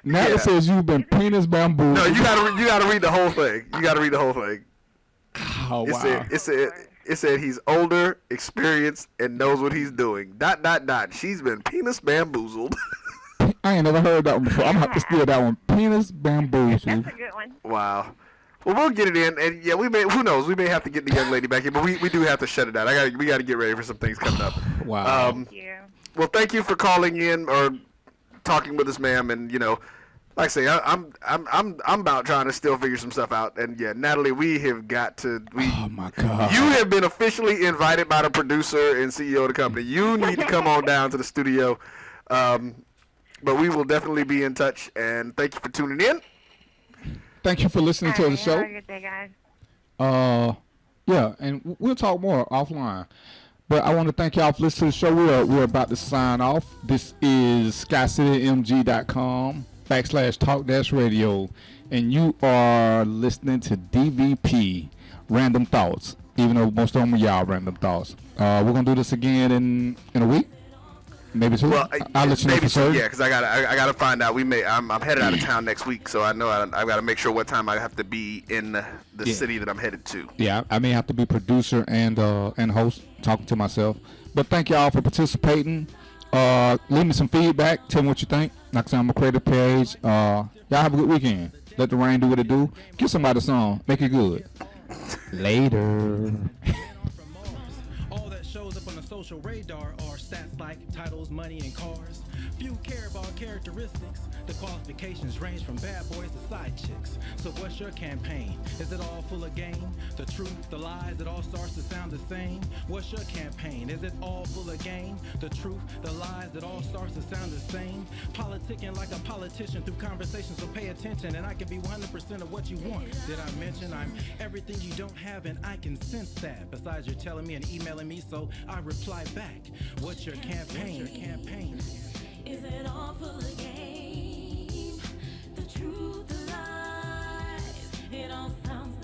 Natalie says you've been penis bamboo. No, you gotta read the whole thing. Oh wow. It said he's older, experienced, and knows what he's doing. ... She's been penis bamboozled. I ain't never heard that one before. I'm gonna have to steal that one. Penis bamboozled. That's a good one. Wow. Well, we'll get it in, and yeah, who knows? We may have to get the young lady back in, but we do have to shut it down. We got to get ready for some things coming up. Wow. Thank you. Well, thank you for calling in or talking with us, ma'am. And you know, like I say, I'm about trying to still figure some stuff out. And yeah, Natalie, we have got to. Oh my God. You have been officially invited by the producer and CEO of the company. You need to come on down to the studio. But we will definitely be in touch. And thank you for tuning in. Thank you for listening to the show. Have a good day, guys. Yeah, and we'll talk more offline. But I want to thank y'all for listening to the show. We're about to sign off. This is SkyCityMG.com/talk-radio, and you are listening to DvP Random Thoughts. Even though most of them are y'all random thoughts. We're gonna do this again in a week. Maybe two. Well, I'll let you know for certain. Yeah, because I gotta find out. I'm headed out of town next week, so I know I've got to make sure what time I have to be in the city that I'm headed to. Yeah, I may have to be producer and host, talking to myself. But thank y'all for participating. Leave me some feedback. Tell me what you think. Like I said, I'm a creative page. Y'all have a good weekend. Let the rain do what it do. Give somebody a song. Make it good. Later. All that shows up on the social radar are stats like titles, money, and cars. Few care about characteristics. The qualifications range from bad boys to side chicks. So what's your campaign? Is it all full of game? The truth, the lies, it all starts to sound the same. What's your campaign? Is it all full of game? The truth, the lies, it all starts to sound the same. Politicking like a politician through conversation, so pay attention and I can be 100% of what you want. Did I mention I'm everything you don't have and I can sense that? Besides you're telling me and emailing me, so I reply back. What's your campaign? Is it all full of game? The truth, the lies, it all sounds